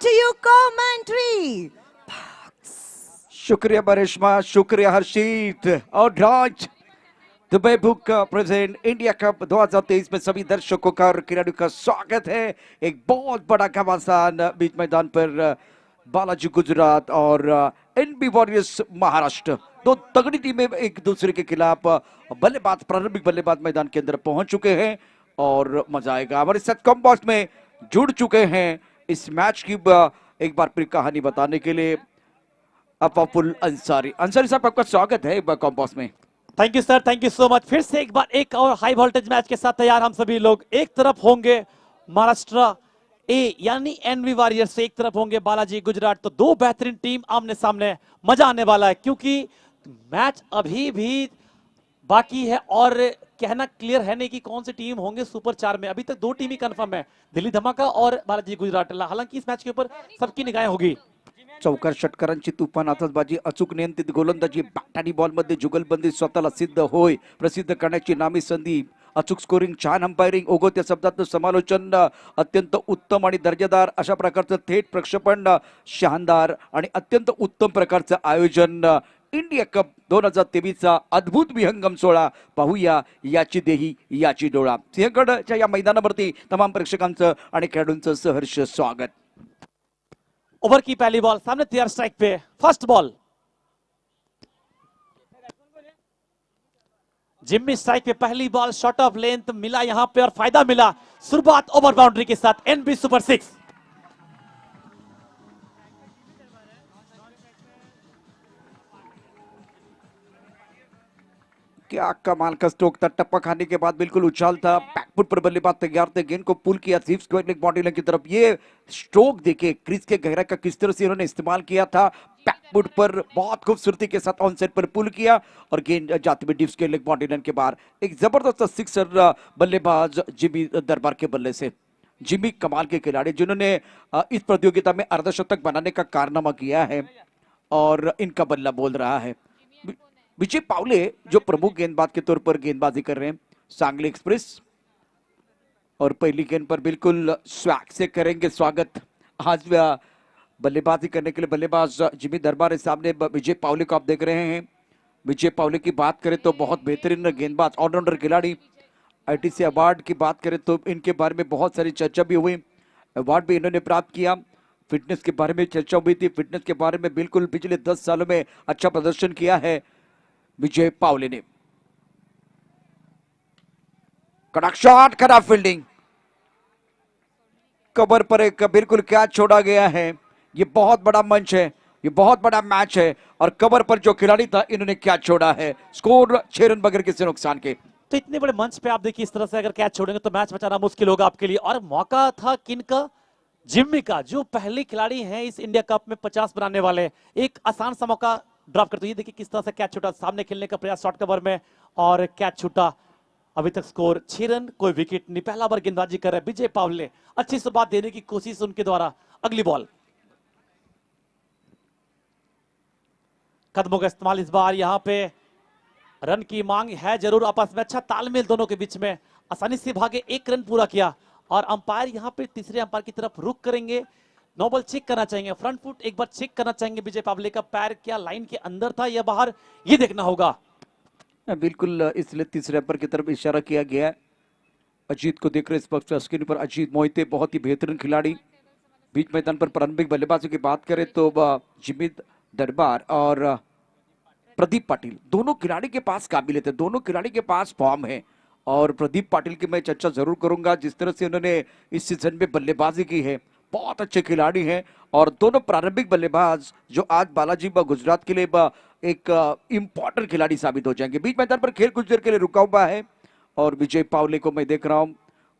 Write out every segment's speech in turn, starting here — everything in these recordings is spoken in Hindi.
to you, commentary. शुक्रिया बरिश्मा, शुक्रिया हर्षित और Raj. Dubai book present India cup 2023 में सभी दर्शकों का और खिलाड़ियों का स्वागत है। एक बहुत बड़ा घमासान बीच मैदान पर बालाजी गुजरात और एनबी वॉरियर्स महाराष्ट्र, दो तगड़ी टीमें एक दूसरे के खिलाफ बल्लेबाज, प्रारंभिक बल्लेबाज मैदान के अंदर पहुंच चुके हैं और मजा आएगा। हमारे साथ कम बॉक्स में जुड़ चुके हैं इस मैच की एक बार फिर कहानी बताने के लिए अपापुल अंसारी। अंसारी साहब, आपका स्वागत है कॉम बॉक्स में। Thank you sir, thank you so much. फिर से एक बार एक और हाई वोल्टेज मैच के साथ तैयार हम सभी लोग। एक तरफ होंगे महाराष्ट्र ए यानी एनवी वॉरियर्स, एक तरफ होंगे बालाजी गुजरात। तो दो बेहतरीन टीम आमने सामने, मजा आने वाला है क्योंकि मैच अभी भी बाकी है और कहना क्लियर है नहीं कि कौन सी टीम होंगे सुपर 4 में। अभी तक दो टीम ही कंफर्म है, दिल्ली धमाका और बालाजी गुजरात। हालांकि इस मैच के ऊपर सबकी निगाहें होगी। चौकार षटकारांची तुफान आतषबाजी, अचूक नियंत्रित गोलंदाजी, बॅट बॉल मध्ये जुगलबंदी स्वतःला सिद्ध होय प्रसिद्ध करण्याची नामी संधी, अचूक स्कोरिंग, छान अंपायरिंग, ओघवत्या शब्दात समालोचन, अत्यंत उत्तम आणि दर्जेदार अशा प्रकारचं थेट प्रक्षेपण, शानदार आणि अत्यंत उत्तम प्रकारचं आयोजन। इंडिया कप 2023चा अद्भुत विहंगम सोहळा पाहूया, याची देही याची डोळा। सिंहगडच्या या मैदानावरती तमाम प्रेक्षकांचं आणि खेळाडूंचं सहर्ष स्वागत। ओवर की पहली बॉल सामने तैयार, स्ट्राइक पे फर्स्ट बॉल। जिम्मी स्ट्राइक पे पहली बॉल, शॉट ऑफ लेंथ मिला यहां पे और फायदा मिला। शुरुआत ओवर बाउंड्री के साथ, एनबी सुपर 6। क्या कमाल का स्ट्रोक था, टप्पा खाने के बाद बिल्कुल उछाल था, बैकफुट पर बल्लेबाज तैयार थे, गेंद को पुल किया sweep square leg body line की तरफ। ये स्ट्रोक देखिए क्रीज के गहराई का किस तरह से इन्होंने इस्तेमाल किया था, बैकफुट पर बहुत खूबसूरती के साथ ऑन साइड पर पुल किया और गेंद जाते हुए deep square leg body line के बाहर। एक जबरदस्त सिक्सर बल्लेबाज जिमी दरबार के बल्ले से। जिमी कमाल के खिलाड़ी जिन्होंने इस प्रतियोगिता में अर्धशतक बनाने का कारनामा किया है और इनका बल्ला बोल रहा है। विजय पावले जो प्रमुख गेंदबाज के तौर पर गेंदबाजी कर रहे हैं सांगली एक्सप्रेस, और पहली गेंद पर बिल्कुल स्वैग से करेंगे स्वागत। आज बल्लेबाजी करने के लिए बल्लेबाज जिमी दरबार के सामने विजय पावले को आप देख रहे हैं। विजय पावले की बात करें तो बहुत बेहतरीन गेंदबाज, ऑलराउंडर खिलाड़ी। आईटीसी अवार्ड की बात करें तो इनके बारे में बहुत सारी चर्चा भी हुई, अवार्ड भी इन्होंने प्राप्त किया। फिटनेस के बारे में चर्चा हुई थी, फिटनेस के बारे में बिल्कुल पिछले 10 सालों में अच्छा प्रदर्शन किया है विजय पावले ने। कड़क शॉट, खराब फील्डिंग, कवर पर एक बिल्कुल कैच छोड़ा गया है। ये बहुत बड़ा मंच है, ये बहुत बड़ा मैच है और कवर पर जो खिलाड़ी था इन्होंने कैच छोड़ा है। स्कोर 6 रन बगैर किसी नुकसान के। तो इतने बड़े मंच पे आप देखिए इस तरह से अगर कैच छोड़ेंगे तो मैच बचाना मुश्किल होगा आपके लिए। और मौका था किनका? जिम्मी का, जो पहले खिलाड़ी हैं इस इंडिया कप में 50 बनाने वाले। एक आसान सा मौका ड्रॉप करते हुए देखिए किस तरह से कैच छूटा, सामने खेलने का प्रयास शॉर्ट कवर में और कैच छूटा। अभी तक स्कोर 6 रन, कोई विकेट नहीं। पहला बार गेंदबाजी कर रहे हैं विजय पावले, अच्छी शुरुआत देने की कोशिश उनके द्वारा। अगली बॉल, कदमों का इस्तेमाल इस बार, यहां पे रन की मांग है जरूर, आपस में अच्छा तालमेल दोनों के बीच में, आसानी से भागे, 1 रन पूरा किया। और अंपायर यहां पे तीसरे अंपायर की तरफ रुक करेंगे, नो बॉल चेक करना चाहेंगे, फ्रंट फुट एक बार चेक करना चाहेंगे विजय पावले का। पैर क्या लाइन के अंदर था या बाहर, ये देखना होगा। बिल्कुल, इसलिए तीसरे अंपायर की तरफ इशारा किया गया है। अजीत को देख रहे इस वक्त स्क्रीन पर, अजीत मोहिते बहुत ही बेहतरीन खिलाड़ी। बीच मैदान पर प्रारंभिक बल्लेबाजों की बात करें तो जिमी दरबार और प्रदीप पाटिल, दोनों खिलाड़ी के पास काबिलियत है, दोनों खिलाड़ी के पास फॉर्म है। और प्रदीप पाटिल की मैं चर्चा जरूर करूंगा, जिस तरह से उन्होंने इस सीजन में बल्लेबाजी की है, बहुत अच्छे खिलाड़ी हैं। और दोनों प्रारंभिक बल्लेबाज जो आज बालाजी गुजरात के लिए एक इंपॉर्टेंट खिलाड़ी साबित हो जाएंगे। बीच मैदान पर खेल कुछ देर के लिए रुका हुआ है और विजय पावले को मैं देख रहा हूं,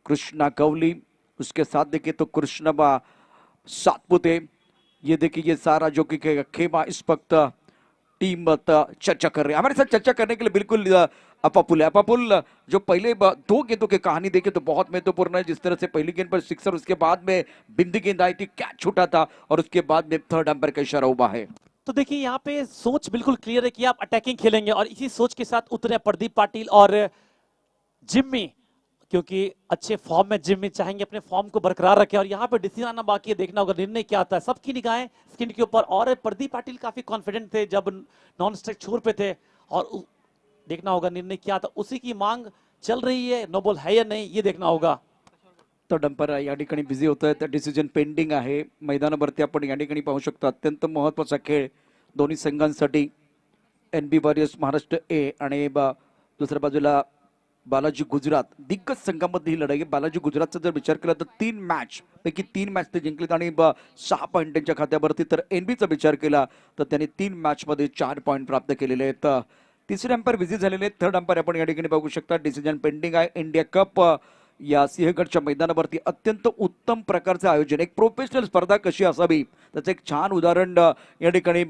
कृष्णा कवली, उसके साथ देखिए तो कृष्णबा सातपुते। ये देखिए ये सारा जो कि खेमा इस वक्त टीम चर्चा कर रहे हैं। हमारे साथ चर्चा करने के लिए बिल्कुल अपापुल है। अपापुल, जो पहले 2 गेंदों की कहानी देखे तो बहुत महत्वपूर्ण है। जिस तरह से पहली गेंद पर सिक्सर, उसके बाद में बिंदी गेंद आई थी, कैच छूटा था और उसके बाद में थर्ड अंपायर का इशारा हुआ है। तो देखिए यहाँ पे सोच बिल्कुल क्लियर है कि आप अटैकिंग खेलेंगे और इसी सोच के साथ उतरे प्रदीप पाटिल और जिम्मी। क्योंकि अच्छे फॉर्म में जिम में चाहेंगे अपने फॉर्म को बरकरार रखें। और यहाँ पे डिसीजन आना बाकी है, देखना होगा निर्णय क्या आता है। सबकी निगाहें स्किन के ऊपर। और प्रदीप पाटिल काफी कॉन्फिडेंट थे जब नॉन स्ट्राइक छोर पे थे, और देखना होगा निर्णय क्या आता। उसी की मांग चल रही है, नो बॉल है या नहीं ये देखना होगा। तर डंपर या ठिकाणी बिझी होत आहे, तर डिसिजन पेंडिंग आहे मैदानावरती. आपण या ठिकाणी पाहू शकतो अत्यंत महत्त्वाचा खेळ दोन्ही संघांसाठी. एनबी वॉरियर्स महाराष्ट्र ए आणि दुसऱ्या बाजूला बालाजी गुजरात, दिग्गज संघामध्ये ही लढाई आहे. बालाजी गुजरातचा जर विचार केला तर 3 मॅच पैकी 3 मॅच ते जिंकलेत आणि 6 पॉईंट त्यांच्या खात्यावरती. तर एनबीचा विचार केला तर त्यांनी 3 मॅच मध्ये 4 पॉईंट प्राप्त केलेले आहेत. तिसरे अंपायर बिझी झालेले आहेत. थर्ड अंपायर आपण या ठिकाणी बघू शकता. डिसिजन पेंडिंग आहे. इंडिया कप या सिंहगडच्या मैदानावरती अत्यंत उत्तम प्रकारचं आयोजन, एक प्रोफेशनल स्पर्धा कशी असावी त्याचं एक छान उदाहरण या ठिकाणी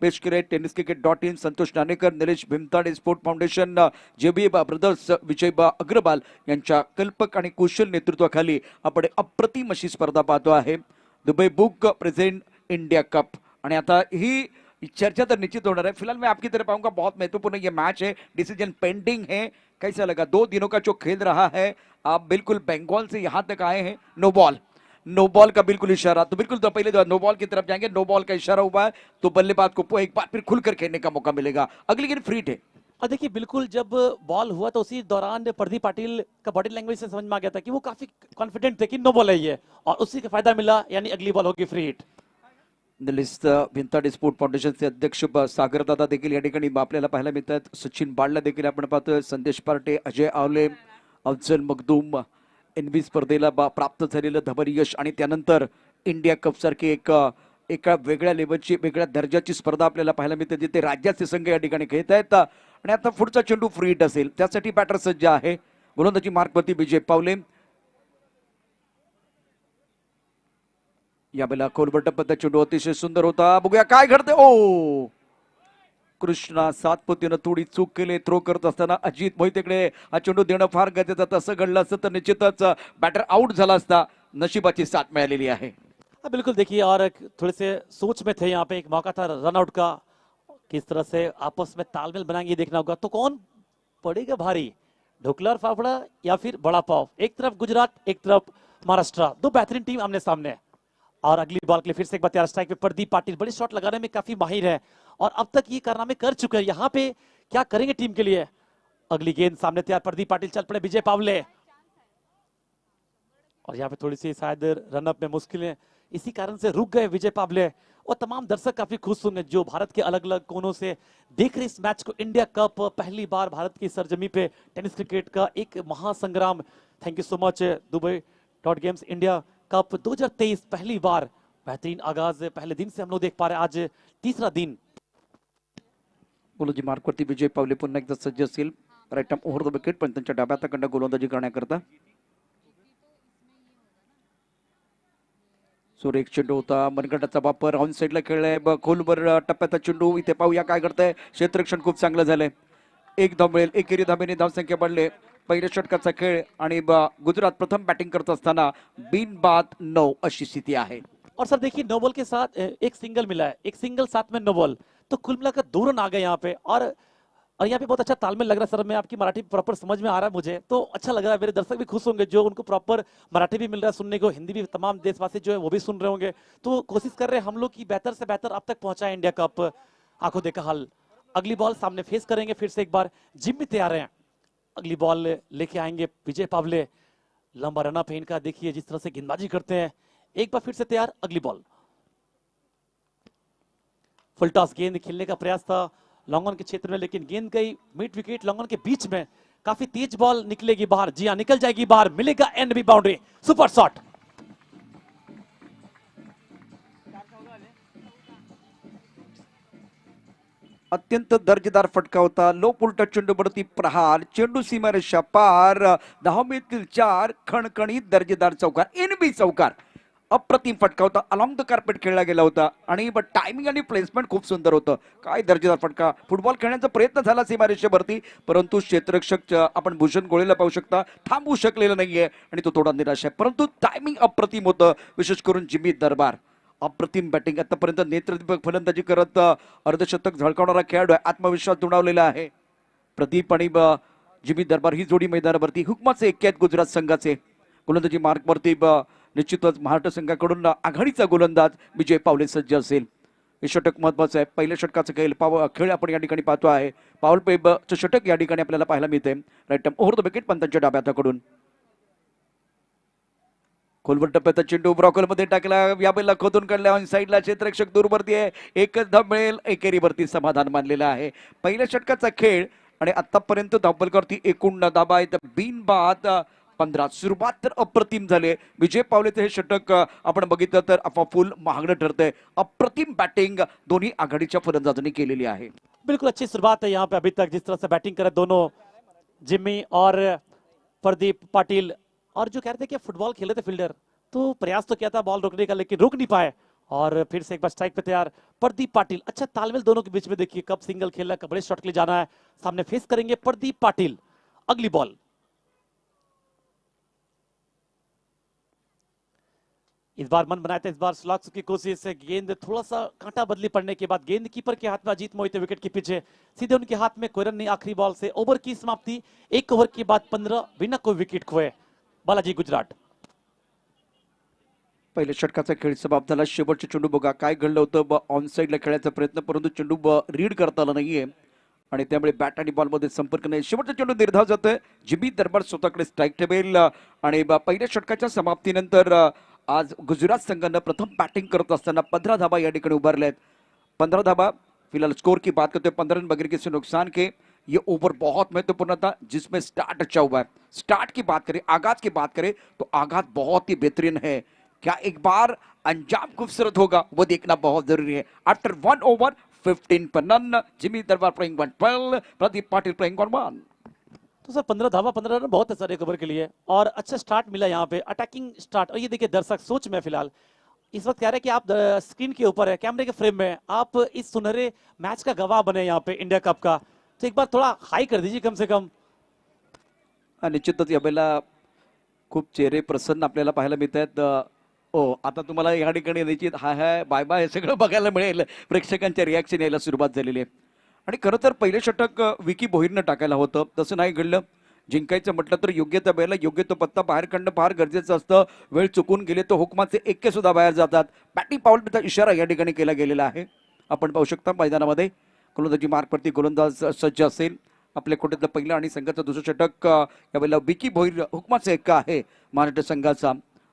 पेश केले. TennisCricket.in, Santosh Nanekar, Nilesh Bhimtade, sport foundation, JB brothers, Vijay Agarwal यांच्या कल्पक आणि कुशल नेतृत्वाखाली आपण अप्रतिम अशी स्पर्धा पाहतो आहे. Dubai book present India cup. आणि आता ही चर्चा तो निश्चित होना है. फिलहाल मैं आपकी तरफ आऊंगा. बहुत महत्वपूर्ण ये मैच है, डिसीजन पेंडिंग है. कैसा लगा 2 दिनों का जो खेल रहा है, आप बिल्कुल बंगाल से यहाँ तक आए हैं. नो बॉल का बिल्कुल इशारा, तो बिल्कुल तो पहले नो बॉल की तरफ जाएंगे. नो बॉल का इशारा हुआ है तो बल्लेबाज को एक बार फिर खुलकर खेलने का मौका मिलेगा. अगली गेंद फ्री थे. और देखिए बिल्कुल जब बॉल हुआ तो उसी दौरान प्रदीप पाटिल का बॉडी लैंग्वेज से समझ में आ गया था कि वो काफी कॉन्फिडेंट थे कि नो बॉल है ये, और उसी का फायदा मिला, यानी अगली बॉल होगी free hit. Nilesh Bhintade, sport फाउंडेशनचे अध्यक्ष सागरदादा देखील या ठिकाणी आपल्याला पाहायला मिळतात. सचिन बाळला देखील आपण पाहतोय. संदेश पार्टे, अजय आवले, अफजल मखदूम. एनबी स्पर्धेला प्राप्त झालेलं धबर यश आणि त्यानंतर इंडिया कप सारखी एका वेगळ्या लेवलची, वेगळ्या दर्जाची स्पर्धा आपल्याला पाहायला मिळते, जिथे राज्याचे संघ या ठिकाणी खेळत आहेत. आणि आता पुढचा चेंडू फ्री हिट असेल, त्यासाठी बॅटर सज्ज आहे. गोलंदाजी मार्कवरती विजय पावले. या बेला खोलवर टप्प्याचा चेंडू अतिशय सुंदर होता. बघूया काय घडते. ओ कृष्णा सातपुतीनं थोडी चूक केली. थ्रो करत असताना अजित मोहितेकडे हा चेंडू देणं फार गरजेचं. तसं घडलं असतं तर निश्चितच बॅटर आउट झाला असता. नशिबाची साथ मिळालेली आहे. बिल्कुल देखिए, और थोड़े से सोच में थे, यहाँ पे एक मौका था रनआउट का, किस तरह से आपस में तालमेल बनाएंगे देखना होगा. तो कौन पड़ेगा भारी, ढोकला और फाफड़ा या फिर बड़ा पाव? एक तरफ गुजरात, एक तरफ महाराष्ट्र, दो बेहतरीन टीम आमने सामने. और अगली बॉल के लिए फिर से एक बार तैयार. स्ट्राइक पे प्रदीप पाटिल बड़े शॉट लगाने में काफी माहिर है और अब तक ये कारनामे कर चुके हैं. यहाँ पे क्या करेंगे टीम के लिए? अगली गेंद सामने तैयार. प्रदीप पाटिल चल पड़े. विजय पावले, और यहाँ पे थोड़ी सी शायद रनअप में मुश्किलें, इसी कारण से रुक गए विजय पावले. और तमाम दर्शक काफी खुश होंगे जो भारत के अलग अलग कोनों से देख रहे इस मैच को. इंडिया कप पहली बार भारत की सरजमी पे टेनिस क्रिकेट का एक महासंग्राम. Thank you so much. Dubai .games India cup 2023 पहली बार बेहतरीन आगाज पहले दिन से हम लोग देख पा रहे हैं. आज तीसरा दिन. गोलंदाजी मार्कवरती विजय पावले पुन्हा एकदा सज्ज असेल. Right arm over the wicket, पण त्यांच्या डाव्या हाताकडनं गोलंदाजी करण्याकरता सुरेख चेंडू होता. मनगटाचा वापर ऑन साईडला खेळलाय. खोलवर टप्प्याचा चेंडू. इथे पाहूया काय घडतंय. क्षेत्ररक्षण खूप चांगलं झालंय. एक धाव मिळेल. एकेरी धावेने धावसंख्या वाढले. पहिल्या षटकाचा खेळ आणि गुजरात प्रथम बॅटिंग करत असताना बिनबाद 9 अशी स्थिती आहे. और सर देखिए, नो बॉल के साथ एक सिंगल मिला है, एक सिंगल साथ में नो बॉल, तो कुल मिलाकर 2 रन आ गए यहाँ पे. और यहाँ पे बहुत अच्छा तालमेल लग रहा है सर. मैं आपकी मराठी प्रॉपर समझ में आ रहा है मुझे, तो अच्छा लग रहा है. मेरे दर्शक भी खुश होंगे जो उनको प्रॉपर मराठी भी मिल रहा है सुनने को, हिंदी भी तमाम देशवासी जो है वो भी सुन रहे होंगे. तो कोशिश कर रहे हैं हम लोग की बेहतर से बेहतर अब तक पहुंचा है इंडिया कप. आंखों देखा हाल. अगली बॉल सामने फेस करेंगे फिर से एक बार. जिम में तैयार हैं. अगली बॉल लेके आएंगे विजय पावले. लंबा रनअप है इनका. देखिए जिस तरह से गेंदबाजी करते हैं. एक बार फिर से तैयार. अगली बॉल. फुल टॉस गेंद खेलने का प्रयास था लॉन्ग ऑन के क्षेत्र में, लेकिन गेंद गई मिड विकेट लॉन्ग ऑन के बीच में. काफी तेज बॉल निकलेगी बाहर. जी हाँ, निकल जाएगी बाहर. मिलेगा एंड भी बाउंड्री. Super shot. अत्यंत दर्जेदार फटका होता. लो पुलटा चेंडूवरती प्रहार. चेंडू सीमारेषा पार. धावमेतील 4. खणखणीत दर्जेदार चौकार. एनबी चौकार. अप्रतिम फटका होता. अलॉंग द कार्पेट खेळला गेला होता आणि टायमिंग आणि प्लेसमेंट खूप सुंदर होतं. काय दर्जेदार फटका. फुटबॉल खेळण्याचा प्रयत्न झाला सीमारेषेवरती, परंतु क्षेत्ररक्षक आपण भूषण गोळेला पाहू शकता थांबवू शकलेला नाहीये आणि तो थोडा निराश आहे. परंतु टायमिंग अप्रतिम होतं. विशेष करून जिमी दरबार अप्रतिम बॅटिंग. आतापर्यंत नेत्रदीपक फलंदाजी करत अर्धशतक झळकावणारा खेळाडू आहे. आत्मविश्वास दुणावलेला आहे. प्रदीप आणि जिमी दरबार ही जोडी मैदानावरती. हुकमाचे 1 गुजरात संघाचे. गोलंदाजी मार्कवरती निश्चितच महाराष्ट्र संघाकडून आघाडीचा गोलंदाज विजय पावले सज्ज असेल. हे षटक महत्वाचं आहे. पहिल्या षटकाचं खेळ आपण या ठिकाणी पाहतो आहे. पावल पेबचं षटक या ठिकाणी आपल्याला पाहायला मिळते. राईट ओव्हर द विकेट पंतांच्या डाव्या हाताकडून. खोलवर टप्प्याचा चेंडू ब्रॉकलमध्ये टाकला. यावेळेला खोदून काढला ऑन साईडला. क्षेत्ररक्षक दूरवरती आहे. एकच धाव मिळेल. एकेरीवरती समाधान मानलेलं आहे. पहिल्या षटकाचा खेळ आणि आतापर्यंत धावफलकावरती एकूण धाबा आहेत बिनबाद 15. सुरुवात तर अप्रतिम झाले. विजय पावलेचं हे षटक आपण बघितलं तर फुल महागडं ठरतंय. अप्रतिम बॅटिंग दोन्ही आघाडीच्या फलंदाजांनी केलेली आहे. बिल्कुल अच्छी शुरुआत है यहाँ पे अभी तक, जिस तरह से बैटिंग करे दोनों जिम्मी और प्रदीप पाटिल. और जो कह रहे थे कि फुटबॉल खेले थे फील्डर, तो प्रयास तो किया था बॉल रोकने का, लेकिन रुक नहीं पाए. और फिर से एक बार स्ट्राइक पे तैयार प्रदीप पाटिल. अच्छा तालमेल दोनों के बीच में, देखिए कब सिंगल खेलना है, कब बड़े शॉट के लिए जाना है. सामने फेस करेंगे प्रदीप पाटिल. अगली बॉल. इस बार मन बनाया था, इस बार स्लॉक्स की कोशिश से गेंद थोड़ा सा कांटा बदली पड़ने के बाद गेंद कीपर के हाथ में अजीत मोहिते विकेट के पीछे सीधे उनके हाथ में. कोई रन नहीं. आखिरी बॉल से ओवर की समाप्ति. 1 ओवर के बाद 15 बिना कोई विकेट खोए. बालाजी गुजरात. पहिल्या षटकाचा खेळ समाप्त झाला. शेवटचे चेंडू बघा काय घडलं होतं. ऑन साईडला खेळायचा प्रयत्न, परंतु चेंडू रीड करता आला नाहीये आणि त्यामुळे बॅट आणि बॉलमध्ये संपर्क नाही. शेवटचा चेंडू निर्धाव जातोय. जिमी दरबार स्वतःकडे स्ट्राईक ठेवेल आणि पहिल्या षटकाच्या समाप्तीनंतर आज गुजरात संघानं प्रथम बॅटिंग करत असताना 15 धाबा या ठिकाणी उभारल्या आहेत. 15 धाबा फिलहाल स्कोर की बात करते हैं. 15 रन बगैर किसी नुकसान के. ये ओवर बहुत महत्वपूर्ण था जिसमें स्टार्ट अच्छा हुआ है. स्टार्ट की बात करें, आगाज की बात करें तो आगाज बहुत ही बेहतरीन है. क्या एक बार अंजाम खूबसूरत होगा वो देखना बहुत जरूरी है. आफ्टर 1 ओवर 15 पर रन. जिमी दरबार प्लेइंग 112, प्रदीप पाटिल प्लेइंग 1-1. तो सर 15 रन बहुत है सर एक ओवर के लिए, और अच्छा स्टार्ट मिला यहाँ पे, अटैकिंग स्टार्ट. और ये देखिए दर्शक सोच में फिलहाल इस वक्त कह रहे हैं कि आप स्क्रीन के ऊपर है, कैमरे के फ्रेम में, आप इस सुनहरे मैच का गवाह बने यहाँ पे इंडिया कप का. तो एक बार थोड़ा हाई कर दीजिए कम से कम. निश्चितच यावेळेला खूप चेहरे प्रसन्न आपल्याला पाहायला मिळत आहेत. आता तुम्हाला या ठिकाणी निश्चित हाय हाय बाय बाय हे सगळं बघायला मिळेल. प्रेक्षकांच्या रिॲक्शन यायला सुरुवात झालेली आहे. आणि खरं तर पहिलं षटक विकी भोईरनं टाकायला होतं, तसं नाही घडलं. जिंकायचं म्हटलं तर योग्य त्या वेळेला योग्य तो पत्ता बाहेर काढणं फार गरजेचं असतं. वेळ चुकून गेले तर हुकमाचे 1 सुद्धा बाहेर जातात. बॅटिंग पाऊलचा इशारा या ठिकाणी केला गेलेला आहे. आपण पाहू शकता मैदानामध्ये गोलंदाजी मार्कवरती गोलंदाज सज्ज असेल. आपल्या कोट्यातलं पहिलं आणि संघाचं दुसरं षटक यावेळेला विकी भोईर हुकमाचा 1 आहे महाराष्ट्र संघाचा.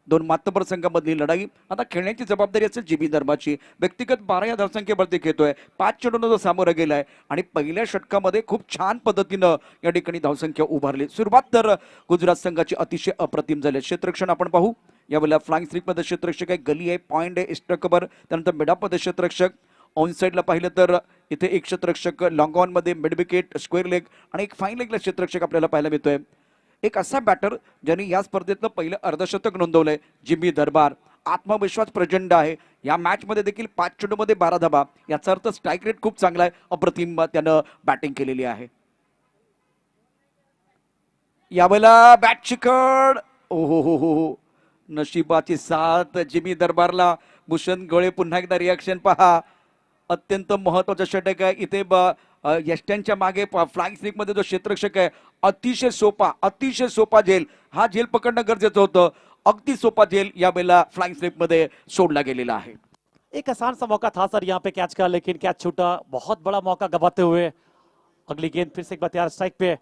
2 मातबर संघामधली लढाई. आता खेळण्याची जबाबदारी असेल जिमी दरबारची. व्यक्तिगत 12 या धावसंख्येवरती खेळतोय. 5 चेंडूंना तो सामोरं गेलाय आणि पहिल्या षटकामध्ये खूप छान पद्धतीनं या ठिकाणी धावसंख्या उभारली. सुरुवात तर गुजरात संघाची अतिशय अप्रतिम झाली. क्षेत्ररक्षण आपण पाहू. यावेळेला फ्लाइंग स्ट्रिकमध्ये क्षेत्ररक्षक आहे, गली आहे, पॉइंट आहे, इष्टकबर. त्यानंतर मिडामध्ये क्षेत्ररक्षक. ऑन साईडला पाहिलं तर इथे एक क्षेत्ररक्षक, लॉंग ऑन मध्ये मिड विकेट, स्क्वेअर लेग आणि एक फाईन लेगला क्षेत्ररक्षक आपल्याला पाहायला मिळतोय. एक असा बॅटर ज्यांनी या स्पर्धेतलं पहिलं अर्धशतक नोंदवलंय जिमी दरबार. आत्मविश्वास प्रचंड आहे. या मॅच मध्ये देखील 5 चेंडूमध्ये 12 धाबा. याचा अर्थ स्ट्राईक रेट खूप चांगला आहे. अप्रतिम त्यानं बॅटिंग केलेली आहे. यावेळेला बॅट चिकड. ओहो हो हो, नशिबाची साथ जिमी दरबारला. भूषण गवळे पुन्हा एकदा रिॲक्शन पहा. अत्यंत महत्वाचं षटक आहे. इथे यष्ट्यांच्या मागे फ्लाइंग स्ट्रिक मध्ये जो क्षेत्ररक्षक आहे, अतिशय सोपा झेल. हा झेल पकडणं गरजेचं होतं. अगदी सोपा झेल यावेळेला फ्लाइंग स्ट्रिक मध्ये सोडला गेलेला आहे. एक आसान सा मौका था सर यहाँ पे कैच का, लेकिन कैच छूटा. बहुत बड़ा मौका गवाते हुए. अगली गेंद फिर से एक बार तैयार स्ट्राइक पे.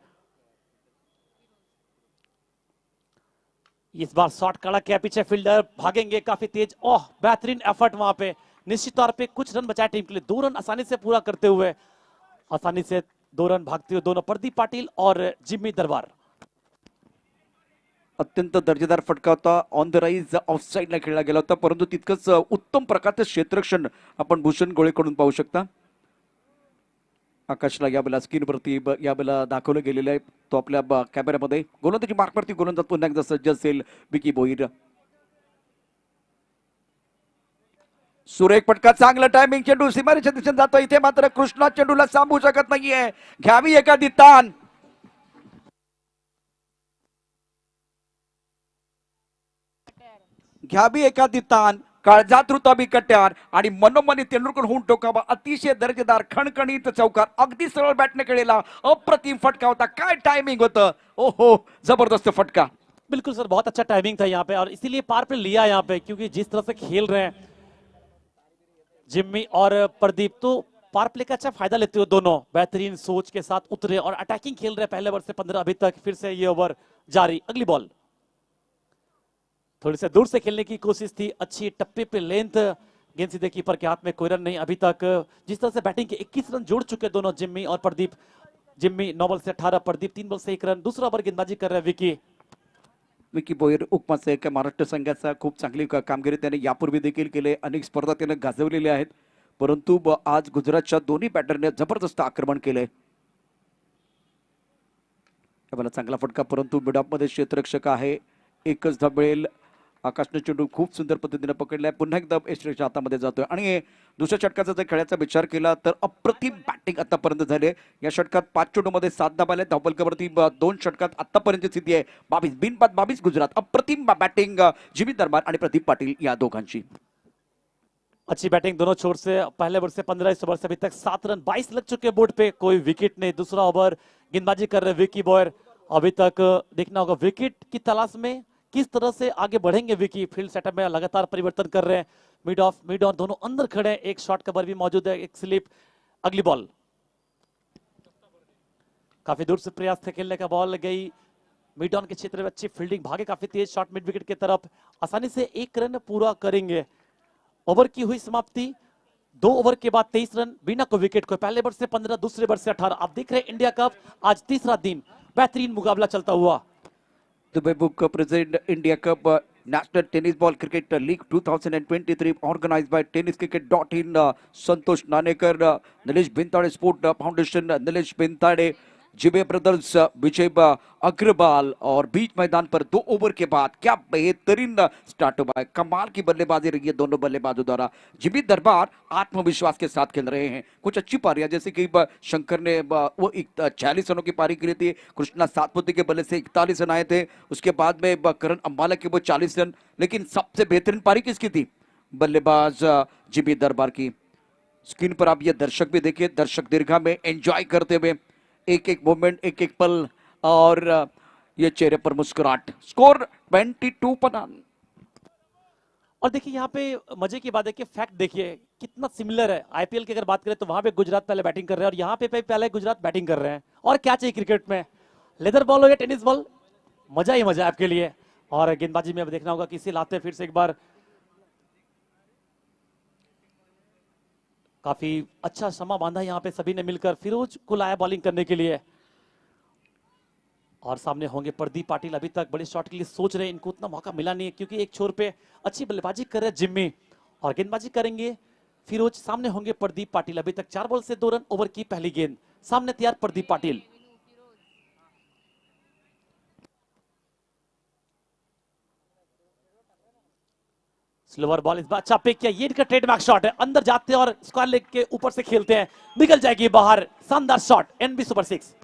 इस बार शॉट कड़ा किया, पीछे फील्डर भागेंगे काफी तेज. ओह बेहतरीन एफर्ट वहां पे. निश्चित तौर पे कुछ रन बचाए टीम के लिए. 2 रन आसानी से पूरा करते हुए, आसानी से 2 रन भागते हुए दोनों प्रदीप पाटिल और जिम्मी दरबार. अत्यंत दर्जेदार फटका होता. ऑन द राईज ऑफ साईडला खेळला गेला होता, परंतु तितकंच उत्तम प्रकारचं क्षेत्ररक्षण आपण भूषण गोळेकडून पाहू शकता. आकाशला यावेळेला स्क्रीनवरती यावेळेला दाखवलं गेलेलं आहे. तो आपल्या कॅमेऱ्यामध्ये गोलंदाजी मार्कवरती गोलंदाज पुन्हा एकदा सज्ज असेल विकी भोईर. सुरेख फटका, चांगलं टायमिंग. चेंडू सीमारेषेच्या दिशेने जातो. इथे मात्र कृष्णा चेंडूला सांभू शकत नाहीये. घ्यावी एखादी ताण. घ्यावी एखादी ताण. काळजात रुताबी कट्यार आणि मनोमनी तेंडुलकर होऊन टोकावा. अतिशय दर्जेदार खणखणीत चौकार, अगदी सरळ बॅटने केलेला अप्रतिम फटका होता. काय टायमिंग होतं, ओहो जबरदस्त फटका. बिल्कुल सर, बहुत अच्छा टाइमिंग था यहाँ पे और इसीलिए पार पे लिया यहाँ पे, क्योंकि जिस तरह से खेल रहे हैं जिम्मी और प्रदीप, तो पार प्ले का अच्छा फायदा लेते हुए दोनों बेहतरीन सोच के साथ उतरे और अटैकिंग खेल रहे हैं पहले ओवर से 15 अभी तक. फिर से ये ओवर जारी. अगली बॉल थोड़ी से दूर से खेलने की कोशिश थी, अच्छी टप्पे पे लेंथ, गेंद सीधे कीपर के हाथ में, कोई रन नहीं अभी तक. जिस तरह से बैटिंग के 21 रन जोड़ चुके दोनों जिम्मी और प्रदीप. जिम्मी 9 बॉल से 18, प्रदीप 3 बॉल से 1 रन. दूसरा ओवर गेंदबाजी कर रहे हैं विकी बोयर उपमासे महाराष्ट्र संघाचा खूप चांगली कामगिरी त्याने यापूर्वी देखील केले. अनेक स्पर्धा त्याने गाजवलेल्या आहेत, परंतु आज गुजरातच्या दोन्ही बॅटरने जबरदस्त आक्रमण केले. चांगला फटका, परंतु मिडऑफ मध्ये क्षेत्ररक्षक आहे, एकच धाव मिळेल. आकाशने चेंडू खूप सुंदर पद्धतीने पकडलाय. पुन्हा एकदा एस्ट्रेच्या हातामध्ये जातोय आणि दुसऱ्या षटकाचा जर खेळाचा विचार केला तर अप्रतिम बॅटिंग आतापर्यंत झाले. या षटकात 5 चेंडूमध्ये 7 धावा आल्या. धावफलकावरती 2 षटकात आतापर्यंत स्थिती आहे 22 बिनबाद 22 गुजरात. अप्रतिम बॅटिंग जिमी दरबार आणि प्रदीप पाटील या दोघांची. अच्छी बैटिंग दोनों छोर से. पहले ओवर से 15, इस ओवर से अभी तक 7 रन, 22 लग चुके बोर्ड पे, कोई विकेट नहीं. दूसरा ओवर गेंदबाजी कर रहे विकी बॉयर. अभी तक देखना होगा विकेट की तलाश में किस तरह से आगे बढ़ेंगे विकी. फील्ड सेटअप में लगातार परिवर्तन कर रहे हैं. मिड ऑन दोनों अंदर खड़े हैं. एक शॉर्ट कवर भी मौजूद है, एक स्लिप. अगली बॉल काफी दूर से प्रयास थे खेलने का, बॉल गई मिड ऑन के क्षेत्र में. अच्छी फील्डिंग, भागे काफी तेज शॉट मिड विकेट की तरफ, आसानी से 1 रन पूरा करेंगे. ओवर की हुई समाप्ति 2 ओवर के बाद 23 रन बिना कोई विकेट को. पहले ओवर से 15, दूसरे ओवर से 18. आप देख रहे हैं इंडिया कप आज तीसरा दिन, बेहतरीन मुकाबला चलता हुआ. Dubai book present India cup national tennis ball cricket league 2023 organised by TennisCricket.in. Santosh Nanekar, Nilesh Bintade sport foundation, Nilesh Bintade, JB brothers, Vijay Agarwal. और बीच मैदान पर 2 ओवर के बाद क्या बेहतरीन स्टार्ट हुआ है. कमाल की बल्लेबाजी रही है दोनों बल्लेबाजों द्वारा. जिमी दरबार आत्मविश्वास के साथ खेल रहे हैं. कुछ अच्छी पारियां, जैसे कि शंकर ने वो 46 रनों की पारी की थी. कृष्णा सातपुते के बल्ले से 41 रन आए थे. उसके बाद में करण अंबाला के वो 40 रन. लेकिन सबसे बेहतरीन पारी किसकी थी? बल्लेबाज जिमी दरबार की. स्क्रीन पर आप ये दर्शक भी देखिए, दर्शक दीर्घा में एंजॉय करते हुए एक एक मोमेंट, एक एक पल, और ये चेहरे पर मुस्कुराहट. स्कोर 22 पर. और देखिए यहाँ पे मजे की बात है कि फैक्ट देखिए कितना सिमिलर है. आईपीएल की अगर बात करें तो वहां पे गुजरात पहले बैटिंग कर रहे हैं और यहाँ पे पहले गुजरात बैटिंग कर रहे हैं. और क्या चाहिए क्रिकेट में, लेदर बॉल हो या टेनिस बॉल, मजा ही मजा है आपके लिए. और गेंदबाजी में अब देखना होगा किसी लाते फिर से एक बार. काफी अच्छा समा बांधा यहाँ पे सभी ने मिलकर. फिरोज को लाया बॉलिंग करने के लिए और सामने होंगे प्रदीप पाटिल. अभी तक बड़े शॉट के लिए सोच रहे हैं, इनको उतना मौका मिला नहीं है क्योंकि एक छोर पे अच्छी बल्लेबाजी कर रहे हैं जिम्मी और गेंदबाजी करेंगे फिरोज. सामने होंगे प्रदीप पाटिल. अभी तक 4 बॉल से 2 रन. ओवर की पहली गेंद, सामने तैयार प्रदीप पाटिल. स्लोवर बॉल इस बार अच्छा पिक किया. ये इनका ट्रेडमार्क शॉट है, अंदर जाते हैं और स्क्वायर लेग के ऊपर से खेलते हैं, निकल जाएगी बाहर. शानदार शॉट, एनबी सुपर 6.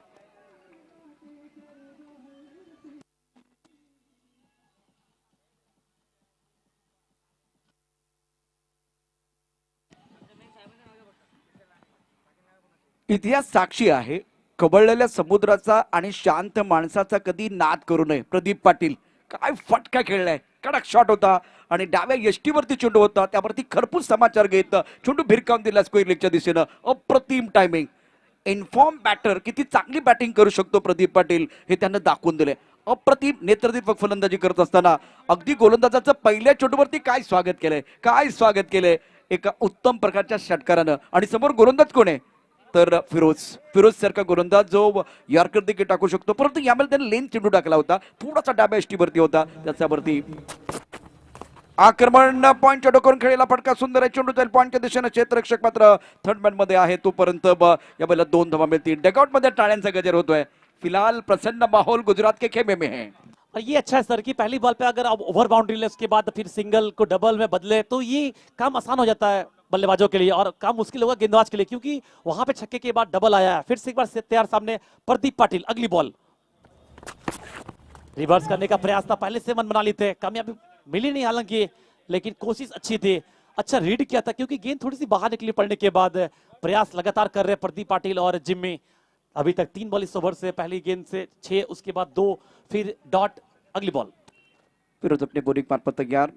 इतिहास साक्षी आहे, खवळलेल्या समुद्राचा आणि शांत माणसाचा कधी नाद करू नये. प्रदीप पाटील काय फटका खेळलाय, कडक शॉट होता आणि डाव्या यष्टीवरती चेंडू होता, त्यावरती खरपूस समाचार घेत चेंडू भिरकावून दिला स्क्वेअर लेगच्या दिशेनं. अप्रतिम टायमिंग. इन्फॉर्म बॅटर किती चांगली बॅटिंग करू शकतो प्रदीप पाटील हे त्यांना दाखवून दिले. अप्रतिम नेत्रदीपक फलंदाजी करत असताना अगदी गोलंदाजाचं पहिल्या चेंडूवरती काय स्वागत केलंय, काय स्वागत केलंय एका उत्तम प्रकारच्या षटकारानं. आणि समोर गोलंदाज कोण आहे तर फिरोज सारखा गोलंदाज जो यॉर्कर देखील टाकू शकतो, परंतु यामध्ये त्याने लेन चेंडू टाकला होता, थोडासा डाव्या यष्टीवरती होता, त्याच्यावरती आक्रमण. पॉइंटच्या डोक्यावरून खेळलेला फटका सुंदर आहे. चेंडू जाईल पॉइंटच्या दिशेने. क्षेत्ररक्षक मात्र थर्ड मॅन मध्ये आहे, तोपर्यंत या बैला 2 धावा मिळतील. डगआउट मध्ये टाळ्यांचा गजर होतोय. फिलहाल प्रसन्न माहौल गुजरात के खेमे में है. और ये अच्छा है सर कि पहली बॉल पे अगर आप ओवर बाउंड्री ले उसके बाद फिर सिंगल को डबल में बदले तो ये काम आसान हो जाता है बल्लेबाजों के लिए और काम मुश्किल होगा गेंदबाज के लिए, क्योंकि वहां पे छक्के के बाद डबल आया है. फिर से एक बार तैयार सामने प्रदीप पाटिल. अगली बॉल रिवर्स करने का प्रयास था, पहले से मन बना ली थे, कामयाबी मिली नहीं. हालांकि लेकिन कोशिश अच्छी थी, अच्छा रीड किया था क्योंकि गेंद थोड़ी सी बाहर निकली पड़ने के बाद। प्रयास लगातार कर रहे हैं प्रदीप पाटिल और जिम्मी। अभी तक 3 बॉल इस ओवर से, पहली गेंद से 6, उसके बाद 2, फिर डॉट, अगली बॉल। फिरोज अपने बोलिंग मार्फत तयार.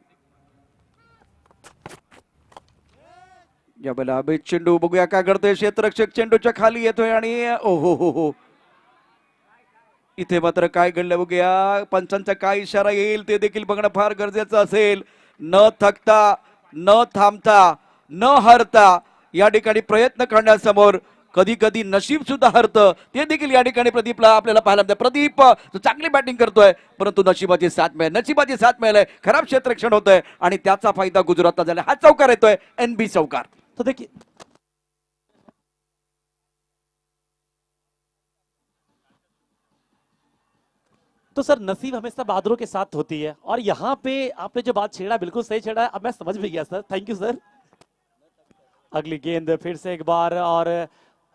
या बेला अभित चेंडू बघूया काय करतोय क्षेत्ररक्षक, चेंडूच्या खाली येतोय आणि ओहो हो हो, इथे मात्र काय घडलं बघूया. पंचांचा काय इशारा येईल ते देखील बघणं फार गरजेचं असेल. न थकता, न थांबता, न हरता या ठिकाणी प्रयत्न करण्यासमोर कधी कधी नशीब सुद्धा हरतं. ते देखील या ठिकाणी प्रदीपला आपल्याला पाहायला मिळतं. प्रदीप तो चांगली बॅटिंग करतोय, परंतु नशिबाची साथ मिळेल, नशिबाची साथ मिळेल. खराब क्षेत्ररक्षण होतंय आणि त्याचा फायदा गुजरातला झाला. हा चौकार येतोय, NB चौकार. तो देखिए तो सर नसीब हमेशा बहादुरों के साथ होती है, और यहाँ पे आपने जो बात छेड़ा बिल्कुल सही छेड़ा है, अब मैं समझ भी गया सर, थैंक यू सर। अगली गेंद फिर से एक बार, और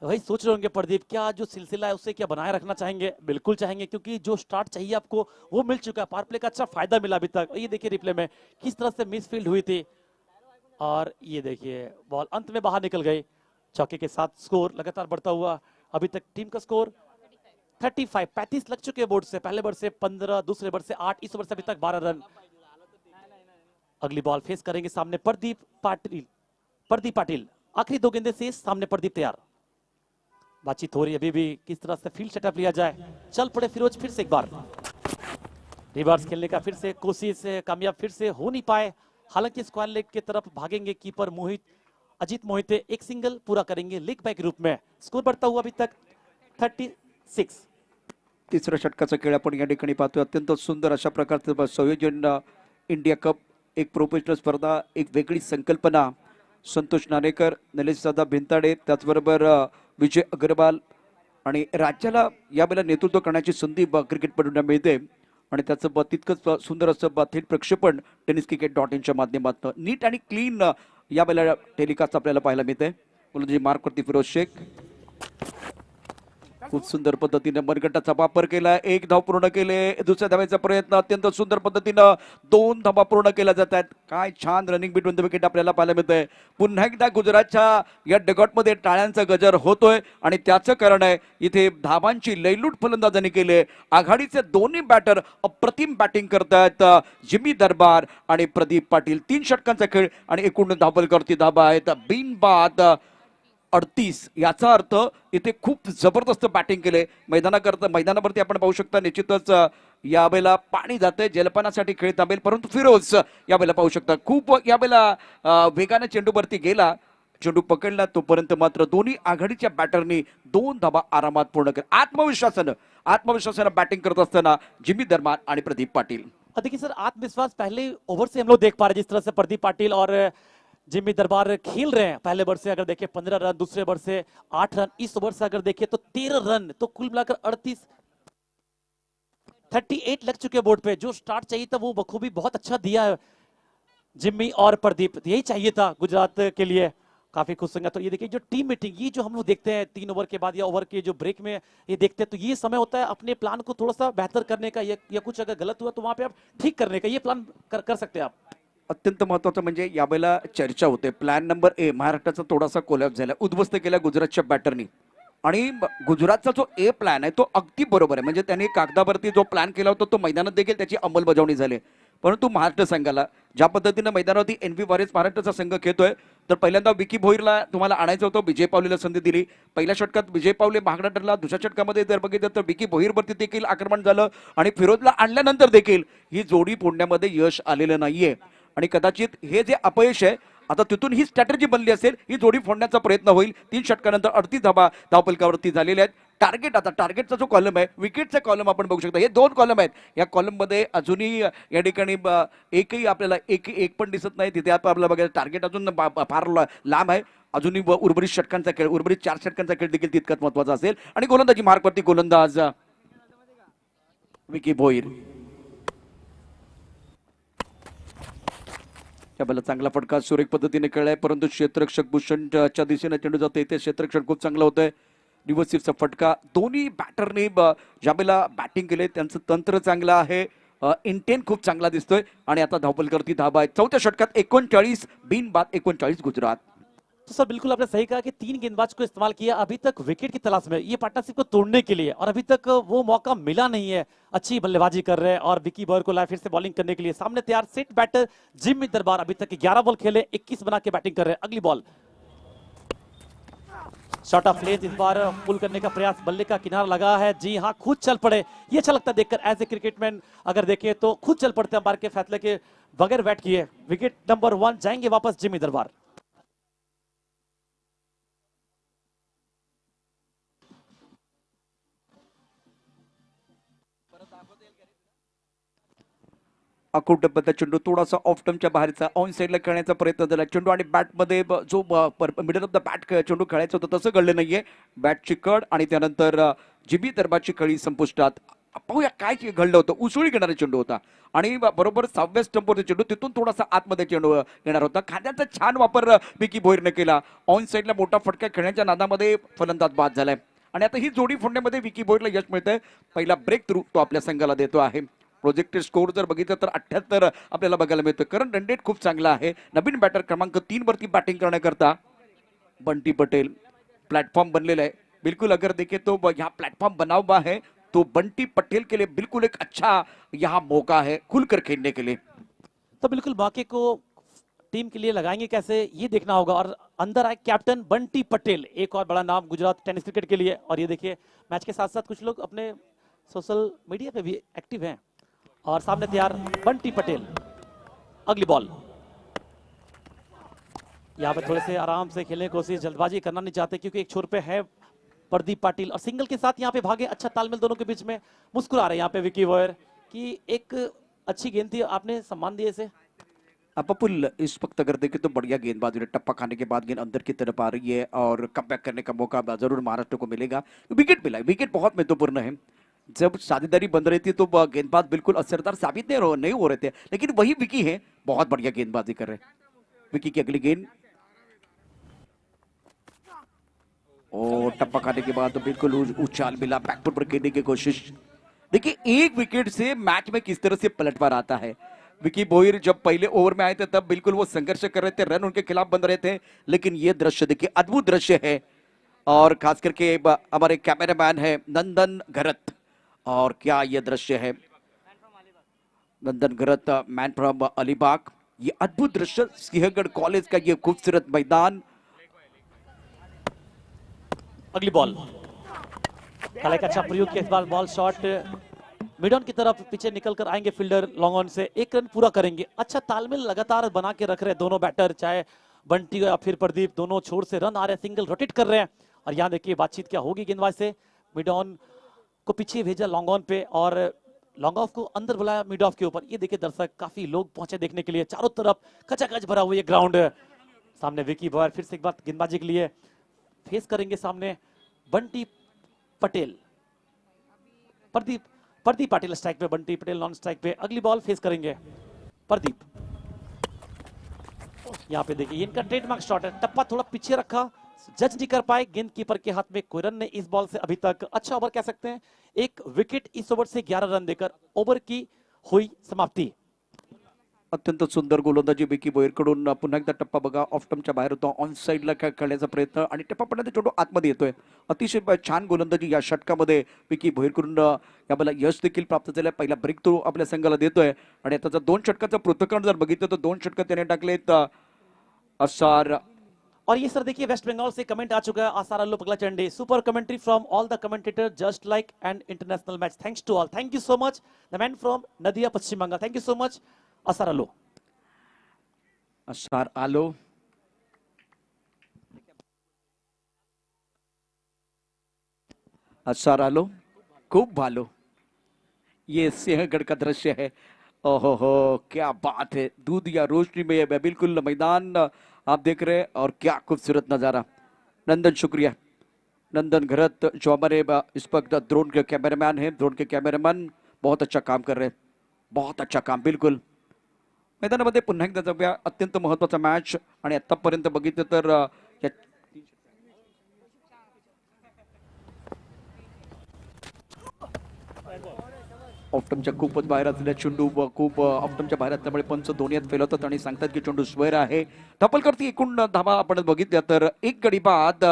वही सोच रहे होंगे प्रदीप क्या जो सिलसिला है उसे क्या बनाए रखना चाहेंगे? बिल्कुल चाहेंगे, क्योंकि जो स्टार्ट चाहिए आपको वो मिल चुका है। पावर प्ले का अच्छा फायदा मिला अभी तक। ये देखिए रिप्ले में किस तरह से मिसफील्ड हुई थी, और ये देखिए बॉल अंत में बाहर निकल गई। चौके के साथ स्कोर लगातार बढ़ता हुआ, अभी तक टीम का स्कोर 35, 35 लग चुके हैं बोर्ड से। पहले ओवर से 15, दूसरे ओवर से 8, इस ओवर से अभी तक 12 रन। अगली बॉल फेस करेंगे सामने प्रदीप पाटिल। प्रदीप पाटिल आखिरी 2 गेंदे से सामने प्रदीप तैयार। बातचीत हो रही है अभी भी किस तरह से फील्ड सेटअप लिया जाए। चल पड़े फिरोज फिर से एक बार, रिवर्स खेलने का फिर से कोशिश कामयाब फिर से हो नहीं पाए। हालांकि स्क्वायर लेग की तरफ भागेंगे कीपर मोहित, अजीत मोहिते एक सिंगल पूरा करेंगे लेग बाय के रूप में। स्कोर बढ़ता हुआ अभी तक 36। तिसऱ्या षटकाचा खेळ आपण या ठिकाणी पाहतोय. अत्यंत सुंदर अशा प्रकारचं संयोजन. इंडिया कप एक प्रोफेशनल स्पर्धा, एक वेगळी संकल्पना. संतोष नाणेकर, निलेश दादा भिंताडे, त्याचबरोबर विजय अग्रवाल आणि राज्याला यावेळेला नेतृत्व करण्याची संधी क्रिकेटपटूंना मिळते आणि त्याचं तितकंच सुंदर असं थेट प्रक्षेपण TennisCricket.in च्या माध्यमातून नीट आणि क्लीन यावेळेला टेलिकास्ट आपल्याला पाहायला मिळते. गोलंदाजी मार्कवरती फिरोज शेख खूप सुंदर पद्धतीने मनगटाचा वापर केला. 1 धाव पूर्ण केले. दुसऱ्या धावेचा प्रयत्न अत्यंत सुंदर पद्धतीनं 2 धावा पूर्ण केल्या जात आहेत. काय छान रनिंग बिटवीन द विकेट आपल्याला पाहायला मिळतंय. पुन्हा एकदा गुजरातच्या या डगॉटमध्ये टाळ्यांचा गजर होतोय आणि त्याचं कारण आहे इथे धावांची लयलूट फलंदाजांनी केली. आघाडीचे दोन्ही बॅटर अप्रतिम बॅटिंग करतायत. जिम्मी दरबार आणि प्रदीप पाटील. 3 षटकांचा खेळ आणि एकूण धावलकरती धाबा आहेत बिनबाद 38. याचा अर्थ इथे खूप जबरदस्त बॅटिंग केले. मैदानावरती आपण पाहू शकता निश्चितच यावेळेला पाणी जाते, जलपानासाठी खेळ थांबेल, परंतु फिरोज यावेळेला पाहू शकता खूप यावेळेला वेगाने चेंडूवरती गेला. चेंडू पकडला तोपर्यंत मात्र दोन्ही आघाडीच्या बॅटरनी 2 धावा आरामात पूर्ण केल्या. आत्मविश्वासानं बॅटिंग करत असताना जिम्मी दरबार आणि प्रदीप पाटील. देखिए सर आत्मविश्वास पहले ओवर से हम लोग देख पा रहे हैं, जिस तरह से प्रदीप पाटिल और जिम्मी दरबार खेल रहे हैं। पहले ओवर से अगर देखें 15 रन, दूसरे ओवर से 8 रन, इस ओवर से अगर देखें तो 13 रन, तो कुल मिलाकर 38 लग चुके बोर्ड पे। जो स्टार्ट चाहिए था वो बखूबी बहुत अच्छा दिया है जिम्मी और प्रदीप, यही चाहिए था गुजरात के लिए। काफी खुश होंगे। तो ये देखिए जो टीम मीटिंग, ये जो हम लोग देखते हैं 3 ओवर के बाद या ओवर के जो ब्रेक में ये देखते हैं, तो ये समय होता है अपने प्लान को थोड़ा सा बेहतर करने का, या कुछ अगर गलत हुआ तो वहां पे आप ठीक करने का, ये प्लान कर सकते हैं आप। अत्यंत महत्वाचं म्हणजे यावेळेला चर्चा होते प्लॅन नंबर ए महाराष्ट्राचा थोडासा कोलॅप्स झाला, उद्ध्वस्त केला गुजरातच्या बॅटरनी. आणि गुजरातचा जो ए प्लॅन आहे तो अगदी बरोबर आहे. म्हणजे त्यांनी कागदावरती जो प्लॅन केला होता तो मैदानात देखील त्याची अंमलबजावणी झाली. परंतु महाराष्ट्र संघाला ज्या पद्धतीने मैदानावरती NV वॉरियर्स महाराष्ट्राचा संघ खेळतोय, तर पहिल्यांदा विकी भोईरला तुम्हाला आणायचं होतं, विजय पावलेला संधी दिली. पहिल्या षटकात विजय पावले महागडा ठरला. दुसऱ्या षटकामध्ये जर बघितलं तर विकी भोईरवरती देखील आक्रमण झालं आणि फिरोजला आणल्यानंतर देखील ही जोडी फोडण्यामध्ये यश आलेलं नाहीये. आणि कदाचित हे जे अपयश आहे आता तिथून ही स्ट्रॅटेजी बनली असेल, ही जोडी फोडण्याचा प्रयत्न होईल. 3 षटकानंतर 38 धावा धावफलकावरती झालेल्या आहेत. टार्गेट, आता टार्गेटचा जो कॉलम आहे, विकेटचा कॉलम आपण बघू शकता, हे 2 कॉलम आहेत. या कॉलम मध्ये अजूनही या ठिकाणी एकही आपल्याला एक पण दिसत नाही. तिथे आपल्याला बघायला टार्गेट अजून फार लांब आहे. अजूनही उर्वरित षटकांचा खेळ, उर्वरित 4 षटकांचा खेळ देखील तितकाच महत्वाचा असेल. आणि गोलंदाजी मार्कवरती गोलंदाज विकी भोईर. त्याला चांगला फटका सुरेख पद्धतीने खेळलाय, परंतु क्षेत्ररक्षक भूषणच्या दिशेने चेंडू जातो. इथे क्षेत्ररक्षण खूप चांगलं होतंय. रिव्हर्सिव्हचा फटका. दोन्ही बॅटरने ज्यावेळेला बॅटिंग केले त्यांचं तंत्र चांगलं आहे इंटेंट खूप चांगला दिसतोय आणि आता धावपल करती धाबा आहे. चौथ्या षटकात 39 बिनबाद 39 गुजरात. तो सर बिल्कुल आपने सही कहा कि 3 गेंदबाज को इस्तेमाल किया अभी तक विकेट की तलाश में, ये पार्टनरशिप को तोड़ने के लिए, और अभी तक वो मौका मिला नहीं है। अच्छी बल्लेबाजी कर रहे हैं और विकी बॉयर को लाए फिर से बॉलिंग करने के लिए। सामने तैयार सेट बैटर जिम्मी दरबार, अभी तक 11 बॉल खेले 21 बना के बैटिंग कर रहे हैं। अगली बॉल शॉट ऑफ लेंथ, इस बार पुल करने का प्रयास, बल्ले का किनारा लगा है। जी हाँ, खुद चल पड़े, ये अच्छा लगता है देखकर। एज ए क्रिकेटमैन अगर देखें तो खुद चल पड़ते हैं अंपायर के फैसले के बगैर बैट किए। विकेट नंबर 1 जाएंगे वापस जिम्मी दरबार। आखूड डब्याचा चेंडू थोडासा ऑफ टर्मच्या बाहेरचा ऑन साईडला खेळण्याचा प्रयत्न झाला. चेंडू आणि बॅटमध्ये जो मिडल ऑफ द बॅट चेंडू खेळायचं होतं तसं घडलं नाहीये. बॅटची कड आणि त्यानंतर जिबी दरबारची कळी संपुष्टात. पाहूया काय घडलं होतं. उसळी घेणारा चेंडू होता आणि बरोबर 6व्या स्टंपवरचा चेंडू तिथून थोडासा आतमध्ये चेंडू येणार होता. खांद्याचा छान वापर विकी भोईरने केला. ऑन साईडला मोठा फटका खेळण्याच्या नादामध्ये फलंदाज बाद झालाय आणि आता ही जोडी फोडण्यामध्ये विकी भोईरला यश मिळतंय. पहिला ब्रेक थ्रू तो आपल्या संघाला देतो आहे. प्रोजेक्टेड स्कोर जर बघितलं तर 78 आपल्याला बघायला मिळतं. करंट रन रेट खूप चांगला आहे. नवीन बॅटर क्रमांक 3 वरती बॅटिंग करण्याकरता बंटी पटेल प्लेटफॉर्म बनलेला है. बिल्कुल अगर देखें तो यहाँ प्लेटफॉर्म बना हुआ है तो बंटी पटेल के लिए बिल्कुल एक अच्छा यहाँ मौका है खुलकर खेलने के लिए. तो बिल्कुल मौके को टीम के लिए लगाएंगे कैसे, ये देखना होगा। और अंदर आए कैप्टन बंटी पटेल, एक और बड़ा नाम गुजरात टेनिस क्रिकेट के लिए। और ये देखिए मैच के साथ साथ कुछ लोग अपने सोशल मीडिया पे भी एक्टिव हैं। और सामने तैयार बंटी पटेल। अगली बॉल, यहाँ पे थोड़े से आराम से खेलने की कोशिश, जल्दबाजी करना नहीं चाहते क्योंकि एक छोर पे है प्रदीप पाटिल और सिंगल के साथ यहाँ पे भागे। अच्छा तालमेल दोनों के बीच में, मुस्कुरा रहे हैं यहाँ पे विकी वॉयर की एक अच्छी गेंद थी, आपने सम्मान दिए इसे। अपपुल इस वक्त अगर देखें तो बढ़िया गेंदबाजी ने टप्पा खाने के बाद गेंद अंदर की तरफ आ रही है और कमबैक करने का मौका जरूर महाराष्ट्र को मिलेगा. विकेट मिला है. विकेट बहुत महत्वपूर्ण है. जब साझेदारी बन रही थी तो गेंदबाज बिल्कुल असरदार साबित नहीं हो रहे थे, लेकिन वही विकी है, बहुत बढ़िया गेंदबाजी कर रहे हैं. विकी की अगली गेंद और टप्पा खाने के बाद तो बिल्कुल उछाल मिला, बैकफुट पर खेलने की कोशिश. देखिए एक विकेट से मैच में किस तरह से पलटवार आता है. विकी भोईर जब पहले ओवर में आए थे तब बिल्कुल वो संघर्ष कर रहे थे, रन उनके खिलाफ बन रहे थे, लेकिन ये दृश्य देखिए अद्भुत दृश्य है. और खास करके हमारे कैमरामैन है नंदन घरत, और क्या ये दृश्य है. नंदन घरत मैन फ्रॉम अलीबाग. ये अद्भुत दृश्य सिंहगढ़ कॉलेज का ये खूबसूरत मैदान. अगली बॉल कला का अच्छा प्रयोग किया, इस बार बॉल शॉट मिड ऑन की तरफ पीछे निकल कर आएंगे फील्डर, लॉन्ग ऑन से 1 रन पूरा करेंगे. अच्छा तालमेल लगातार बना के रख रहे हैं दोनों बैटर, चाहे बंटी या फिर प्रदीप, दोनों छोर से रन आ रहे हैं, सिंगल रोटेट कर रहे हैं. और यहाँ देखिए बातचीत क्या होगी गेंदबाज से. मिड ऑन को पीछे भेजा लॉन्ग ऑन पे और लॉन्ग ऑफ को अंदर बुलाया मिड ऑफ के ऊपर. ये देखिए दर्शक काफी लोग पहुंचे देखने के लिए, चारों तरफ खचाखच भरा हुआ ये ग्राउंड. सामने विकी बॉयर फिर से एक बार गेंदबाजी के लिए फेस करेंगे. सामने बंटी पटेल, प्रदीप पाटिल स्ट्राइक पे, बंटी पटेल नॉन स्ट्राइक पे. अगली बॉल फेस करेंगे प्रदीप. यहाँ पे देखिए इनका ट्रेडमार्क शॉट है, टप्पा थोड़ा पीछे रखा, जज नहीं कर पाए, गेंद कीपर के हाथ में कोई रन नहीं. इस बॉल से अभी तक अच्छा ओवर कह सकते हैं, एक विकेट इस ओवर से 11 रन देकर ओवर की हुई समाप्ति. अत्यंत सुंदर गोलंदाजी विकी भोईर कडून. पुन्हा एकदा टप्पा बघा ऑफ टर्मच्या बाहेर होतो, ऑन साईडला खेळण्याचा प्रयत्न आणि टप्पा पडण्याचा चेंडू आतमध्ये येतोय. अतिशय छान गोलंदाजी या षटकामध्ये विकी भोईर कडून याला यश देखील प्राप्त झालं. पहिला ब्रेक तो आपल्या संघाला देतोय आणि त्याचा 2 षटकाचा पृथक्करण जर बघितलं तर 2 षटक त्याने टाकलेत. असार. और ये सर देखिए वेस्ट बंगाल से कमेंट आ चुका है, आसार अल्लू पगला चंडे. Super commentary from all the commentator just like an international match. Thanks to all. Thank you so much the man from Nadia Paschim Bangal. Thank you so much Asar Allu. असार आलो. असार आलो खूब भालो. ये सिंहगढ़ का दृश्य है. ओहो हो क्या बात है. दूध या रोशनी में ये बिल्कुल मैदान आप देख रहे हैं और क्या खूबसूरत नजारा. नंदन शुक्रिया. नंदन घरत जो हमारे इस वक्त ड्रोन के कैमरामैन हैं, ड्रोन के कैमरामैन बहुत अच्छा काम कर रहे हैं, बहुत अच्छा काम. बिल्कुल मैदानामध्ये पुन्हा एकदा जाऊया. अत्यंत महत्वाचा मॅच आणि आतापर्यंत बघितलं तर ऑफ्टमच्या खूपच बाहेर असलेल्या चेंडू खूप ऑफ्टमच्या बाहेर असल्यामुळे पंच दोन्ही हात फेलवतात आणि सांगतात की चेंडू स्क्वेअर आहे. धपल करती एकूण धावा आपण बघितल्या तर एक गडी बाद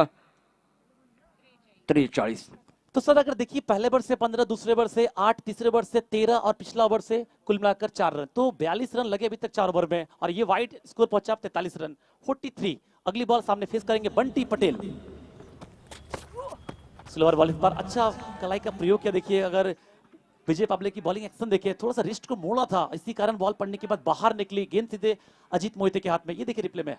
43. तो सर अगर देखिए पहले ओवर से 15, दूसरे ओवर से 8, तीसरे ओवर से 13 और पिछला ओवर से कुल मिलाकर 4 रन, तो 42 रन लगे अभी तक 4 ओवर में और ये वाइड स्कोर पहुंचा 43 रन 43. अगली बॉल सामने फेस करेंगे बंटी पटेल. स्लोअर बॉल इस बार अच्छा कलाई का प्रयोग किया. देखिए अगर विजय पाबले की बॉलिंग एक्शन देखिए, थोड़ा सा रिस्ट को मोड़ा था, इसी कारण बॉल पड़ने के बाद बाहर निकली, गेंद सीधे अजीत मोहिते के हाथ में. ये देखिए रिप्ले में.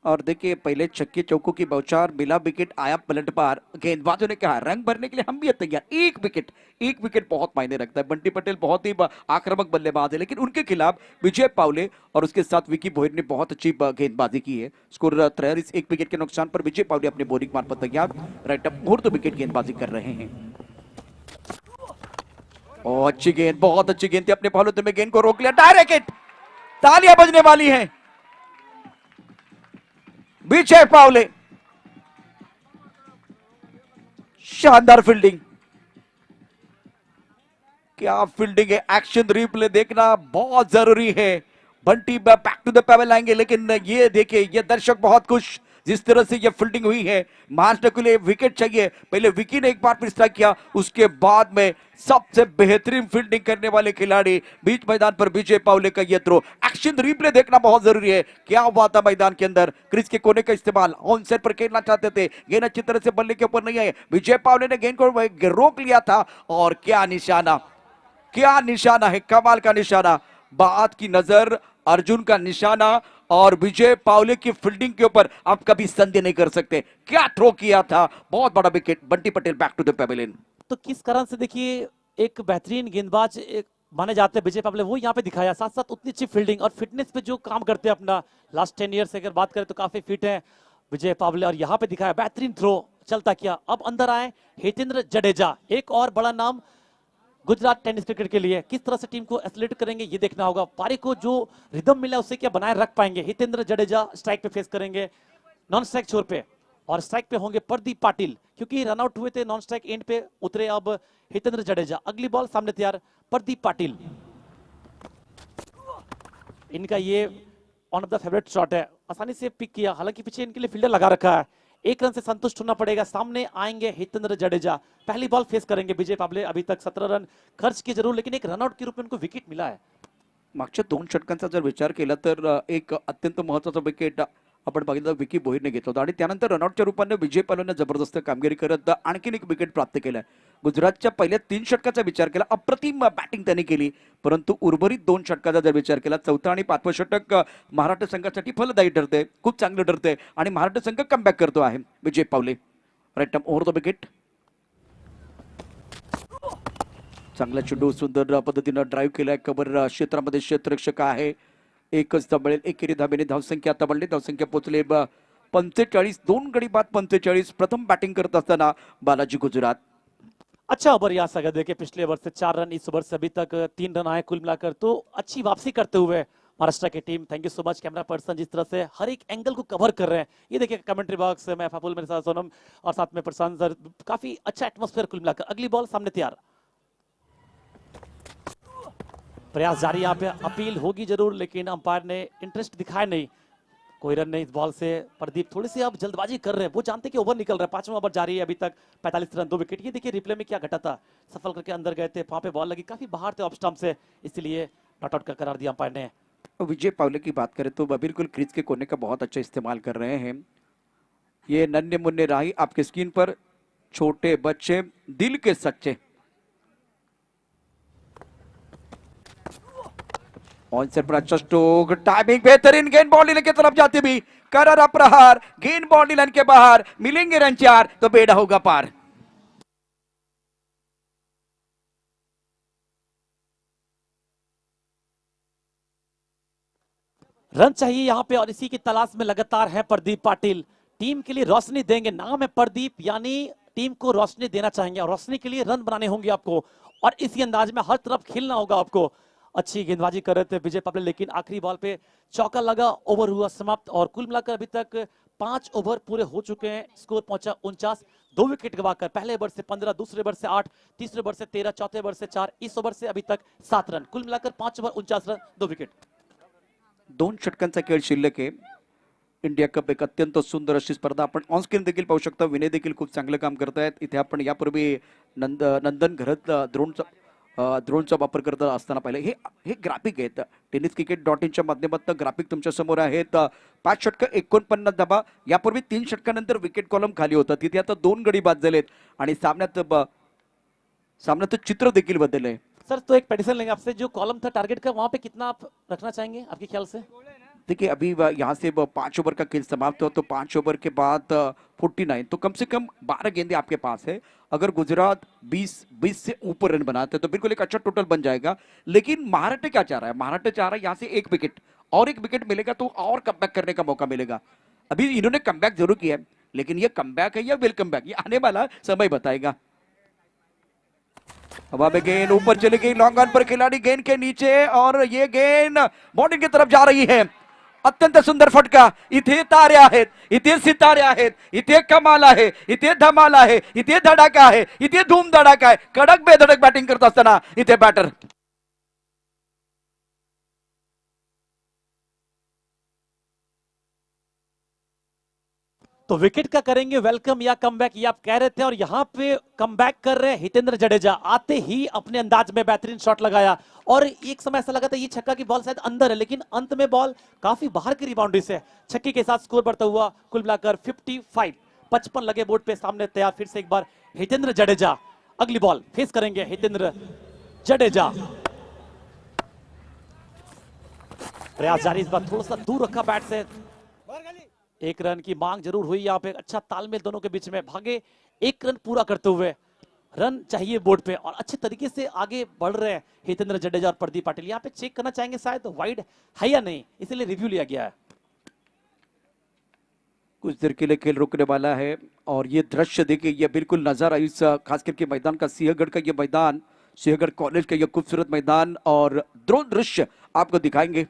और देखिए पहले छक्के चौकों की बौछार मिला, विकेट आया पलट पार. गेंदबाजों ने कहा रंग भरने के लिए हम भी हैं तैयार. एक विकेट बहुत मायने रखता है. बंटी पटेल बहुत ही आक्रामक बल्लेबाज है, लेकिन उनके खिलाफ विजय पावले और उसके साथ विकी भोयर ने बहुत अच्छी गेंदबाजी की है. स्कोर 43. एक विकेट के नुकसान पर विजय पावले अपने बॉलिंग मार्फत तैयार. राइट अप मुहूर्त विकेट गेंदबाजी कर रहे हैं. और अच्छी गेंद, बहुत अच्छी गेंद थी. अपने बॉलर में गेंद को रोक लिया. Direct hit. तालियां बजने वाली हैं. विजय पावले शानदार फील्डिंग. क्या फील्डिंग है. एक्शन रिप्ले देखना बहुत जरूरी है. बंटी बैक टू द पेवल आएंगे, लेकिन ये देखिए ये दर्शक बहुत खुश जिस तरह से ये फील्डिंग हुई है. महाराष्ट्र के लिए विकेट चाहिए. पहले विकी ने एक बार फिर स्ट्राइक किया, उसके बाद में सबसे बेहतरीन फील्डिंग करने वाले खिलाड़ी बीच मैदान पर विजय पावले का ये थ्रो. एक्शन रिप्ले देखना बहुत जरूरी है. क्या हुआ था मैदान के अंदर. क्रीज के कोने का इस्तेमाल, ऑन साइड पर खेलना चाहते थे, गेंद अच्छी तरह से बल्ले के ऊपर नहीं आए. विजय पावले ने गेंद को रोक लिया था. और क्या निशाना, क्या निशाना है. कमाल का निशाना. बात की नजर, अर्जुन का निशाना और विजय पावले की फील्डिंग के ऊपर आप कभी संदेह नहीं कर सकते. क्या थ्रो किया था. बहुत बड़ा wicket. Bunty Patel back to the pavilion. तो किस कारण से देखिए एक बेहतरीन गेंदबाज एक माने जाते हैं विजय पाबले, वो यहाँ पे दिखाया. साथ साथ उतनी अच्छी फील्डिंग और फिटनेस पे जो काम करते हैं अपना लास्ट 10 ईयर से अगर बात करें तो काफी फिट है विजय पाबले. और यहाँ पे दिखाया बेहतरीन थ्रो. चलता किया. अब अंदर आए हितेंद्र जडेजा, एक और बड़ा नाम गुजरात टेनिस क्रिकेट के लिए. किस तरह से टीम को एथलेट करेंगे ये देखना होगा. पारी को जो रिदम मिला उससे क्या बनाए रख पाएंगे. हितेंद्र जडेजा स्ट्राइक पे फेस करेंगे नॉन स्ट्राइक छोर पे, और स्ट्राइक पे होंगे प्रदीप पाटिल, क्योंकि रन आउट हुए थे नॉन स्ट्राइक एंड पे उतरे अब हितेंद्र जडेजा. अगली बॉल सामने तैयार प्रदीप पाटिल. इनका ये one of the favourite shot है, आसानी से पिक किया. हालांकि पीछे इनके लिए फील्डर लगा रखा है. एक रन से संतुष्ट होना पड़ेगा. सामने आएंगे हितेंद्र जडेजा. पहली बॉल फेस करेंगे विजय पाबले. अभी तक 17 रन खर्च किए जरूर, लेकिन एक रनआउट के रूप में उनको विकेट मिला है. मागच्या 2 षटकांचा जर विचार केला तर एक अत्यंत महत्त्वाचा विकेट आपण बघितलं विकी भोईरने घेतला होता आणि त्यानंतर रनआउटच्या रूपाने विजय पालवने जबरदस्त कामगिरी करत आणखीन एक विकेट प्राप्त केलाय. गुजरातच्या पहिल्या 3 षटकाचा विचार केला, अप्रतिम बॅटिंग त्यांनी केली, परंतु उर्वरित 2 षटकाचा जर विचार केला, चौथा आणि 5वं षटक महाराष्ट्र संघासाठी फलदायी ठरते, खूप चांगलं ठरते आणि महाराष्ट्र संघ कमबॅक करतो आहे. Vijay Pawle right over the wicket. चांगला चेंडू सुंदर पद्धतीनं ड्राईव्ह केलाय. कबर क्षेत्रामध्ये क्षेत्ररक्षक आहे. एकच तबळेल. एकेरी धाबेने धावसंख्या आता बनली. धावसंख्या पोहोचले 45. 2 गडी बाद 45. प्रथम बॅटिंग करत असताना बालाजी गुजरात. अच्छा ओवर यहाँ से अगर देखें पिछले ओवर से 4 रन, इस ओवर से अभी तक 3 रन आए कुल मिलाकर, तो अच्छी वापसी करते हुए महाराष्ट्र की team. Thank you so much camera person, जिस तरह से हर एक एंगल को कवर कर रहे हैं. ये देखिए कमेंट्री बॉक्स में फाफुल, मेरे साथ सोनम और साथ में प्रशांत सर. काफी अच्छा एटमॉस्फेयर कुल मिलाकर. अगली बॉल सामने तैयार. प्रयास जारी. यहाँ पे अपील होगी जरूर, लेकिन अंपायर ने इंटरेस्ट दिखाया नहीं. कोई रन नहीं इस बॉल से. प्रदीप थोड़ी सी अब जल्दबाजी कर रहे हैं, वो जानते कि ओवर निकल रहा है. 5वां ओवर जारी है अभी तक. 45 रन 2 विकेट. ये देखिए रिप्ले में क्या घटा था. सफल करके अंदर गए थे, वहां पे बॉल लगी, काफी बाहर थे ऑफ स्टंप से, इसलिए नॉट आउट का करार दिया अंपायर ने. विजय पावले की बात करें तो बिल्कुल क्रीज के कोने का बहुत अच्छा इस्तेमाल कर रहे हैं. ये नन्हे मुन्ने राही आपके स्क्रीन पर, छोटे बच्चे दिल के सच्चे. ऑन सेट पर अच्छा स्ट्रोक, टाइमिंग बेहतरीन. गेंद बाउंड्री लाइन की तरफ जाती भी, करारा प्रहार. गेंद बाउंड्री लाइन के बाहर. मिलेंगे रन 4 तो बेड़ा होगा पार. रन चाहिए यहाँ पे और इसी की तलाश में लगातार है प्रदीप पाटिल. टीम के लिए रोशनी देंगे. नाम है प्रदीप, यानी टीम को रोशनी देना चाहेंगे और रोशनी के लिए रन बनाने होंगे आपको, और इसी अंदाज में हर तरफ खेलना होगा आपको. अच्छी गेंदबाजी कर रहे थे विजय पाबले, लेकिन आखिरी बॉल पे चौका लगा. ओवर हुआ समाप्त और कुल मिलाकर अभी तक 5 ओवर पूरे हो चुके हैं, स्कोर पहुंचा 49, 2 विकेट गवाकर। पहले ओवर से 15, दूसरे ओवर से 8, तीसरे ओवर से 13, चौथे ओवर से 4, इस ओवर से अभी तक 7 रन, कुल मिलाकर 5 ओवर 49 रन, 2 विकेट। 2 षटकांचा खेळ शिल्लक आहे। इंडिया कप एक अत्यंत सुंदर अशी स्पर्धा आपण ऑन स्क्रीन देखील पाहू शकता। विनय देखील खूप चांगलं काम करतायत। इथे आपण यापूर्वी नंदन घरत ड्रोनचा वापर करत असताना पाहिलं। हे ग्राफिक आहेत, TennisCricket.in च्या माध्यमातून ग्राफिक तुमच्या समोर आहेत। 5 षटक 49 धाबा, यापूर्वी 3 षटकानंतर विकेट कॉलम खाली होता, तिथे आता 2 गडी बाद झालेत आणि सामन्याचं चित्र देखील बदललंय। सर तो एक पेडिशन लेंगे आपसे, जो कॉलम था टारगेट का, वहां पे कितना आप रखना चाहेंगे आपके ख्याल से? देखिए अभी यहाँ से 5 ओवर का खेल समाप्त हो तो 5 ओवर के बाद 49, तो कम से कम 12 गेंदें आपके पास है। अगर गुजरात 20 से ऊपर रन बनाते तो बिल्कुल एक अच्छा टोटल बन जाएगा। लेकिन महाराष्ट्र क्या चाह रहा है? महाराष्ट्र चाह रहा है यहाँ से 1 विकेट और 1 विकेट मिलेगा तो और कमबैक करने का मौका मिलेगा। अभी इन्होंने कमबैक जरूर किया है, लेकिन ये कमबैक है या वेलकम बैक, ये आने वाला समय बताएगा। हवा में गेंद ऊपर चली गई, लॉन्ग ऑन पर खिलाड़ी गेंद के नीचे और ये गेंद बॉडी की तरफ जा रही है। अत्यंत सुंदर फटका। इथे तारे आहेत, इथे सितारे आहेत, इथे कमाल आहे, इथे धमाल आहे, इथे धडाका आहे, इथे धूम धडाका आहे। कडक बेधडक बॅटिंग करत असताना इथे बॅटर तो विकेट का करेंगे वेलकम या कमबैक, ये आप कह रहे थे, और यहां पे कमबैक कर रहे हैं हितेंद्र जडेजा। आते ही अपने अंदाज में बेहतरीन शॉट लगाया और एक समय ऐसा लगा था ये छक्का की बॉल शायद अंदर है, लेकिन अंत में बॉल काफी बाहर की बाउंड्री से छक्के के साथ स्कोर बढ़ता हुआ कुल मिलाकर 55। 55 लगे बोर्ड पे सामने तैयार। फिर से एक बार हितेंद्र जडेजा, अगली बॉल फेस करेंगे हितेंद्र जडेजा। प्रयास जारी, इस बार थोड़ा सा दूर रखा बैट से, 1 रन की मांग जरूर हुई यहाँ पे। अच्छा तालमेल दोनों के बीच में, भागे 1 रन पूरा करते हुए, रन चाहिए बोर्ड पे और अच्छे तरीके से आगे बढ़ रहे हैं हितेंद्र जडेजा और प्रदीप पाटिल। यहाँ पे चेक करना चाहेंगे शायद वाइड है या नहीं, इसलिए रिव्यू लिया गया है। कुछ देर के लिए खेल रुकने वाला है और ये दृश्य देखिए, ये बिल्कुल नजारा इस खास करके मैदान का, सिंहगढ़ का ये मैदान, सिंहगढ़ कॉलेज का ये खूबसूरत मैदान, और ड्रोन दृश्य आपको दिखाएंगे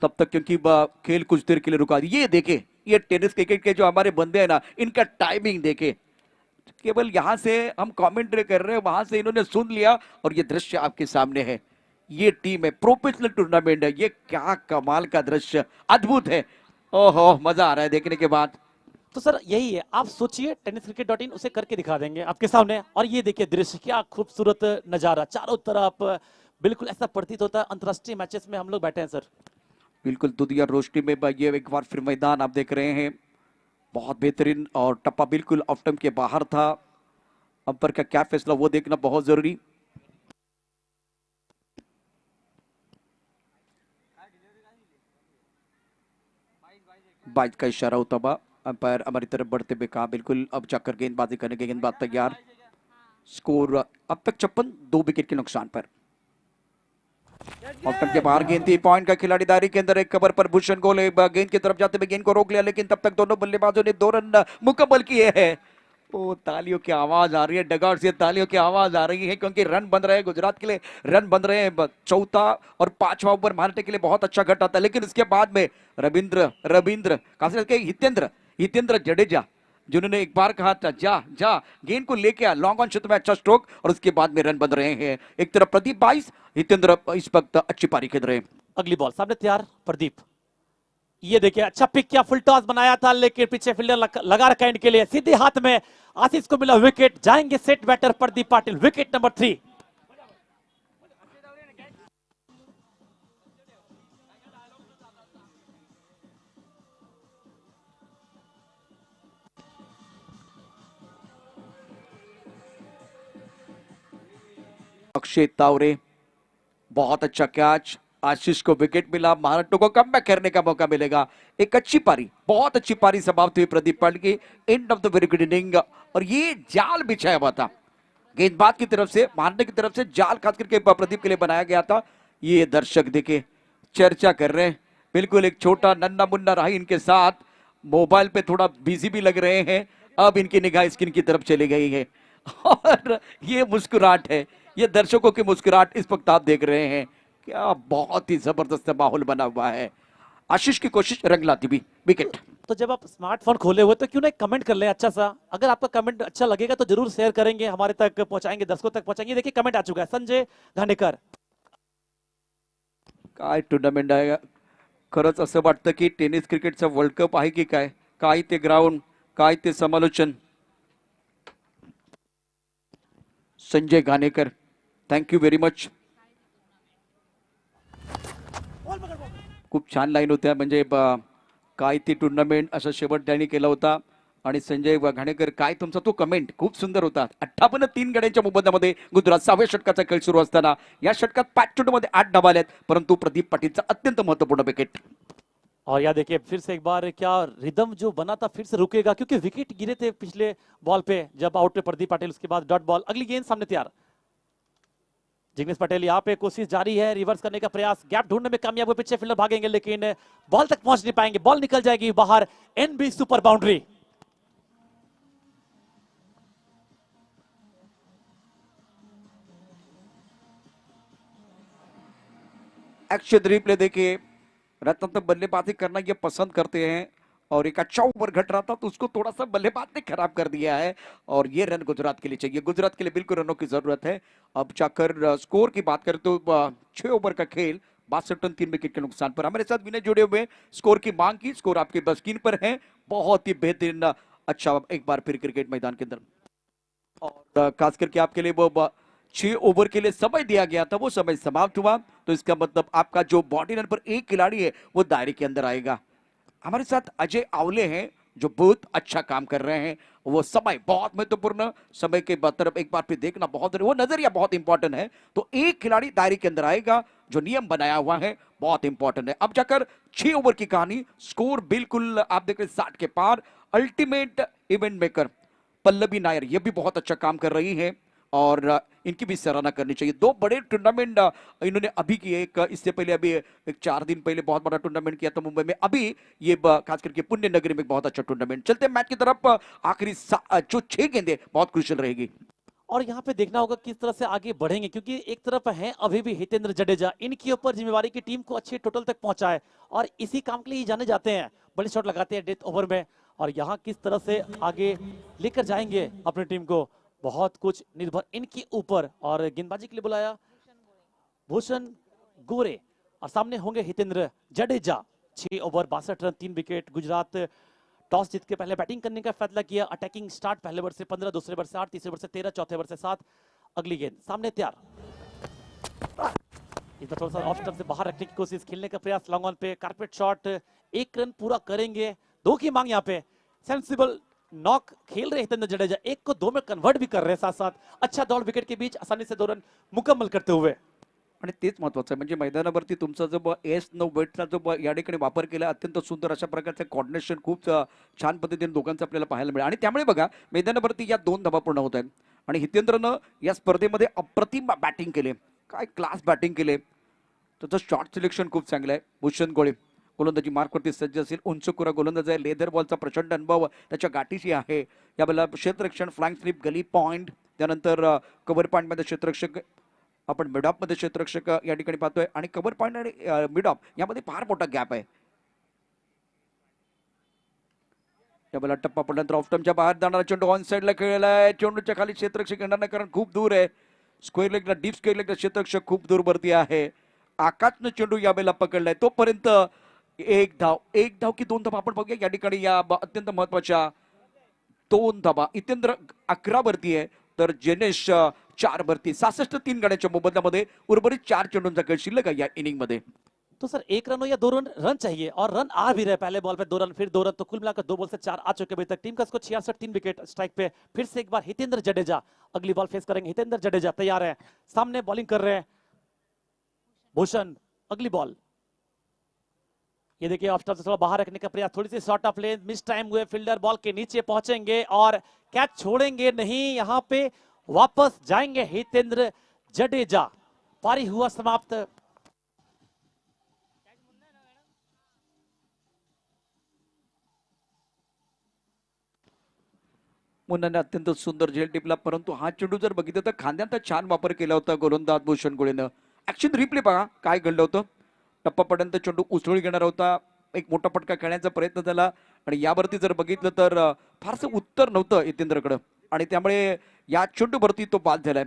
तब तक, क्योंकि खेल कुछ देर के लिए रुका। ये देखे, ये टेनिस क्रिकेट के जो हमारे बंदे हैं ना, इनका टाइमिंग देखे। केवल यहां से हम कमेंट्री कर रहे हैं, वहां से इन्होंने सुन लिया और ये दृश्य आपके सामने है। ये टीम है, प्रोफेशनल टूर्नामेंट है, ये क्या कमाल का दृश्य, अद्भुत है। ओहो, मजा आ रहा है देखने के बाद। तो सर यही है, आप सोचिए TennisCricket.in उसे करके दिखा देंगे आपके सामने। और ये देखिए दृश्य, क्या खूबसूरत नजारा, चारों तरफ बिल्कुल ऐसा प्रतीत होता है अंतरराष्ट्रीय मैचेस में हम लोग बैठे हैं सर। बिल्कुल दुनिया रोशनी में ये एक बार फिर मैदान आप देख रहे हैं, बहुत बेहतरीन, और टप्पा बिल्कुल ऑफ टाइम के बाहर था। अंपायर का क्या फैसला वो देखना बहुत जरूरी। बाइज का इशारा होता हुआ अंपायर हमारी तरफ बढ़ते हुए कहा बिल्कुल अब जाकर गेंदबाजी करने के गेंदबाज तैयार। स्कोर अब तक 56, 2 विकेट के नुकसान पर। ऑफ टाइम के बाहर गेंद थी, पॉइंट का खिलाड़ी दायरे के अंदर, एक कवर पर भूषण गोले गेंद की तरफ जाते हुए गेंद को रोक लिया, लेकिन तब तक दोनों बल्लेबाजों ने 2 रन मुकम्मल किए हैं। ओ, तालियों की आवाज आ रही है, डगआउट से तालियों की आवाज आ रही है, क्योंकि रन बन रहे हैं गुजरात के लिए, रन बन रहे हैं। चौथा और 5वां ओवर महाराष्ट्र के लिए बहुत अच्छा घटा था, लेकिन इसके बाद में रविंद्र खास करके हितेंद्र जडेजा, जिन्होंने एक बार कहा था जा गेंद को लेके आ, लॉन्ग ऑन क्षेत्र में अच्छा स्ट्रोक, और उसके बाद में रन बन रहे हैं। एक तरफ प्रदीप 22, हितेंद्र इस वक्त अच्छी पारी खेल रहे हैं। अगली बॉल सामने तैयार प्रदीप, ये देखिए अच्छा पिक किया, फुल टॉस बनाया था, लेकिन पीछे फील्डर लगा रखा एंड के लिए, सीधे हाथ में आशीष को मिला विकेट। जाएंगे set batter Pradeep Patil, wicket number 3। Akshay Taware, बहुत अच्छा कैच, आशीष को विकेट मिला, महाराष्ट्र को कमबैक करने का मौका मिलेगा। एक अच्छी पारी, बहुत अच्छी पारी समाप्त हुई प्रदीप पाटिल की, end of the very good inning. और ये जाल बिछाया हुआ था गेंदबाज की तरफ से, महाराष्ट्र की तरफ से जाल खास करके प्रदीप के लिए बनाया गया था। ये दर्शक देखे चर्चा कर रहे हैं, बिल्कुल एक छोटा नन्ना मुन्ना राही इनके साथ, मोबाइल पे थोड़ा बिजी भी लग रहे हैं। अब इनकी निगाह स्क्रीन की तरफ चली गई है और ये मुस्कुराहट है, ये दर्शकों की मुस्कुराहट इस वक्त आप देख रहे हैं। क्या बहुत ही जबरदस्त माहौल बना हुआ है। आशीष की कोशिश रंग लाती भी, विकेट। तो जब आप स्मार्टफोन खोले हुए तो क्यों ना एक कमेंट कर लें अच्छा सा। अगर आपका कमेंट अच्छा लगेगा तो जरूर शेयर करेंगे, हमारे तक पहुंचाएंगे, दर्शकों तक पहुंचाएंगे। देखिए कमेंट आ चुका है संजय घाणेकर। काय टुर्नामेंट आहे, खरंच असं वाटतं की टेनिस क्रिकेटचा वर्ल्ड कप आहे की काय, काय ते ग्राउंड, काय ते समालोचन। Sanjay Ganekar, thank you very much. खूप छान लाईन होत्या, म्हणजे काय ती टुर्नामेंट असा शेवट त्यांनी केला होता। आणि संजय घाणेकर, काय तुमचा तो कमेंट खूप सुंदर होता। 58 गड्यांच्या मोबदल्यामध्ये गुजरात 6व्या षटकाचा खेळ सुरू असताना या षटकात 5 चेंडूमध्ये 8 धावा आल्यात, परंतु प्रदीप पाटीलचा अत्यंत महत्वपूर्ण विकेट। और यहाँ देखिए फिर से एक बार क्या रिदम जो बना था फिर से रुकेगा, क्योंकि विकेट गिरे थे पिछले बॉल पे जब आउट पे प्रदीप पाटिल, उसके बाद डॉट बॉल। अगली गेंद सामने तैयार, जिग्नेश पटेल यहाँ पे कोशिश जारी है, रिवर्स करने का प्रयास, गैप ढूंढने में कामयाब हुए, पीछे फील्डर भागेंगे लेकिन बॉल तक पहुंच नहीं पाएंगे, बॉल निकल जाएगी बाहर। NB super boundary. Action replay देखिए, रतन तो बल्लेबाजी करना ये पसंद करते हैं और एक अच्छा ओवर घट रहा था तो उसको थोड़ा सा बल्लेबाज ने खराब कर दिया है और ये रन गुजरात के लिए चाहिए, गुजरात के लिए बिल्कुल रनों की जरूरत है। अब जाकर स्कोर की बात करें तो 6 ओवर का खेल, 62 रन 3 विकेट के नुकसान पर। हमारे साथ विनय जुड़े हुए, स्कोर की मांग की, स्कोर आपके स्क्रीन पर है। बहुत ही बेहतरीन अच्छा एक बार फिर क्रिकेट मैदान के अंदर, और खास करके आपके लिए वो 6 ओवर के लिए समय दिया गया था, वो समय समाप्त हुआ, तो इसका मतलब आपका जो बॉडी रन पर एक खिलाड़ी है वो दायरे के अंदर आएगा। हमारे साथ अजय आवले हैं जो बहुत अच्छा काम कर रहे हैं। वो समय बहुत महत्वपूर्ण, समय के तरफ एक बार फिर देखना बहुत, वो नजरिया बहुत इंपॉर्टेंट है। तो एक खिलाड़ी दायरे के अंदर आएगा, जो नियम बनाया हुआ है बहुत इंपॉर्टेंट है। अब जाकर 6 ओवर की कहानी, स्कोर बिल्कुल आप देख रहे 60 के पार। Ultimate event maker Pallavi Nair, ये भी बहुत अच्छा काम कर रही है और इनकी भी सराहना करनी चाहिए। 2 बड़े टूर्नामेंट इन्होंने अभी किए, एक इससे पहले अभी एक 4 दिन पहले बहुत बड़ा टूर्नामेंट किया था मुंबई में, अभी ये खास करके पुण्य नगरी में बहुत अच्छा टूर्नामेंट। चलते हैं मैच की तरफ, आखिरी जो 6 गेंदें बहुत क्रूशियल रहेगी और यहाँ पे देखना होगा किस तरह से आगे बढ़ेंगे, क्योंकि एक तरफ है अभी भी हितेंद्र जडेजा, इनके ऊपर जिम्मेवारी की टीम को अच्छे टोटल तक पहुंचाए और इसी काम के लिए जाने जाते हैं, बड़े शॉट लगाते हैं डेथ ओवर में। और यहाँ किस तरह से आगे लेकर जाएंगे अपनी टीम को, बहुत कुछ निर्भर इनके ऊपर। और गेंदबाजी के लिए बुलाया भूषण गोरे और सामने होंगे Hitendra Jadeja. 6 over 62 run 3 wicket. Gujarat toss जीत के पहले बैटिंग करने का फैसला किया, अटैकिंग स्टार्ट, पहले ओवर से 15, दूसरे ओवर से 8, तीसरे ओवर से 13, चौथे ओवर से 7। अगली गेंद सामने तैयार, इस बार थोड़ा सा ऑफ स्टंप से बाहर रखने की कोशिश, खेलने का प्रयास, लॉन्ग ऑन पे कारपेट शॉट, 1 रन पूरा करेंगे। 2 की मांग यहाँ पे, सेंसिबल नॉक खेल रहे हितेंद्र जडेजा, 1 को 2 में कन्वर्ट भी कर रहे हैं, साथ साथ अच्छा दौड़ विकेट के बीच आसानी से 2 रन मुकम्मल करते हुए। आणि तेच महत्वाचं आहे, म्हणजे मैदानावरती तुमचा जो S9 वेटचा जो या ठिकाणी वापर केला, अत्यंत सुंदर अशा प्रकारचं कॉर्डिनेशन खूप छान पद्धतीने दोघांचं आपल्याला पाहायला मिळालं आणि त्यामुळे बघा मैदानावरती या 2 धावा पूर्ण होत आहेत आणि हितेंद्रनं या स्पर्धेमध्ये अप्रतिम बॅटिंग केले, काय क्लास बॅटिंग केले, त्याचं शॉट सिलेक्शन खूप चांगलं आहे। भूषण गोळे गोलंदाजी मार्कवरती सज्ज असेल, उंचकुरा गोलंदाज आहे, लेदर बॉलचा प्रचंड अनुभव त्याच्या गाठीशी आहे। यावेळेला क्षेत्ररक्षण, फ्लँक स्लिप, गली पॉइंट, त्यानंतर कव्हर पॉइंटमध्ये क्षेत्ररक्षक, आपण मिड ऑफ मध्ये क्षेत्ररक्षक या ठिकाणी पाहतोय आणि कव्हर पॉइंट आणि मिड ऑफ यामध्ये फार मोठा गॅप आहे। यावेळेला टप्पा पडल्यानंतर ऑफ स्टंपच्या बाहेर जाणारा चेंडू ऑन साइडला खेळलेला आहे, चेंडूच्या खाली क्षेत्ररक्षक येणार नाही कारण खूप दूर आहे। स्क्वेअर लेगला, डीप स्क्वेअर लेगला क्षेत्ररक्षक खूप दूर वरती आहे। आकाशनं चेंडू यावेळेला पकडलाय, तोपर्यंत एक धाव की 2 धावा आपण बघूया या ठिकाणी, या अत्यंत महत्वाच्या 2 धावा। हितेंद्र 11 वरती आहे तर जेनेश 4 वरती, 66 3 गड्यांच्या मोबदल्यामध्ये उर्वरित 4 चेंडूंचा खेळ शिल्लक आहे या इनिंग में। तो सर 1 रन हो या 2 रन चाहिए, और रन आ भी रहे, पहले बॉल पे 2 रन, फिर 2 रन, तो कुल मिलाकर 2 बॉल से 4 आ चुके अभी तक। टीम का स्कोर 66 3 विकेट। स्ट्राइक पे फिर से एक बार हितेंद्र जडेजा, अगली बॉल फेस करेंगे हितेंद्र जडेजा, तैयार है, सामने बॉलिंग कर रहे हैं भूषण। अगली बॉल, ये देखिए ऑफ स्टंप से थोड़ा बाहर रखने का प्रयास, थोड़ी सी short of length, miss time हुए, फील्डर बॉल के नीचे पहुंचेंगे और कैच छोड़ेंगे नहीं, यहां पे वापस जाएंगे हितेंद्र जडेजा। पारी हुआ समाप्त। मुन्नाने अत्यंत सुंदर झेल टिपला, परंतु हा चेंडू जर बघितलं तर खांद्यांचा छान वापर केला होता गोलंदाज भूषण गोळेनं। ऍक्शन रिप्ले बघा काय घडलं होतं, टप्पापर्यंत चेंडू उसळी घेणार होता, एक मोठा फटका खेळण्याचा प्रयत्न झाला आणि यावरती जर बघितलं तर फारसं उत्तर नव्हतं यतींद्रकडं आणि त्यामुळे या चेंडूवरती तो बाद झालाय.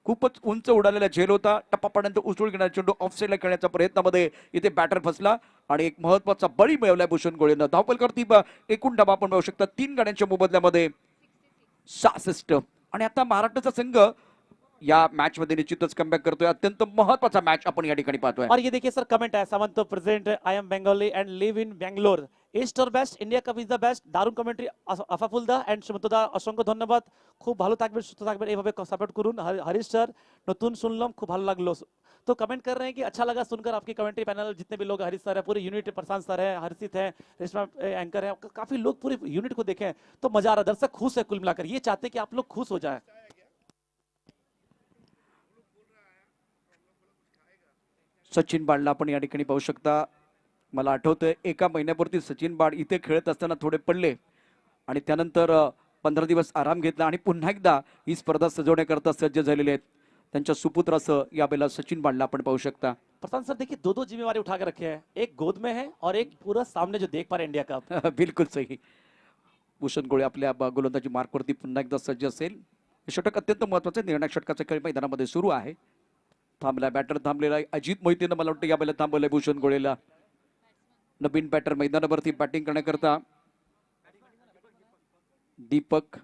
खूपच उंच उडालेला झेल होता. टप्पापर्यंत उचलून घेण्याचा चेंडू ऑफसाईडला खेळण्याच्या प्रयत्नामध्ये इथे बॅटर फसला आणि एक महत्वाचा बळी मिळवलाय भूषण गोळेनं. धावपलकरती एकूण धावा आपण पाहू शकता 3 गाड्यांच्या मोबदल्यामध्ये 66. आणि आता महाराष्ट्राचा संघ या मॅच मध्ये निश्चितच कमबॅक करतोय. अत्यंत महत्वाचा मॅच आपण या ठिकाणी पाहतोय. और ये देखिए सर कमेंट है Samant present I am Bengali and live in Bangalore east or west India cup is the best দারুণ কমেন্ট্রি আফাফুলদা এন্ড সুমন্তদা অসংখ্য ধন্যবাদ খুব ভালো থাকবেন সুস্থ থাকবেন এইভাবে সাপোর্ট করুন হরিশ স্যার নতুন শুনলাম খুব ভালো লাগলো तो कमेंट कर रहे हैं कि अच्छा लगा सुनकर आपकी कमेंट्री पैनल जितने भी लोग हरीश सर है पूरी यूनिट प्रशांत सर है हर्षित है रेशमा एंकर है काफी लोग पूरे यूनिट को देखे तो मजा आ रहा दर्शक खुश है कुल मिलाकर ये चाहते कि आप लोग खुश हो जाए सचिन बाडला आपण या ठिकाणी पाहू शकता. मला आठवतंय एका महिन्यापूर्वी सचिन बाड इथे खेळत असताना थोडे पडले आणि त्यानंतर 15 दिवस आराम घेतला आणि पुन्हा एकदा ही स्पर्धा सजवण्याकरता सज्ज झालेले आहेत. त्यांच्या सुपुत्र असं यावेळेला सचिन बाडला आपण पाहू शकता. प्रशांत सर देखिए दो जिम्मेवारी उठा के रखे हैं एक गोद में है और एक पूरा सामने जो देख पा रहे इंडिया का बिलकुल सही. भूषण गोळे आपल्या गोलंदाजी मार्कवरती पुन्हा एकदा सज्ज असेल. हे षटक अत्यंत महत्वाचं निर्णायक षटकाचा खेळ मैदानामध्ये सुरू आहे. थांबला बॅटर थांबलेला आहे. अजित मोहितेनं मला वाटतं यावेळेला थांबवलंय भूषण गोळेला. नवीन बॅटर मैदानावरती बॅटिंग करण्याकरता दीपक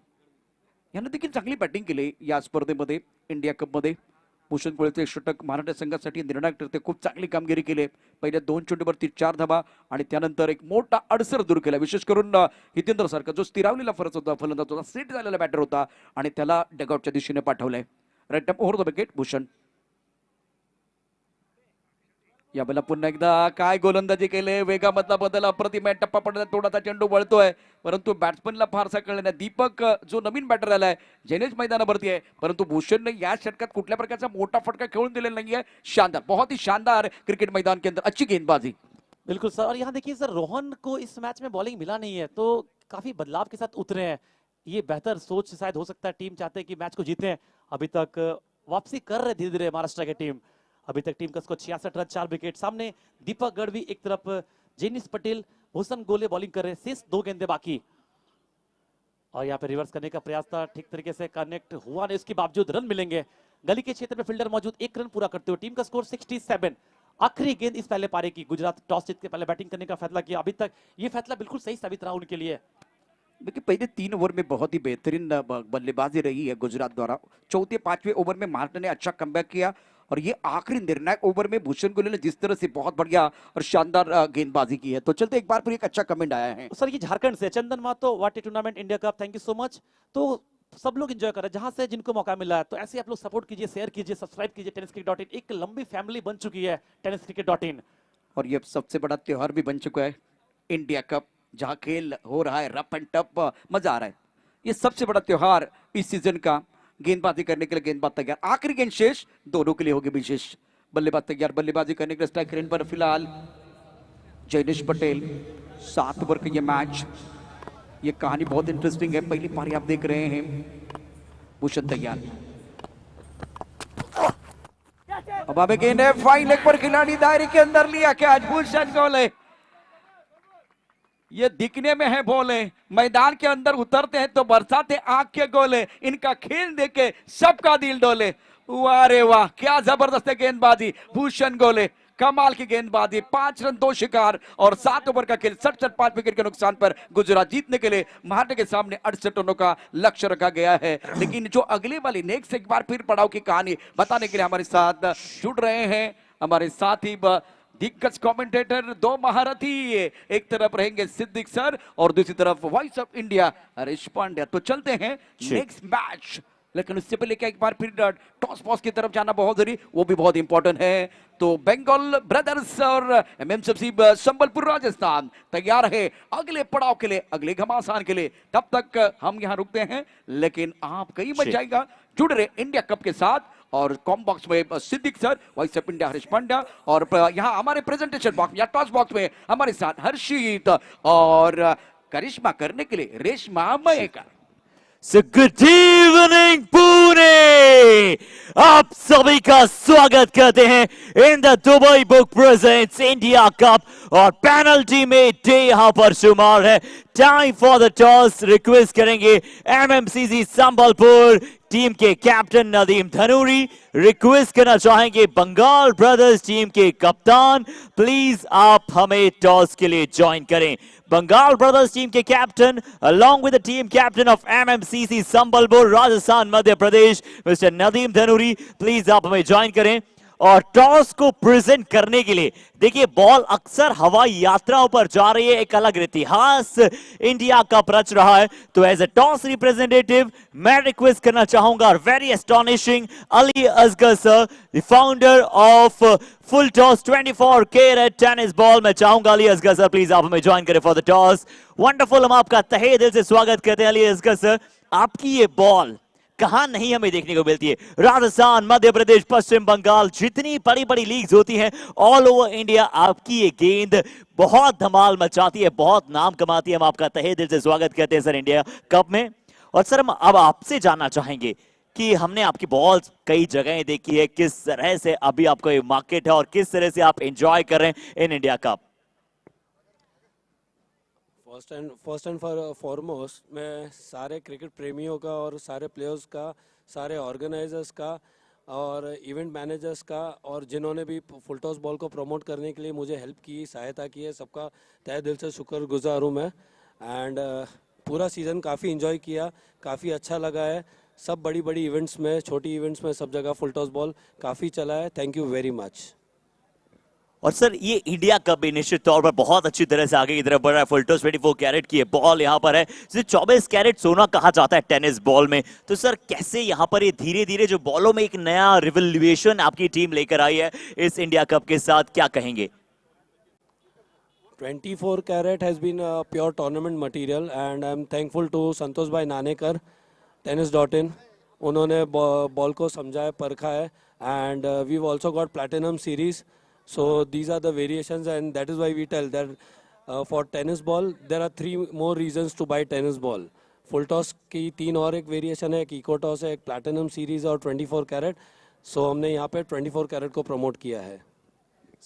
यानं देखील चांगली बॅटिंग केली या स्पर्धेमध्ये इंडिया कप मध्ये. भूषण गोळेचे षटक महाराष्ट्र संघासाठी निर्णायक ठरते. खूप चांगली कामगिरी केली. पहिल्या 2 चेंडूवरती 4 धावा आणि त्यानंतर एक मोठा अडसर दूर केला. विशेष करून हितेंद्र सारखा जो स्थिरावलेला फलंदाज होता सेट झालेला बॅटर होता आणि त्याला डगआउटच्या दिशेने पाठवलंय. Right time over the wicket Bhushan. यावेळेला पुन्हा एकदा काय गोलंदाजी केले. वेगामधला बदल अप्रतिम आहे. टप्पा पडला तोडाचा चेंडू वळतोय परंतु बॅट्समनला फारसा कळलं नाही. दीपक जो नवीन बॅटर आलाय जेनेच मैदानावरती आहे परंतु भूषणने या षटकात कुठल्या प्रकारचा मोठा फटका खेळून दिलेला नाहीये. शानदार बहुत ही शानदार क्रिकेट मैदान के अंदर अच्छी गेंदबाजी. बिल्कुल सर और यहाँ देखिए सर रोहन को इस मैच में बॉलिंग मिला नहीं है तो काफी बदलाव के साथ उतरे हैं. ये बेहतर सोच शायद हो सकता है. टीम चाहते हैं कि मैच को जीते. अभी तक वापसी कर रहे धीरे धीरे महाराष्ट्र की टीम. अभी तक टीम का स्कोर 66 रन 4 विकेट. सामने दीपक गढ़वी एक तरफ जेनिस पटेल भूषण गोले बॉलिंग कर रहे. शेष 2 गेंदे बाकी और यहाँ पे रिवर्स करने का प्रयास था ठीक तरीके से कनेक्ट हुआ नहीं. उसके बावजूद रन मिलेंगे. गली के क्षेत्र में फील्डर मौजूद 1 रन पूरा करते हुए टीम का स्कोर 67. आखिरी गेंद इस पहले पारी की. गुजरात टॉस जीत के पहले बैटिंग करने का फैसला किया. अभी तक ये फैसला बिल्कुल सही साबित रहा उनके लिए. देखिए पहले 3 ओवर में बहुत ही बेहतरीन बल्लेबाजी रही है गुजरात द्वारा. चौथे 5वें ओवर में महाराष्ट्र ने अच्छा कमबैक किया और ये आखिरी निर्णायक ओवर में भूषण गोले ने जिस तरह से बहुत बढ़िया और शानदार गेंदबाजी की है. तो चलते एक बार फिर एक अच्छा कमेंट आया है सर ये झारखंड से चंदन मातो वाटे tournament India cup thank you so much. तो सब लोग एंजॉय कर रहे हैं जहां से जिनको मौका मिला है तो ऐसे आप लोग सपोर्ट कीजिए शेयर कीजिए सब्सक्राइब कीजिए TennisCricket.in. एक लंबी फैमिली बन चुकी है TennisCricket.in और ये सबसे बड़ा त्योहार भी बन चुका है इंडिया कप जहां खेल हो रहा है रफ एंड टफ. मजा आ रहा है. ये सबसे बड़ा त्योहार इस सीजन का. गेंदबाजी करने के लिए गेंदबाज तैयार. आखिरी गेंद शेष दोनों के लिए होगी विशेष. बल्लेबाज तैयार. बल्लेबाजी करने के लिए स्ट्राइक रेंज पर फिलहाल जयनेश पटेल. 7 ओवर का ये मैच. ये कहानी बहुत इंटरेस्टिंग है. पहली पारी आप देख रहे हैं. भूषण तैयार. अब हमें गेंद है फाइन लेग पर. खिलाड़ी दायरे के अंदर लिया कैच. भूषण गोले ये दिखने में है भोले मैदान के अंदर उतरते हैं तो बरसाते आंख के गोले. इनका खेल देखे सबका दिल डोले. वाह रे वाह क्या जबरदस्त है गेंदबाजी. भूषण गोले कमाल की गेंदबाजी. 5 रन 2 शिकार और 7 ओवर का खेल. 67 5 विकेट के नुकसान पर गुजरात जीतने के लिए महाराष्ट्र के सामने 68 रनों का लक्ष्य रखा गया है. लेकिन जो अगले वाली नेक्स्ट एक बार फिर पड़ाव की कहानी बताने के लिए हमारे साथ जुड़ रहे हैं हमारे साथी दिग्गज कमेंटेटर 2 महारथी. एक तरफ रहेंगे सिद्दीक सर और दूसरी तरफ voice of India Harish Pandya. तो चलते हैं नेक्स्ट मैच. लेकिन उससे पहले क्या एक बार फिर टॉस बॉक्स की तरफ जाना बहुत जरूरी वो भी बहुत इंपॉर्टेंट है. तो बंगाल ब्रदर्स और एमएमएफसी संबलपुर राजस्थान तैयार है अगले पड़ाव के लिए अगले घमासान के लिए. तब तक हम यहाँ रुकते हैं लेकिन आप कहीं मत जाएगा. जुड़ रहे इंडिया कप के साथ और कॉम बॉक्स में Siddiq sir voice of India Harish Pandya और यहाँ हमारे प्रेजेंटेशन बॉक्स या टॉस बॉक्स में हमारे साथ हर्षित और करिश्मा करने के लिए Reshma Mayekar. So good evening Pune, आप सभी का स्वागत करते हैं in the Dubai book presents India cup और पेनल्टी में डे यहां पर शुमार है। Time for the toss, request करेंगे एमएमसीसी संबलपुर टीम के कैप्टन नदीम धनूरी, रिक्वेस्ट करना चाहेंगे बंगाल ब्रदर्स टीम के कप्तान, प्लीज आप हमें टॉस के लिए ज्वाइन करें। बंगाल ब्रदर्स टीम के captain along with the team captain of MMCC Sambalpur Rajasthan Madhya Pradesh mister Nadeem Dhanuri, please आप हमें ज्वाइन करें। और टॉस को प्रेजेंट करने के लिए देखिए बॉल अक्सर हवाई यात्राओं पर जा रही है, एक अलग इतिहास इंडिया का रच रहा है। तो एज ए टॉस रिप्रेजेंटेटिव मैं रिक्वेस्ट करना चाहूंगा very astonishing Ali Asgar sir, the founder of full toss 24 carat tennis ball, मैं चाहूंगा अली असगर सर प्लीज आप हमें ज्वाइन करें फॉर द टॉस। वंडरफुल, हम आपका तहे दिल से स्वागत करते हैं अली असगर सर। आपकी ये बॉल कहां नहीं हमें देखने को मिलती है, राजस्थान मध्य प्रदेश पश्चिम बंगाल जितनी बड़ी बड़ी लीग्स होती हैं ऑल ओवर इंडिया, आपकी ये गेंद बहुत धमाल मचाती है, बहुत नाम कमाती है। हम आपका तहे दिल से स्वागत करते हैं सर इंडिया कप में। और सर हम अब आपसे जानना चाहेंगे कि हमने आपकी बॉल्स कई जगह देखी है, किस तरह से अभी आपको ये मार्केट है और किस तरह से आप एंजॉय कर रहे हैं इन India cup. First and foremost मैं सारे क्रिकेट प्रेमियों का और सारे प्लेयर्स का, सारे ऑर्गेनाइजर्स का और इवेंट मैनेजर्स का और जिन्होंने भी फुल टॉस बॉल को प्रमोट करने के लिए मुझे हेल्प की, सहायता की है, सबका तहे दिल से शुक्रगुजार हूँ मैं। एंड पूरा सीज़न काफ़ी इन्जॉय किया, काफ़ी अच्छा लगा है। सब बड़ी बड़ी इवेंट्स में, छोटी इवेंट्स में, सब जगह फुल टॉस बॉल काफ़ी चला है। Thank you very much. और सर ये इंडिया कप भी निश्चित तौर पर बहुत अच्छी तरह से आगे की तरफ बढ़ रहा है। फुल टॉस 24 कैरेट की बॉल यहाँ पर है, जिसे 24 कैरेट सोना कहा जाता है टेनिस बॉल में। तो सर कैसे यहाँ पर ये धीरे धीरे जो बॉलों में एक नया रिवोल्यूशन आपकी टीम लेकर आई है इस इंडिया कप के साथ, क्या कहेंगे? 24 carat has been a pure tournament material and I'm thankful to Santosh भाई नानेकर, TennisCricket.in। उन्होंने बॉल को समझा है, परखा है and we've also got platinum series। So these are the variations and that is why we tell that for tennis ball there are 3 more reasons to buy tennis ball। full toss की 3 और एक वेरिएशन है, एक इको टॉस है, एक प्लैटिनम सीरीज और 24 कैरेट। सो हमने यहाँ पे 24 कैरेट को प्रमोट किया है।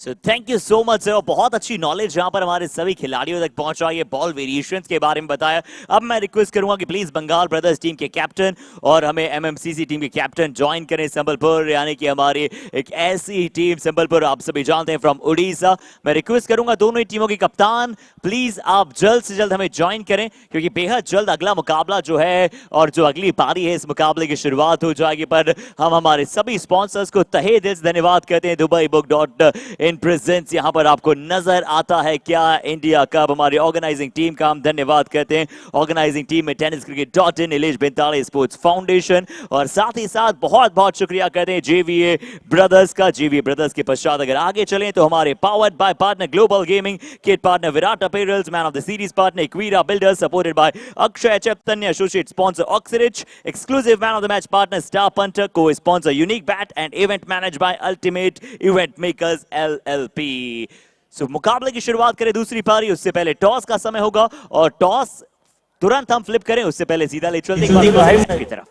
सो thank you so much sir, बहुत अच्छी नॉलेज यहाँ पर हमारे सभी खिलाड़ियों तक पहुंचा, ये बॉल वेरिएशंस के बारे में बताया। अब मैं रिक्वेस्ट करूंगा कि प्लीज बंगाल ब्रदर्स टीम के कैप्टन और हमें एमएमसीसी टीम के कैप्टन ज्वाइन करें संबलपुर, यानी कि हमारी एक ऐसी टीम संबलपुर आप सभी जानते हैं फ्रॉम उड़ीसा। मैं रिक्वेस्ट करूंगा दोनों ही टीमों के कप्तान प्लीज आप जल्द से जल्द हमें ज्वाइन करें, क्योंकि बेहद जल्द अगला मुकाबला जो है और जो अगली पारी है इस मुकाबले की शुरुआत हो जाएगी। पर हम हमारे सभी स्पॉन्सर्स को तहे दिल से धन्यवाद करते हैं। दुबई बुक इन प्रेजेंट्स यहां पर आपको नजर आता है क्या इंडिया कप, हमारी ऑर्गेनाइजिंग टीम का हम धन्यवाद करते हैं। ऑर्गेनाइजिंग टीम में TennisCricket.in, इलेश बिंताले स्पोर्ट्स फाउंडेशन और साथ ही साथ बहुत बहुत शुक्रिया करते हैं JVA ब्रदर्स का। JVA ब्रदर्स के पश्चात अगर आगे चलें तो हमारे powered by partner global gaming, kit partner Virat apparels, man of the series partner Equira builders, supported by Akshay Chaitanya, associate sponsor Oxyrich, exclusive man of the match partner star punter, co sponsor unique bat and event manage by ultimate event makers LLP। So मुकाबले की शुरुआत करें दूसरी पारी, उससे पहले टॉस का समय होगा और टॉस तुरंत हम फ्लिप करें उससे पहले सीधा ले चलते हैं की तरफ।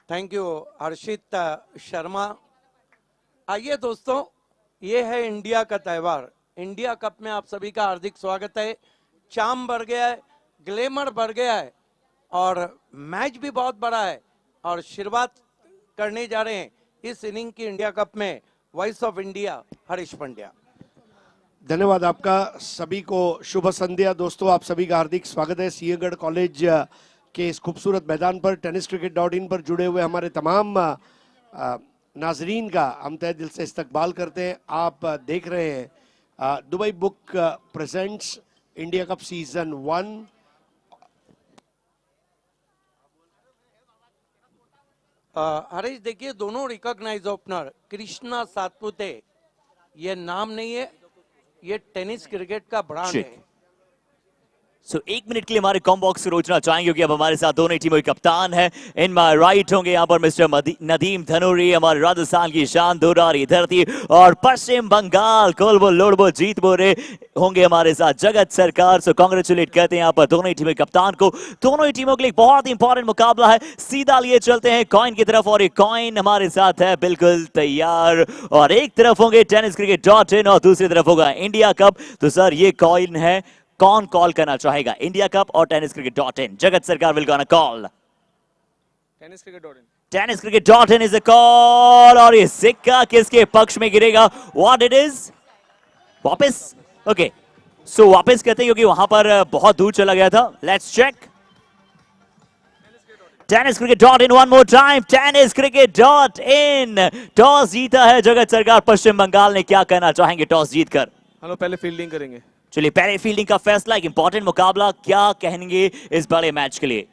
थैंक यू हर्षित शर्मा। आइए दोस्तों, ये है इंडिया का त्यौहार। इंडिया कप में आप सभी का हार्दिक स्वागत है। चाम बढ़ गया है, ग्लैमर बढ़ गया है और मैच भी बहुत बड़ा है। और शुरुआत करने जा रहे हैं इस इनिंग की इंडिया कप में voice of India Harish Pandya. धन्यवाद आपका सभी को, शुभ संध्या दोस्तों, आप सभी का हार्दिक स्वागत है सिंहगढ़ कॉलेज के इस खूबसूरत मैदान पर। TennisCricket.in पर जुड़े हुए हमारे तमाम नाजरीन का हम तहे दिल से इस्तकबाल करते हैं। आप देख रहे हैं Dubai book presents India cup season 1। Harish देखिए, दोनों रिकॉग्नाइज ओपनर कृष्णा सातपुते, ये नाम नहीं है, ये टेनिस क्रिकेट का ब्रांड है। सो 1 मिनट के लिए हमारे कॉम बॉक्स को रोकना चाहेंगे क्योंकि अब हमारे साथ दोनों टीमों के कप्तान है। इन माय राइट होंगे यहाँ पर मिस्टर नदीम धनूरी, हमारे राजस्थान की शान दुरारी धरती, और पश्चिम बंगाल कोलबो लोड़बो जीत बोरे होंगे हमारे साथ जगत सरकार। सो कांग्रेचुलेट करते हैं यहाँ पर दोनों ही टीमों के कप्तान को। दोनों ही टीमों के लिए बहुत ही इंपॉर्टेंट मुकाबला है। सीधा लिए चलते हैं कॉइन की तरफ, और एक कॉइन हमारे साथ है बिल्कुल तैयार। और एक तरफ होंगे TennisCricket.in और दूसरी तरफ होगा इंडिया कप। तो सर ये कॉइन है, कौन कॉल करना चाहेगा, इंडिया कप और TennisCricket.in? जगत सरकार will gonna call. TennisCricket.in. TennisCricket.in is a call, और ये सिक्का किसके पक्ष में गिरेगा? What it is? वापस? ओके, सो वापस कहते हैं क्योंकि वहां पर बहुत दूर चला गया था। Let's check. TennisCricket.in one more time. TennisCricket.in toss जीता है जगत सरकार। पश्चिम बंगाल ने क्या कहना चाहेंगे टॉस जीतकर? हम लोग पहले फील्डिंग करेंगे। चलिए, पहले फील्डिंग का फैसला, एक इंपॉर्टेंट मुकाबला, क्या कहेंगे इस बड़े मैच के लिए?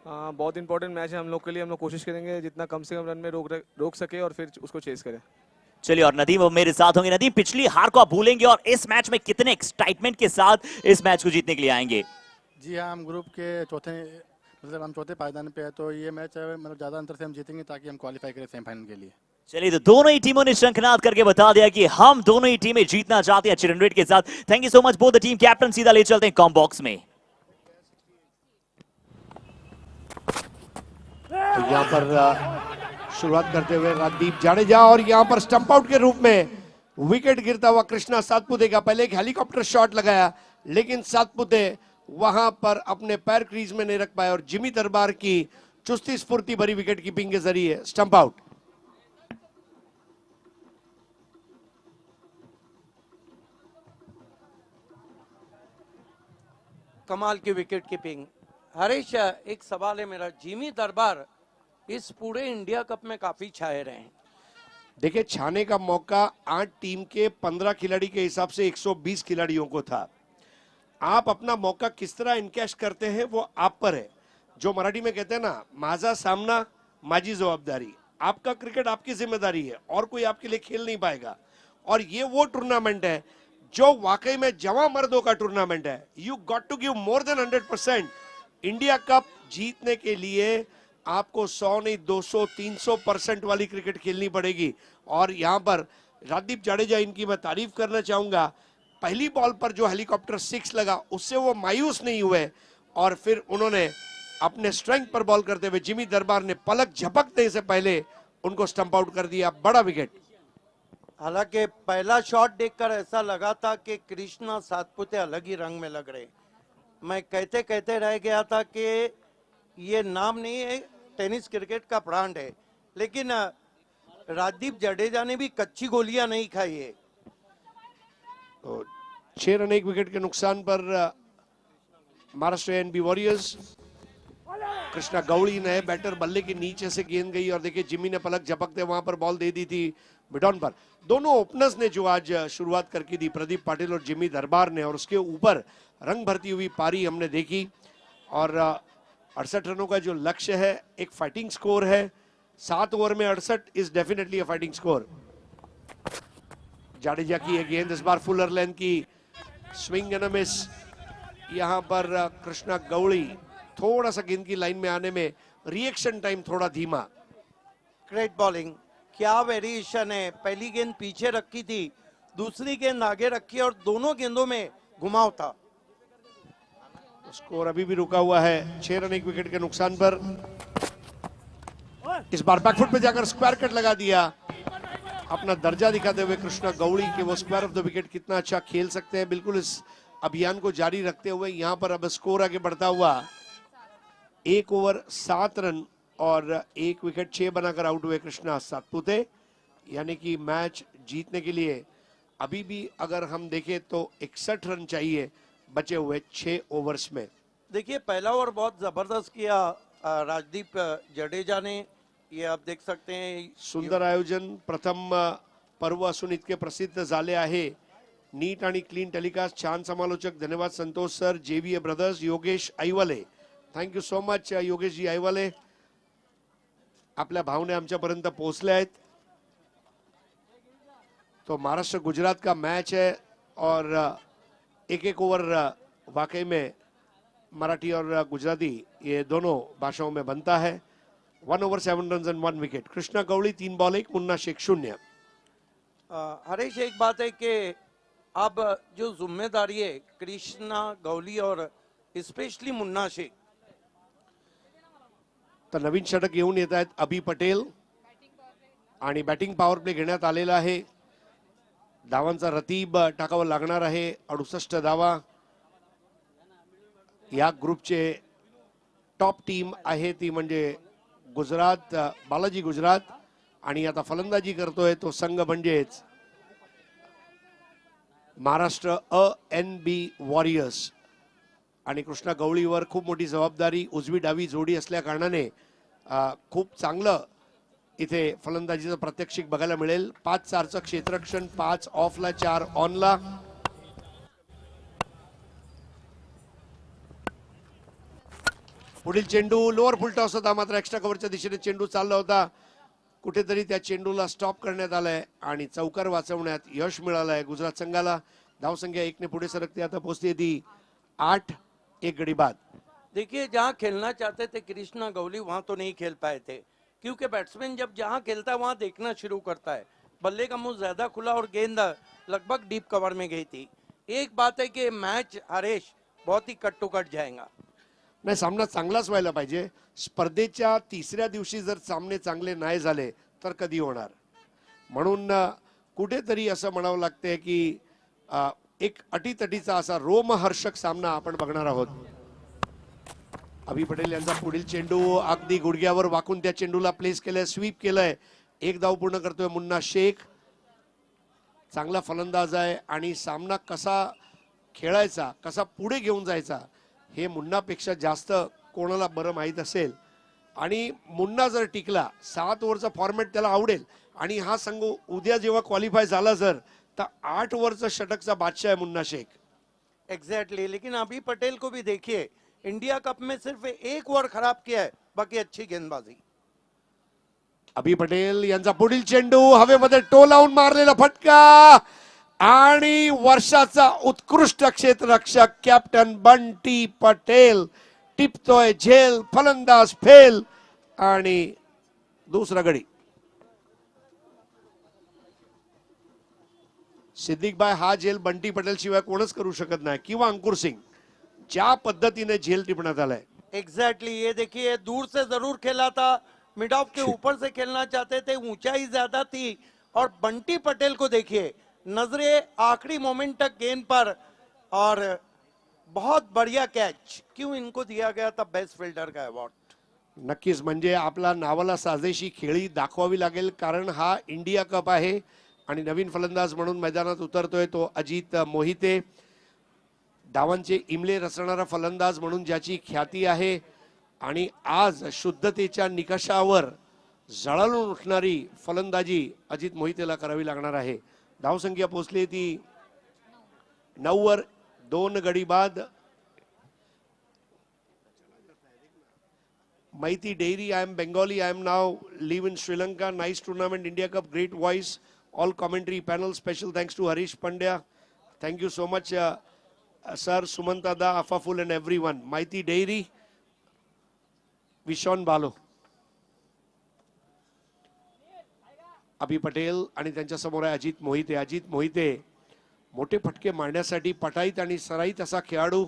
बहुत इंपॉर्टेंट मैच है हम लोग के लिए। हम लोग कोशिश करेंगे जितना कम से कम रन में रोक सके और फिर उसको चेस करें। चलिए, और नदीम वो मेरे साथ होंगे। नदीम, पिछली हार को आप भूलेंगे और इस मैच में कितने एक्साइटमेंट के साथ इस मैच को जीतने के लिए आएंगे? जी हाँ, हम ग्रुप के हम चौथे पायदान पे है, तो ये मैच मतलब ज़्यादा अंतर से हम जीतेंगे ताकि हम क्वालिफाई करें सेमीफाइनल के लिए। चलिए, तो दोनों ही टीमों ने शंखनाद करके बता दिया कि हम दोनों ही टीमें जीतना चाहते हैं अच्छे रन रेट के साथ। Thank you so much both the team captain. सीधा ले चलते हैं कॉम बॉक्स में। तो यहाँ पर शुरुआत करते हुए राजदीप जाडेजा, और यहाँ पर स्टंप आउट के रूप में विकेट गिरता हुआ कृष्णा सातपुते का। पहले एक हेलीकॉप्टर शॉट लगाया लेकिन सातपुते वहां पर अपने पैर क्रीज में नहीं रख पाए, और जिमी दरबार की चुस्ती स्फूर्ति भरी विकेट कीपिंग के जरिए स्टंप आउट। कमाल की विकेट कीपिंग। हरीश, एक सवाल है मेरा। जिमी दरबार इस पूरे इंडिया कप में काफी छाए रहे हैं। देखिए, छाने का मौका 8 टीम के 15 खिलाड़ी के हिसाब से 120 खिलाड़ियों को था। आप अपना मौका किस तरह इनकैश करते हैं वो आप पर है। जो मराठी में कहते हैं ना, माझा सामना माझी जवाबदारी। आपका क्रिकेट आपकी जिम्मेदारी है और कोई आपके लिए खेल नहीं पाएगा। और ये वो टूर्नामेंट है जो वाकई में जवां मर्दों का टूर्नामेंट है। You got to give more than 100%। India cup जीतने के लिए आपको 100 नहीं 200 300% वाली क्रिकेट खेलनी पड़ेगी। और यहाँ पर राजदीप जाडेजा, इनकी मैं तारीफ करना चाहूंगा। पहली बॉल पर जो हेलीकॉप्टर 6 लगा उससे वो मायूस नहीं हुए, और फिर उन्होंने अपने स्ट्रेंथ पर बॉल करते हुए जिमी दरबार ने पलक झपकने से पहले उनको स्टंप आउट कर दिया। बड़ा विकेट। हालांकि पहला शॉट देखकर ऐसा लगा था कि कृष्णा सातपुते अलग ही रंग में लग रहे। मैं कहते कहते रह गया था कि ये नाम नहीं है, टेनिस क्रिकेट का ब्रांड है। लेकिन राजदीप जडेजा ने भी कच्ची गोलियां नहीं खाई है। तो 6 रन 1 विकेट के नुकसान पर महाराष्ट्र एनबी वॉरियर्स। कृष्णा गौड़ी नए बैटर, बल्ले के नीचे से गेंद गई और देखिए जिमी ने पलक झपकते वहां पर बॉल दे दी थी मिडॉन पर। दोनों ओपनर्स ने जो आज शुरुआत करके दी, प्रदीप पाटिल और जिमी दरबार ने, और उसके ऊपर रंग भरती हुई पारी हमने देखी। और 68 रनों का जो लक्ष्य है, एक फाइटिंग स्कोर है। 7 ओवर में 68 is definitely a fighting score. Jadeja की एक गेंद इस बार फुलर लेंथ की, स्विंग एंड अ मिस। यहां पर कृष्णा गौड़ी थोड़ा सा गेंद की लाइन में आने में रिएक्शन टाइम थोड़ा धीमा। ग्रेट बॉलिंग, क्या वेरिएशन है। पहली गेंद पीछे रखी थी, दूसरी गेंद आगे रखी और दोनों गेंदों में घुमाव था। स्कोर अभी भी रुका हुआ है 6 रन 1 विकेट के नुकसान पर। इस बार बैकफुट पे जाकर स्क्वायर कट लगा दिया, अपना दर्जा दिखाते हुए कृष्णा गौड़ी के वो स्क्वायर ऑफ द विकेट कितना अच्छा खेल सकते हैं। बिल्कुल इस अभियान को जारी रखते हुए यहाँ पर अब स्कोर आगे बढ़ता हुआ 1 ओवर 7 रन और 1 विकेट 6 बनाकर आउट हुए कृष्णा सातपुते। यानी कि मैच जीतने के लिए अभी भी अगर हम देखें तो 61 रन चाहिए बचे हुए 6 ओवर्स में। देखिए, पहला ओवर बहुत जबरदस्त किया राजदीप जडेजा ने, ये आप देख सकते हैं। सुंदर आयोजन, प्रथम पर्व असून इतके प्रसिद्ध झाले आहे। नीट आणि क्लीन टेलिकास्ट, छान समालोचक, धन्यवाद Santosh sir, JVA brothers, Yogesh Aiwale, thank you so much Yogesh ji Aiwale, आपल्या भावना आमच्यापर्यंत पोहोचल्या आहेत। तो महाराष्ट्र गुजरात का मैच है और एक ओवर वाकई में मराठी और गुजराती ये दोनों भाषाओं में बनता है। 1 over 7 run and 1 wicket. Krishna Gouli 3 ball 1, Munna Shaikh 0। Harish, एक बात है कि अब जो जिम्मेदारी है कृष्णा गौली और स्पेशली मुन्ना शेख, तर नवीन षटक घेऊन येत आहेत अभि पटेल आणि बॅटिंग पॉवर प्ले घेण्यात आलेला आहे। धावांचा रतीब टाकावा लागणार आहे। 68 धावा या ग्रुपचे टॉप टीम आहे ती म्हणजे गुजरात, बालाजी गुजरात। आणि आता फलंदाजी करतोय तो संघ म्हणजेच महाराष्ट्र NB वॉरियर्स। आणि कृष्णा गवळीवर खूप मोठी जबाबदारी, उजवी डावी जोडी असल्या कारणाने खूप चांगलं इथे फलंदाजीचं प्रात्यक्षिक बघायला मिळेल। 5-4चं क्षेत्ररक्षण, 5 ऑफला 4 ऑनला। पुढील चेंडू लोअर फुल टॉस होता, मात्र एक्स्ट्रा कव्हरच्या दिशेने चेंडू चालला होता। कुठेतरी त्या चेंडूला स्टॉप करण्यात आलाय आणि चौकार वाचवण्यात यश मिळालंय गुजरात संघाला। धावसंख्या 1 ने पुढे सरकते, आता पोहोचते ती 8, 1 गडी बाद। देखिए जहां खेलना चाहते थे कृष्णा गौली वहां तो नहीं खेल पाए थे, क्योंकि बैट्समैन जब जहां खेलता है वहां देखना शुरू करता है। बल्ले का मुंह ज्यादा खुला और गेंद लगभग डीप कवर में गई थी। एक बात है कि मैच हरेश बहुत ही कट टू कट जाएगा। नाही, सामना चांगलाच व्हायला पाहिजे। स्पर्धेच्या तिसऱ्या दिवशी जर सामने चांगले नाही झाले तर कधी होणार, म्हणून कुठेतरी असं म्हणावं लागते की एक अटीतटीचा असा रोमहर्षक सामना आपण बघणार आहोत। अभि पटेल यांचा पुढील चेंडू अगदी गुडघ्यावर वाकून त्या चेंडूला प्लेस केलंय, स्वीप केलंय। 1 धाव पूर्ण करतोय मुन्ना शेख। चांगला फलंदाज आहे आणि सामना कसा खेळायचा, कसा पुढे घेऊन जायचा हे मुन्नापेक्षा जास्त कोणाला बरं माहीत असेल। आणि मुन्ना जर टिकला, 7 ओव्हरचा फॉर्मॅट त्याला आवडेल आणि हा संघ उद्या जेव्हा क्वालिफाय झाला जर तर 8 ओव्हरचा षटकचा बादशाह है मुन्ना शेख। एग्जैक्टली लेकिन अभी पटेल को भी देखिए, इंडिया कप में सिर्फ 1 ओवर खराब किया है, बाकी अच्छी गेंदबाजी। अभि पटेल यांचा पुढील चेंडू हवेमध्ये टो लावून मारलेला फटका आणि वर्षाचा उत्कृष्ट क्षेत्ररक्षक कॅप्टन बंटी पटेल टिपतोय झेल, फलंदाज फेल आणि दुसरा गडी। सिद्दीक भाई, हा झेल बंटी पटेल शिवाय कोणच करू शकत नाही, किंवा अंकुर सिंग, ज्या पद्धतीने झेल टिपण्यात आलाय। एग्जैक्टली ये देखिए, दूर से जरूर खेला था, मिड ऑफ के ऊपर से खेलना चाहते थे, ऊंचाई ज्यादा थी। और बंटी पटेल को देखिए, नजरे आखिरी मोमेंट तक गेंद पर, और बहुत बढ़िया कैच। क्यों इनको दिया गया था बेस्ट फील्डर का अवार्ड? नक्कीच, म्हणजे आपला नावाला साजेशी खेळी दाखवावी लागेल, कारण हा इंडिया कप आहे आणि नवीन फलंदाज म्हणून मैदानात उतरतोय तो अजित मोहिते। धावांचे इमले रचणारा फलंदाज म्हणून ज्याची ख्याती आहे आणि आज शुद्धतेच्या निकषावर झळाळून उठणारी फलंदाजी अजित मोहितेला करावी लागणार आहे। धावसंख्या पोहोचली ती 9 वर, 2 गडी बाद। Maiti Dairy, I am Bengali, I am now live in Sri Lanka. Nice tournament, India Cup, great voice. All commentary panel, special thanks to Harish Pandya. Thank you so much, sir, Sumantada, Afaful and everyone. Maiti Dairy, Vishon Balo. अभि पटेल आणि त्यांच्या समोर आहे अजित मोहिते। अजित मोहिते मोठे फटके मारण्यासाठी पटाईत आणि सराईत असा खेळाडू।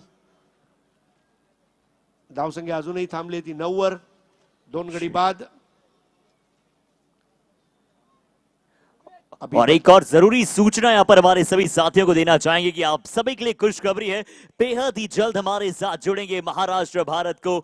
धावसंख्या अजूनही थांबली ती 9 वर, 2 गडी बाद। और एक और जरूरी सूचना यहाँ पर हमारे सभी साथियों को देना चाहेंगे कि आप सभी के लिए खुशखबरी है, बेहद ही जल्द हमारे साथ जुड़ेंगे महाराष्ट्र भारत को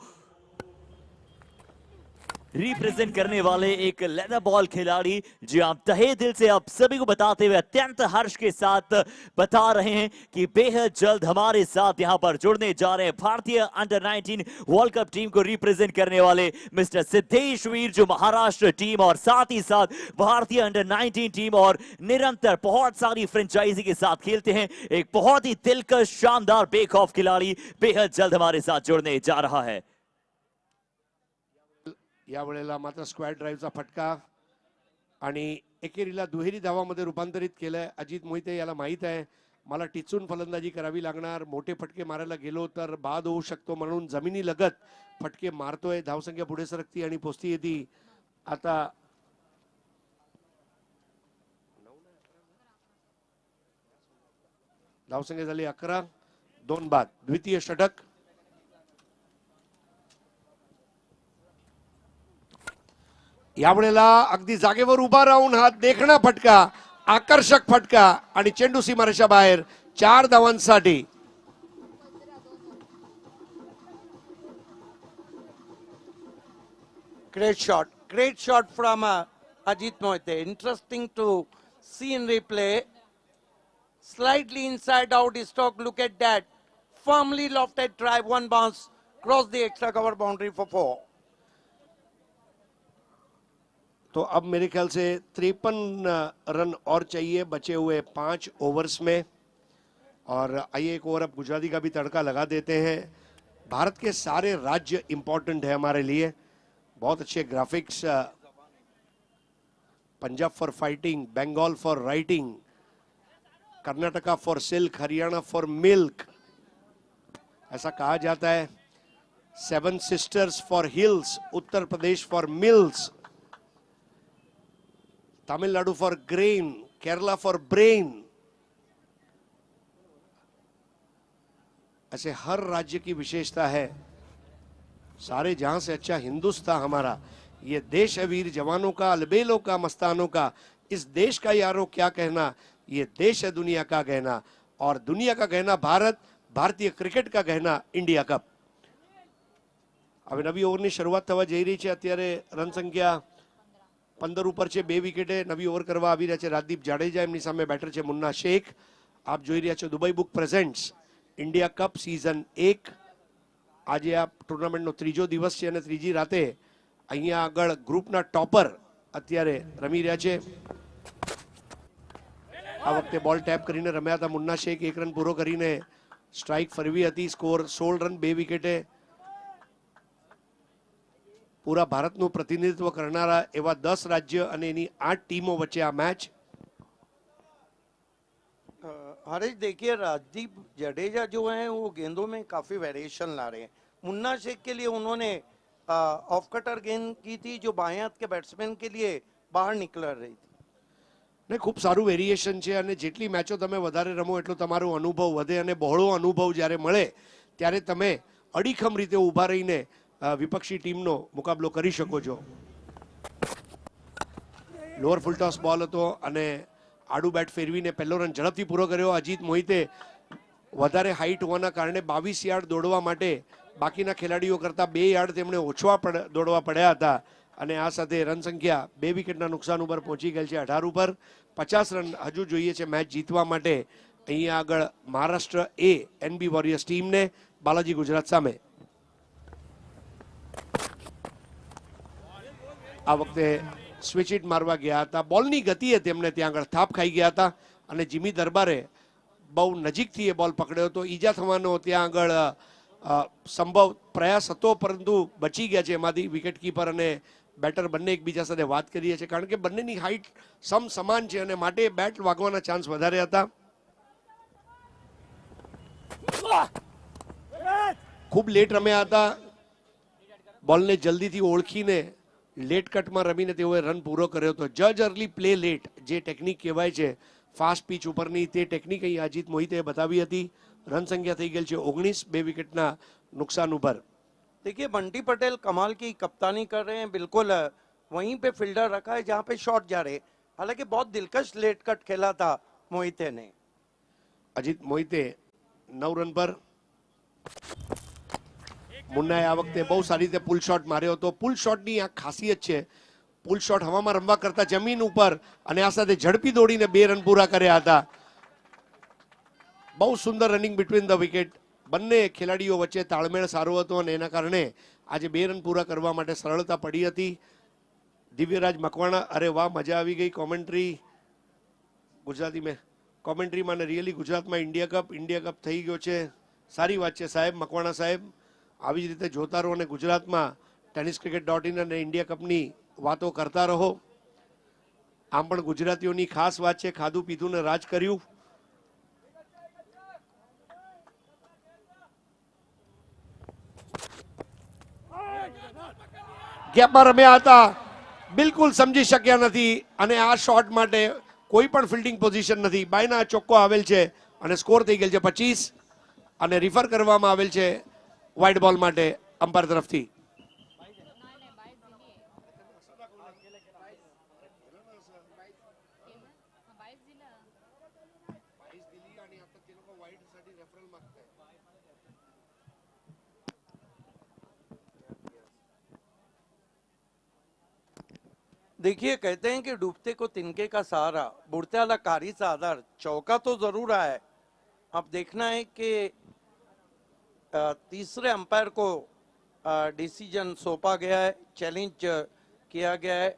रिप्रेजेंट करने वाले एक लेदर बॉल खिलाड़ी, जो आप तहे दिल से आप सभी को बताते हुए अत्यंत हर्ष के साथ बता रहे हैं कि बेहद जल्द हमारे साथ यहां पर जुड़ने जा रहे हैं भारतीय अंडर 19 वर्ल्ड कप टीम को रिप्रेजेंट करने वाले मिस्टर सिद्धेश वीर, जो महाराष्ट्र टीम और साथ ही साथ भारतीय अंडर 19 टीम और निरंतर बहुत सारी फ्रेंचाइजी के साथ खेलते हैं। एक बहुत ही दिलकश शानदार बेक ऑफ खिलाड़ी बेहद जल्द हमारे साथ जुड़ने जा रहा है। या वेळेला मात्र स्क्वॅड ड्राईव्हचा फटका आणि एकेरीला दुहेरी धावामध्ये रूपांतरित केलंय अजित मोहिते, याला माहित आहे मला टिचून फलंदाजी करावी लागणार. मोठे फटके मारायला गेलो तर बाद होऊ शकतो म्हणून जमिनी लगत फटके मारतोय. धावसंख्या पुढे सरकती आणि पोचती येते. आता धावसंख्या झाली 11, 2 बाद. द्वितीय षटक. यावेळेला अगदी जागेवर उभा राहून हा देखणा फटका, आकर्षक फटका आणि चेंडू सीमारेषा बाहेर. 4 धावांसाठी. Great shot from Ajit Moite. Interesting to see in replay. Slightly inside out stroke. Look at that. Firmly lofted drive, one bounce, cross the extra cover boundary for 4. तो अब मेरे ख्याल से 53 रन और चाहिए बचे हुए 5 ओवर्स में. और आइए एक ओवर अब गुजराती का भी तड़का लगा देते हैं. भारत के सारे राज्य इंपॉर्टेंट है हमारे लिए. बहुत अच्छे graphics. Punjab for fighting, Bengal for writing, Karnataka for silk, Haryana for milk, ऐसा कहा जाता है. 7 sisters for hills, Uttar Pradesh for mills, Tamil Nadu for grain, Kerala for brain. ऐसे हर राज्य की विशेषता है. सारे जहां से अच्छा हिंदुस्तान हमारा. ये देश है वीर जवानों का, अलबेलों का, मस्तानों का. इस देश का यारों क्या कहना, ये देश है दुनिया का गहना. और दुनिया का गहना भारत, भारतीय क्रिकेट का गहना इंडिया कप. હવે નવી ઓવરની શરૂઆત થવા જઈ રહી છે. અત્યારે રન સંખ્યા 15 ઉપર છે. 2 વિકેટે નવી ઓવર કરવા આવી રહ્યા છે રાજદીપ જાડેજા. એમની સામે બેટર છે મુન્ના શેખ. આપ જોઈ રહ્યા છો Dubai book presents India cup season 1. આજે આ ટુર્નામેન્ટનો ત્રીજો દિવસ છે અને ત્રીજી રાતે અહીંયા આગળ ગ્રુપના ટોપર અત્યારે રમી રહ્યા છે. આ વખતે બોલ ટેપ કરીને રમ્યા હતા મુન્ના શેખ. 1 રન પૂરો કરીને સ્ટ્રાઇક ફરવી હતી. સ્કોર 16 રન 2 વિકેટે. पूरा भारतનું પ્રતિનિધિત્વ કરનારા એવા 10 રાજ્ય અને એની 8 ટીમો વચ્ચે આ મેચ. हरीश देखिए, राजदीप जडेजा जो है वो गेंदों में काफी वेरिएशन ला रहे हैं. मुन्ना शेख के लिए उन्होंने ऑफ कटर गेंद की थी जो बाएं हाथ के बैट्समैन के लिए बाहर निकल रही थी. ને ખૂબ સારું વેરિએશન છે અને જેટલી મેચો તમે વધારે રમો એટલો તમારો અનુભવ વધે અને બહોળો અનુભવ જ્યારે મળે ત્યારે તમે અડીખમ રીતે ઊભા રહીને વિપક્ષી ટીમનો મુકાબલો કરી શકો છો. લોઅર ફૂલ ટોસ બોલ હતો અને આડું બેટ ફેરવીને પહેલો રન ઝડપથી પૂરો કર્યો. અજીત મોહિતે વધારે હાઈટ હોવાના કારણે 22 યાર્ડ દોડવા માટે બાકીના ખેલાડીઓ કરતાં 2 યાર્ડ તેમણે ઓછા દોડવા પડ્યા હતા. અને આ સાથે રન સંખ્યા 2 વિકેટના નુકસાન ઉપર પહોંચી ગયેલ છે 18 ઉપર. 50 રન હજુ જોઈએ છે મેચ જીતવા માટે. અહીંયા આગળ મહારાષ્ટ્ર એ એનબી વોરિયર્સ ટીમને બાલાજી ગુજરાત સામે. આ વખતે સ્વિચ હિટ મારવા ગયા હતા. બોલની ગતિએ તેમને ત્યાં આગળ થાપ ખાઈ ગયા હતા અને જીમી દરબારે બહુ નજીકથી એ બોલ પકડ્યો હતો. ઈજા થવાનો ત્યાં આગળ સંભવ પ્રયાસ હતો પરંતુ બચી ગયા છે એમાંથી વિકેટ કીપર અને બેટર બંને એકબીજા સાથે વાત કરીએ છીએ કારણ કે બંનેની હાઈટ સમાન છે અને માટે બેટ વાગવાના ચાન્સ વધારે હતા. ખૂબ લેટ રમ્યા હતા. બોલને જલ્દીથી ઓળખીને લેટ કટમાં રમીને તેઓએ રન પૂરો કર્યો હતો. જજ અર્લી પ્લે લેટ જે ટેકનિક કહેવાય છે ફાસ્ટ પીચ ઉપરની, તે ટેકનિક અહીં અજીત મોહિતે બતાવી હતી. रन संख्या थी गई 19, 2 विकेट ना नुकसान ऊपर. देखिए बंटी पटेल कमाल की कप्तानी कर रहे हैं. बिल्कुल वहीं पे फील्डर रखा है जहां पे शॉट जा रहे. हालांकि बहुत दिलकश लेट कट खेला था मोहिते ने. अजीत मोहिते 9 रन पर. मुन्नाए आ वखते बहु सारी रीते पुल शॉट मार्यो तो पुल शॉट ની આ ખાસિયત છે. પુલ શોટ હવામાં રમવા કરતા જમીન ઉપર અને આ સાથે ઝડપી દોડીને 2 રન પૂરા કર્યા હતા. બહુ સુંદર રનિંગ બિટવીન ધ વિકેટ. બંને ખેલાડીઓ વચ્ચે તાળમેળ સારો હતો અને એના કારણે આજે 2 રન પૂરા કરવા માટે સરળતા પડી હતી. દિવ્યરાજ મકવાણા, અરે વાહ, મજા આવી ગઈ કોમેન્ટ્રી ગુજરાતી મેં કોમેન્ટ્રીમાં ને રિયલી ગુજરાતમાં ઇન્ડિયા કપ થઈ ગયો છે. સારી વાત છે સાહેબ મકવાણા સાહેબ. આવી જ રીતે જોતા રહો અને ગુજરાતમાં TennisCricket.in અને ઇન્ડિયા કપની વાતો કરતા રહો. આમ પણ ગુજરાતીઓની ખાસ વાત છે, ખાધું પીધું ને રાજ કર્યું. ગેપમાં રમ્યા હતા, બિલકુલ સમજી શક્યા નથી અને આ શોટ માટે કોઈ પણ ફિલ્ડિંગ પોઝિશન નથી. બાયના ચોક્કો આવેલ છે અને સ્કોર થઈ ગયેલ છે 25 અને રિફર કરવામાં આવેલ છે વાઇડ બોલ માટે અમ્પાયર તરફથી. देखिए, कहते हैं कि डूबते को तिनके का सहारा, बुढ़ते वाला कारी सा आधार. चौका तो जरूर आया है. अब देखना है कि तीसरे अंपायर को डिसीजन सौंपा गया है, चैलेंज किया गया है.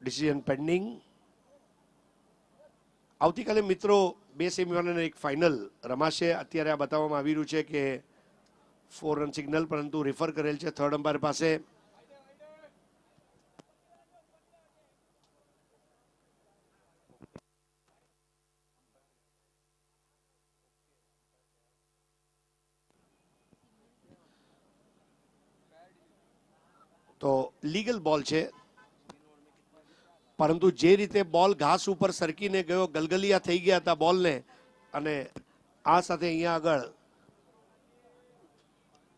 Decision pending. આવતીકાલે મિત્રો બે સેમીફાઇનલ અને એક ફાઇનલ રમાશે. અત્યારે આ બતાવવામાં આવી રહ્યું છે કે 4 રન સિગ્નલ, પરંતુ રિફર કરેલ છે થર્ડ અમ્પાયર પાસે. તો લીગલ બોલ છે, પરંતુ જે રીતે બોલ ઘાસ ઉપર સરકીને ગયો, ગલગલિયા થઈ ગયા હતા બોલને, અને આ સાથે અહીંયા આગળ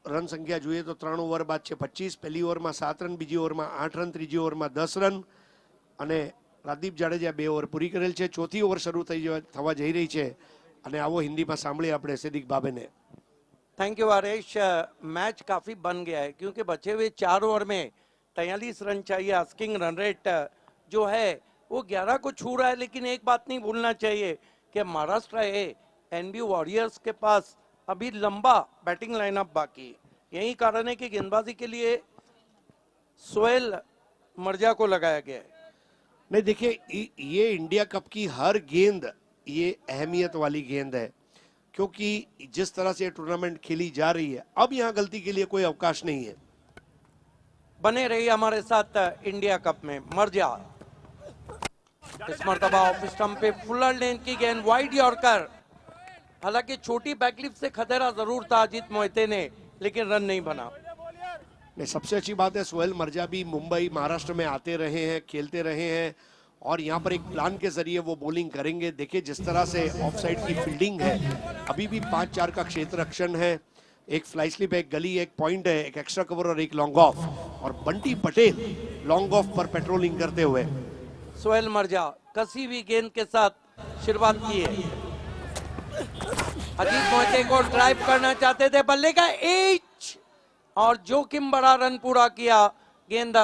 રન સંખ્યા જોઈએ તો 3 ઓવર બાદ છે 25. પહેલી ઓવરમાં 7 રન, બીજી ઓવરમાં 8 રન, ત્રીજી ઓવરમાં 10 રન અને રાજદીપ જાડેજા 2 ઓવર પૂરી કરેલ છે. ચોથી ઓવર શરૂ થવા જઈ રહી છે અને આવો હિન્દીમાં સાંભળીએ આપણે સિદ્દીક બાબેને. Thank you Aresh. मैच काफी बन गया है क्योंकि बचे हुए 4 ओवर में 43 रन चाहिए. आस्किंग रन रेट जो है वो 11 को छू रहा है. लेकिन एक बात नहीं भूलना चाहिए कि महाराष्ट्र है, एनबी वॉरियर्स के पास अभी लंबा बैटिंग लाइनअप बाकी. यही कारण है कि गेंदबाजी के लिए सोहेल मर्जा को लगाया गया है. नहीं देखिए, ये इंडिया कप की हर गेंद ये अहमियत वाली गेंद है, क्योंकि जिस तरह से टूर्नामेंट खेली जा रही है, अब यहाँ गलती के लिए कोई अवकाश नहीं है. बने रहिए हमारे साथ इंडिया कप में. मर्जा इस मर्तबा ऑफ स्टंप पे फुलर लेन की गेंद, वाइड यॉर्कर. हालांकि छोटी बैकलिफ्ट से खतरा जरूर था अजीत मोहिते ने, लेकिन रन नहीं बना. नहीं, सबसे अच्छी बात है सोहेल मर्जा भी मुंबई महाराष्ट्र में आते रहे हैं, खेलते रहे हैं और यहाँ पर एक प्लान के जरिए वो बॉलिंग करेंगे. देखिए जिस तरह से ऑफ साइड की फील्डिंग है, अभी भी 5-4 का क्षेत्र रक्षण है, एक फ्लाई स्लिप, एक गली, एक पॉइंट है, एक एक्स्ट्रा कवर और एक लॉन्ग ऑफ. और बंटी पटेल लॉन्ग ऑफ पर पेट्रोलिंग करते हुए. सोहेल मर्जा कसी हुई गेंद के साथ शुरुआत की है. अजीत मोहिते को ड्राइव करना चाहते थे, बल्ले का एज और जोखिम बड़ा रन पूरा किया. गेंद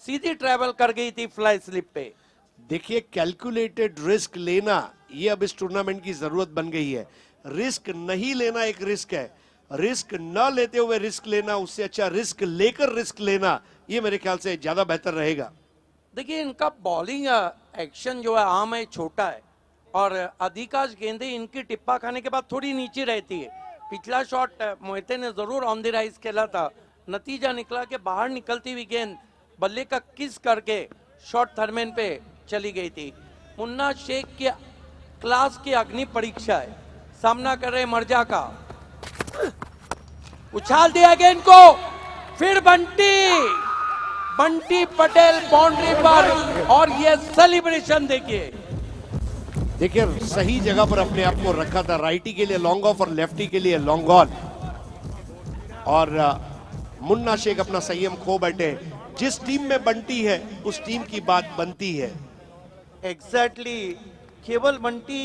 सीधी ट्रेवल कर गई थी फ्लाई स्लिप पे. देखिए कैलकुलेटेड रिस्क लेना ये अब इस टूर्नामेंट की जरूरत बन गई है. रिस्क नहीं लेना एक रिस्क है, रिस्क न लेते हुए रिस्क लेना उससे अच्छा रिस्क लेकर रिस्क लेना, ये मेरे ख्याल से ज्यादा बेहतर रहेगा. देखिए इनका बॉलिंग एक्शन जो है आम है, छोटा है और अधिकांश गेंदें इनकी टिप्पा खाने के बाद थोड़ी नीचे रहती है. पिछला शॉट मोहिते ने जरूर ऑन द राइज खेला था. नतीजा निकला कि बाहर निकलती हुई गेंद बल्ले का किस करके शॉट थर्मेन पे चली गई थी. मुन्ना शेख की क्लास की अग्नि परीक्षा है. सामना कर रहे मर्जा का, उछाल दिया गेंद को, फिर बंटी पटेल बाउंड्री पर और ये सेलिब्रेशन देखिए. देखिए सही जगह पर अपने आप को रखा था. राइटी के लिए लॉन्ग ऑफ और लेफ्टी के लिए लॉन्ग ऑन. और मुन्ना शेख अपना संयम खो बैठे. जिस टीम में बंटी है उस टीम की बात बनती है. एग्जैक्टली केवल बंटी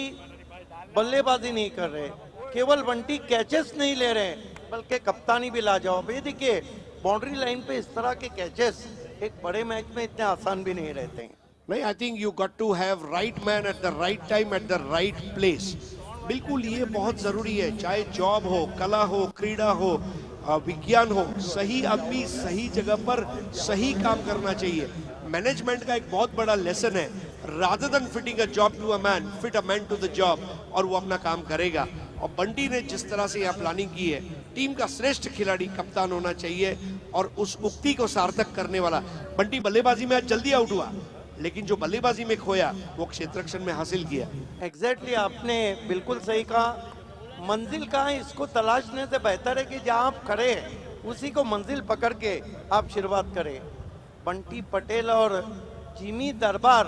बल्लेबाजी नहीं कर रहे, केवल बंटी कैचेस नहीं ले रहे, बल्कि कप्तानी भी लाजवाब. ये देखिए बाउंड्री लाइन पे इस तरह के कैचेस एक बड़े मैच में इतने आसान भी नहीं रहते हैं. नहीं, I think you got to have right man at the right time at the right place. बिल्कुल ये बहुत जरूरी है, चाहे जॉब हो, कला हो, क्रीड़ा हो, विज्ञान हो, सही आदमी सही जगह पर सही काम करना चाहिए. मैनेजमेंट का एक बहुत बड़ा लेसन है, rather than fitting a job to a man, fit a man to the job, और वो अपना काम करेगा. और बंटी ने जिस तरह से यहाँ प्लानिंग की है, टीम का श्रेष्ठ खिलाड़ी कप्तान होना चाहिए और उस उक्ति को सार्थक करने वाला. बंटी बल्लेबाजी में आज जल्दी आउट हुआ, लेकिन जो बल्लेबाजी में खोया वो क्षेत्र रक्षण में हासिल किया. एग्जैक्टली आपने बिल्कुल सही कहा. मंजिल कहाँ है इसको तलाशने से बेहतर है कि जहाँ आप खड़े हैं उसी को मंजिल पकड़ के आप शुरुआत करें। बंटी पटेल और जिमी दरबार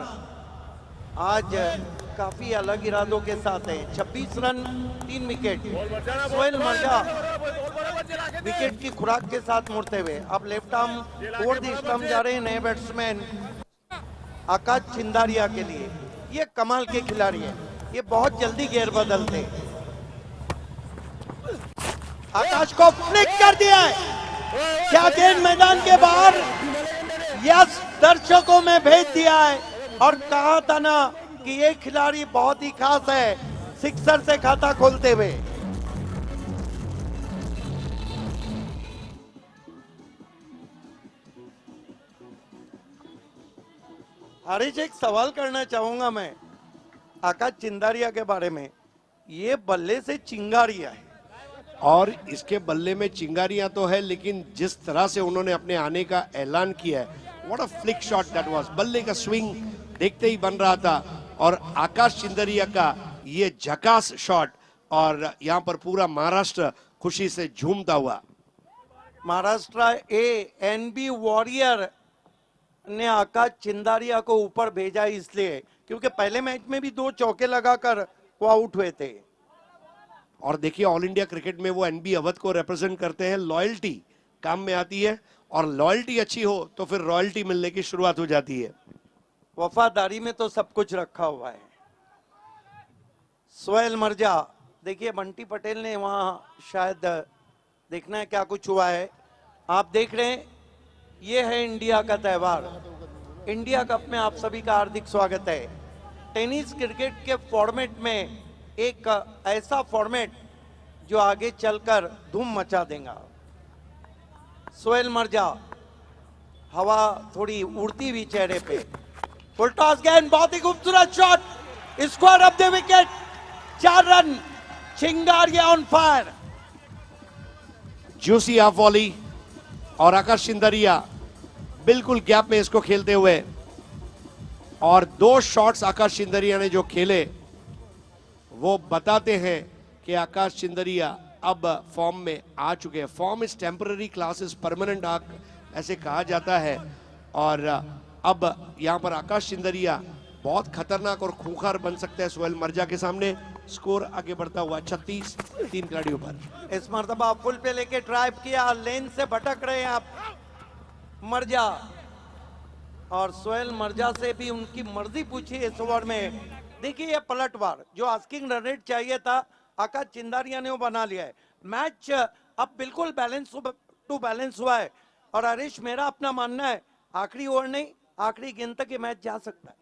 आज काफी अलग इरादों के साथ हैं। 26 रन 3 विकेट। सोहेल मर्जा विकेट की खुराक के साथ मुड़ते हुए अब left arm over the stump जा रहे हैं नए बैट्समैन आकाश चिंदारिया के लिए। ये कमाल के खिलाड़ी हैं, ये बहुत जल्दी गेयर बदलते हैं। आकाश को फ्लिक कर दिया है, क्या गेंद मैदान के बाहर? यस, दर्शकों में भेज दिया है और कहा था ना कि ये खिलाड़ी बहुत ही खास है, सिक्सर से खाता खोलते हुए। हरीश, एक सवाल करना चाहूंगा मैं आकाश चिंदारिया के बारे में। ये बल्ले से चिंगारिया है और इसके बल्ले में चिंगारियां तो है, लेकिन जिस तरह से उन्होंने अपने आने का ऐलान किया है, what a flick shot that was. बल्ले का स्विंग देखते ही बन रहा था और आकाश चिंदारिया का ये झकास शॉट, और यहाँ पर पूरा महाराष्ट्र खुशी से झूमता हुआ। महाराष्ट्र एनबी वॉरियर ने आकाश चिंदारिया को ऊपर भेजा इसलिए क्योंकि पहले मैच में भी 2 चौके लगाकर वो आउट हुए थे। और देखिए, ऑल इंडिया क्रिकेट में वो एनबी अवध को रिप्रेजेंट करते हैं। लॉयल्टी काम में आती है और लॉयल्टी अच्छी हो तो फिर रॉयल्टी मिलने की शुरुआत हो जाती है। वफादारी में तो सब कुछ रखा हुआ है। सोहेल मर्जा, देखिए बंटी पटेल ने वहां शायद देखना है क्या कुछ हुआ है। आप देख रहे हैं, ये है इंडिया का त्यौहार। इंडिया कप में आप सभी का हार्दिक स्वागत है। टेनिस क्रिकेट के फॉर्मेट में एक ऐसा फॉर्मेट जो आगे चलकर धूम मचा देगा। सोहेल मर्जा, हवा थोड़ी उड़ती हुई चेहरे पे, फुल टॉस गेंद, बहुत ही खूबसूरत shot, square off the wicket, 4 run, Chingariya on fire. Juicy off volley और आकाश चिंदारिया बिल्कुल गैप में इसको खेलते हुए, और 2 शॉट्स आकाश चिंदारिया ने जो खेले वो बताते हैं कि आकाश चिंदारिया अब फॉर्म में आ चुके हैं। Form is temporary, class is permanent, ऐसे कहा जाता है। और अब यहाँ पर आकाश चिंदारिया बहुत खतरनाक और खूंखार बन सकते हैं सोहेल मर्जा के सामने। स्कोर आगे बढ़ता हुआ 36, 3 खिलाड़ियों पर। इस मर्तबा फुल पे लेके ड्राइव किया, लेन से भटक रहे हैं आप मर्जा, और सोहेल मर्जा से भी उनकी मर्जी पूछी इस ओवर में। देखिए ये पलटवार, जो आस्किंग रन रेट चाहिए था आकाश चिंदारिया ने वो बना लिया है। मैच अब बिल्कुल बैलेंस टू बैलेंस हुआ है। और हरीश, मेरा अपना मानना है आखिरी ओवर नहीं, आखिरी गेंद तक ये मैच जा सकता है।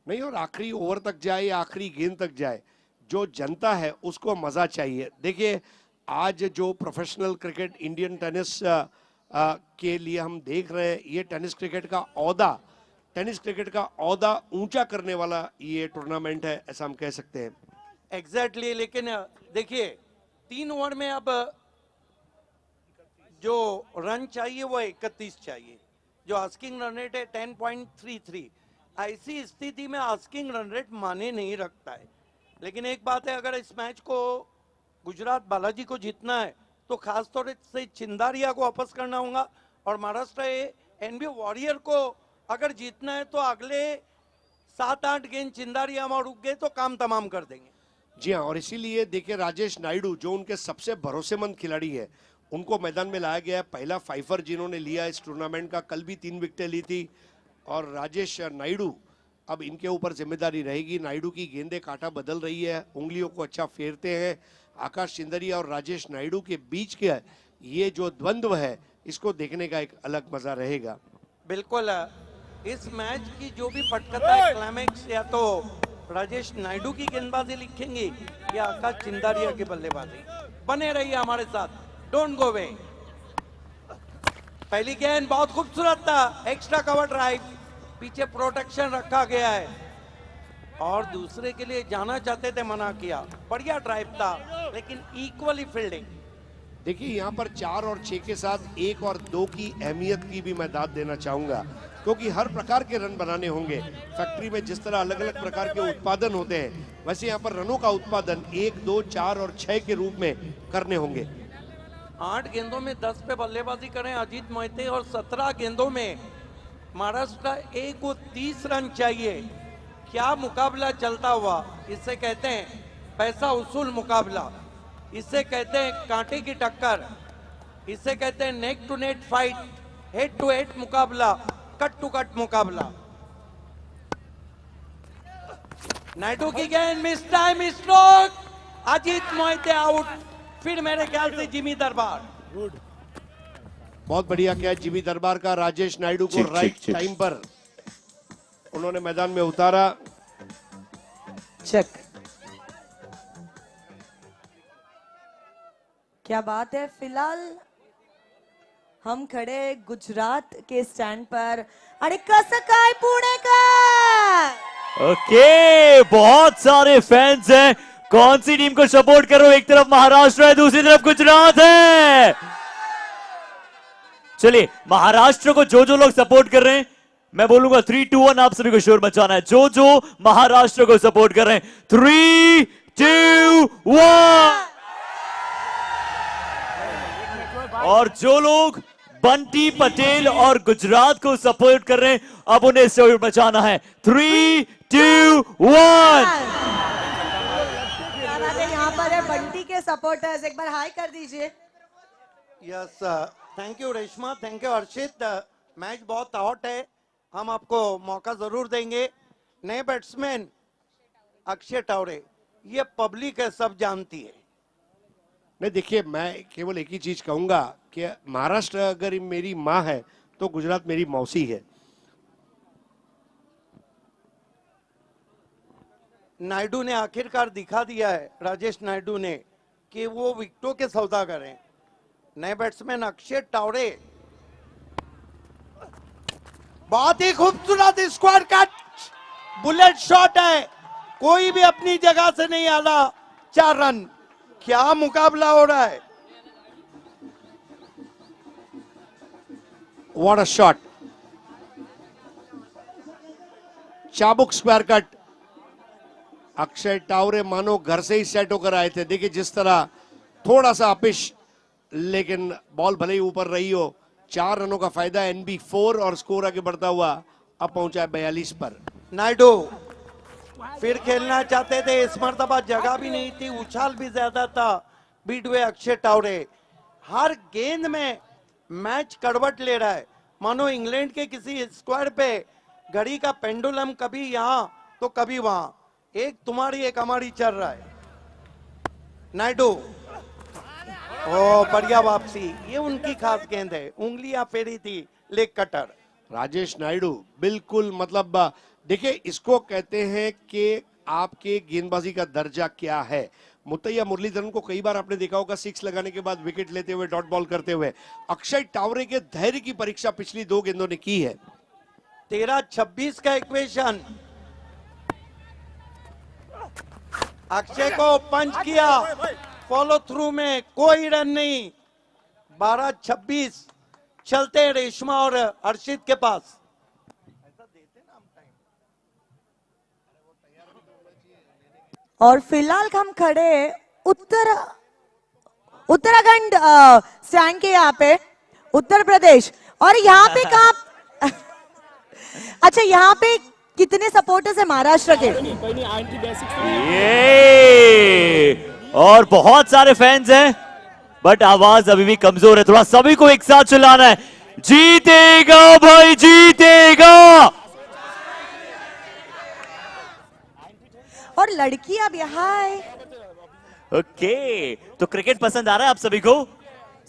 नहीं, और आखिरी ओवर तक जाए या आखिरी गेंद तक जाए, जो जनता है उसको मजा चाहिए। देखिए, आज जो प्रोफेशनल क्रिकेट इंडियन टेनिस के लिए हम देख रहे हैं, ये टेनिस क्रिकेट का औदा ऊंचा करने वाला ये टूर्नामेंट है, ऐसा हम कह सकते हैं। एग्जैक्टली लेकिन देखिए 3 ओवर में अब जो रन चाहिए वो 31 चाहिए, जो आस्किंग रन रेट है 10.33। ऐसी स्थिति में आस्किंग रन रेट माने नहीं रखता है। लेकिन एक बात है, अगर इस मैच को गुजरात बालाजी को जीतना है तो खासतौर से चिंदारिया को वापस करना होगा, और महाराष्ट्र एनबी वॉरियर को अगर जीतना है तो अगले 7-8 गेंद चिंदारिया में रुक गए तो काम तमाम कर देंगे। जी हाँ, और इसीलिए देखिए राजेश नायडू जो उनके सबसे भरोसेमंद खिलाड़ी है, उनको मैदान में लाया गया है। पहला फाइफर जिन्होंने लिया इस टूर्नामेंट का, कल भी 3 विकेटें ली थी, और राजेश नायडू, अब इनके ऊपर जिम्मेदारी रहेगी। नायडू की गेंदें कांटा बदल रही है, उंगलियों को अच्छा फेरते हैं। आकाश चिंदारिया और राजेश नायडू के बीच के ये जो द्वंद्व है, इसको देखने का एक अलग मजा रहेगा। बिल्कुल, इस मैच की जो भी पटकथा है, क्लाइमैक्स या तो राजेश नायडू की गेंदबाजी लिखेंगे या आकाश चिंदारिया की बल्लेबाजी। बने रहिए हमारे साथ, डोंट गो अवे। पहली गेंद बहुत खूबसूरत था, एक्स्ट्रा कवर ड्राइव, पीछे प्रोटेक्शन रखा गया है, और दूसरे के लिए जाना चाहते थे, मना किया। बढ़िया ड्राइव था लेकिन इक्वली फील्डिंग। देखिए यहाँ पर 4 और 6 के साथ 1 और 2 की अहमियत की भी मैं दाद देना चाहूंगा। क्योंकि हर प्रकार के रन बनाने होंगे। फैक्ट्री में जिस तरह अलग अलग प्रकार के उत्पादन होते हैं, वैसे यहाँ पर रनों का उत्पादन 1, 2, 4 और 6 के रूप में करने होंगे। 8 गेंदों में 10 पे बल्लेबाजी करें अजीत मोहिते और 17 गेंदों में महाराष्ट्र ए को 30 रन चाहिए। क्या मुकाबला चलता हुआ, इसे कहते हैं पैसा उसूल मुकाबला, इसे कहते हैं कांटे की टक्कर, इसे कहते हैं neck to neck fight, head to head मुकाबला, कट टू कट मुकाबला। नायडू की गेंद, mistime stroke, Ajit Mohite out. फिर मेरे ख्याल से जिमी दरबार। बहुत बढ़िया कैच जिमी दरबार का। राजेश नायडू को राइट टाइम पर उन्होंने मैदान में उतारा। चेक। क्या बात है। फिलहाल हम खड़े गुजरात के स्टैंड पर। अरे कसं काय पुणे का। ओके, बहुत सारे फैंस हैं। कौन सी टीम को सपोर्ट करो? एक तरफ महाराष्ट्र है, दूसरी तरफ गुजरात है। चलिए, महाराष्ट्र को जो जो लोग सपोर्ट कर रहे हैं, मैं बोलूंगा 3, 2, 1 आप सभी को शोर मचाना है। जो जो महाराष्ट्र को सपोर्ट कर रहे हैं, 3, 2, 1। और जो लोग बंटी पटेल और गुजरात को सपोर्ट कर रहे हैं, अब उन्हें शोर मचाना है। 3, 2, 1। यहाँ पर है बंटी के सपोर्टर्स, एक बार हाई कर दीजिए। Yes, thank you Reshma, thank you Harshit. Match बहुत हॉट है, हम आपको मौका जरूर देंगे। नए बैट्समैन अक्षय टावरे, ये पब्लिक है, सब जानती है। नहीं देखिए, मैं केवल एक ही चीज कहूंगा कि महाराष्ट्र अगर मेरी माँ है तो गुजरात मेरी मौसी है। नायडू ने आखिरकार दिखा दिया है, राजेश नायडू ने, कि वो विकेटों के सौदागर हैं। नए बैट्समैन अक्षय टावरे, बहुत ही खूबसूरत स्क्वाड कट, बुलेट शॉट है, कोई भी अपनी जगह से नहीं आला। 4 रन। क्या मुकाबला हो रहा है। What a shot. चाबुक स्क्वायर कट। अक्षय टावरे मानो घर से ही सेट होकर आए थे। देखिए जिस तरह, थोड़ा सा अपिश, लेकिन बॉल भले ही ऊपर रही हो। 4 रनों का फायदा NB 4 और स्कोर आगे बढ़ता हुआ अब पहुंचा है 42 पर। नायडू फिर खेलना चाहते थे, इस मर्तबा जगह भी नहीं थी, उछाल भी ज्यादा था। बीट हुए अक्षय टावरे। हर गेंद में मैच करवट ले रहा है, मानो इंग्लैंड के किसी स्क्वाड पे घड़ी का पेंडुलम कभी यहां तो कभी वहां, एक तुम्हारी एक हमारी चल रहा है। नायडू, ओ बढ़िया वापसी, ये उनकी खास गेंद है, उंगलियां फेरी थी, लेग कटर। राजेश नायडू बिल्कुल, मतलब देखिए इसको कहते हैं कि आपके गेंदबाजी का दर्जा क्या है। मुतैया मुरलीधरन को कई बार आपने देखा होगा 6 लगाने के बाद विकेट लेते हुए, डॉट बॉल करते हुए। अक्षय टावरे के धैर्य की परीक्षा पिछली 2 गेंदों ने की है। 13-26 का इक्वेशन। अक्षय को पंच किया, फॉलो थ्रू में कोई रन नहीं। 12-26 चलते हैं रेशमा और हर्षित के पास। और फिलहाल हम खड़े उत्तराखंड स्टैंड के यहाँ पे, उत्तर प्रदेश। और यहाँ पे कहाँ अच्छा, यहाँ पे कितने सपोर्टर्स है महाराष्ट्र के? ये और बहुत सारे फैंस हैं, बट आवाज अभी भी कमजोर है। थोड़ा सभी को एक साथ चिल्लाना है, जीतेगा भाई जीतेगा। और लड़कियां भी। हाय। ओके, तो क्रिकेट पसंद आ रहा है आप सभी को?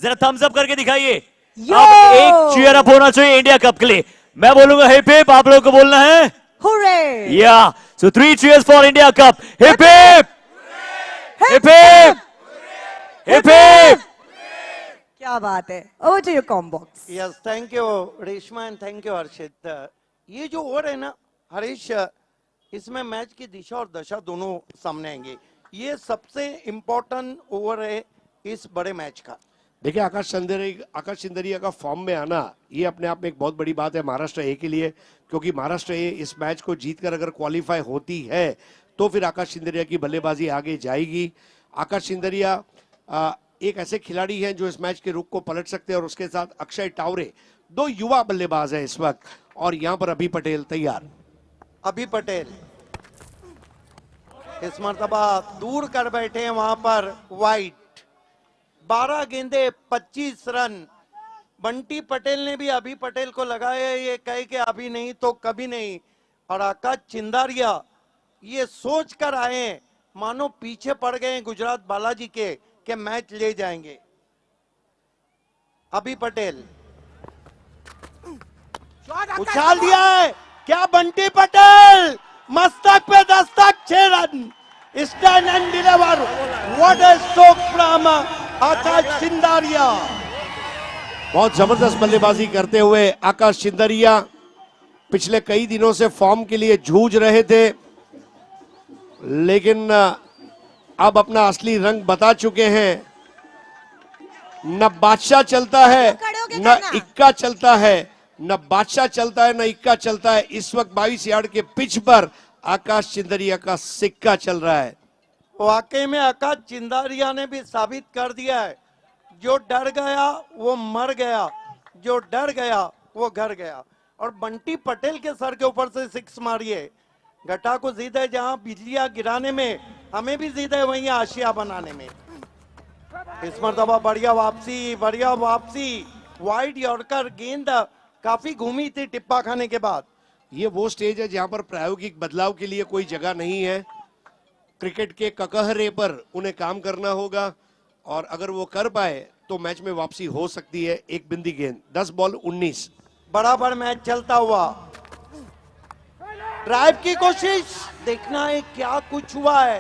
जरा थम्स अप करके दिखाइए। यो! अब एक चीयर अप होना चाहिए इंडिया कप के लिए। मैं बोलूंगा हिप हिप, आप लोगों को बोलना है हुर्रे। या so 3 cheers for India cup. Hip hip hip hip hip hip. क्या बात है। Over to your combox. Yes, thank you Reshma and thank you Harshit. ये जो ओवर है ना हरीश, इसमें मैच की दिशा और दशा दोनों सामने आएंगे। ये सबसे इंपॉर्टेंट ओवर है इस बड़े मैच का। देखिए आकाश सिंदरिया का फॉर्म में आना ये अपने आप में एक बहुत बड़ी बात है महाराष्ट्र ए के लिए, क्योंकि महाराष्ट्र ए इस मैच को जीतकर अगर क्वालिफाई होती है तो फिर आकाश सिंदरिया की बल्लेबाजी आगे जाएगी। आकाश सिंदरिया एक ऐसे खिलाड़ी हैं जो इस मैच के रुख को पलट सकते हैं, और उसके साथ अक्षय टावरे, दो युवा बल्लेबाज हैं इस वक्त, और यहाँ पर अभी पटेल तैयार। अभी पटेल इस मर्तबा दूर कर बैठे हैं वहां पर वाइट। 12 गेंदे 25 रन। बंटी पटेल ने भी अभी पटेल को लगाया, ये कहे कि अभी नहीं तो कभी नहीं। और आकाश चिंदारिया ये सोच कर आए हैं मानो पीछे पड़ गए गुजरात बालाजी के मैच ले जाएंगे। अभी पटेल उछाल दिया है, क्या बंटी पटेल मस्तक पे दस्तक, 6 run, stand and deliver. What a stroke from Akash Sindaria. बहुत जबरदस्त बल्लेबाजी करते हुए आकाश सिंदरिया पिछले कई दिनों से फॉर्म के लिए जूझ रहे थे, लेकिन अब अपना असली रंग बता चुके हैं। न बादशाह चलता है न इक्का चलता है, न बादशाह चलता है न इक्का चलता है। इस वक्त 22 यार्ड के पिच पर आकाश चिंदरिया का सिक्का चल रहा है। वाकई में आकाश चिंदारिया ने भी साबित कर दिया है, जो डर गया वो मर गया, जो डर गया वो घर गया। और बंटी पटेल के सर के ऊपर से 6 मारिए। घटा को जीत है जहां बिजलियां गिराने में, हमें भी जीत है वहीं आशिया बनाने में। इस मरतबा बढ़िया वापसी। वाइड यॉर्कर गेंद काफी घूमी थी टिप्पा खाने के बाद। ये वो स्टेज है जहां पर प्रायोगिक बदलाव के लिए कोई जगह नहीं है। क्रिकेट के ककहरे पर उन्हें काम करना होगा, और अगर वो कर पाए तो मैच में वापसी हो सकती है। एक बिंदी गेंद, 10 बॉल 19। बराबर मैच चलता हुआ, ड्राइव की कोशिश, देखना है क्या कुछ हुआ है।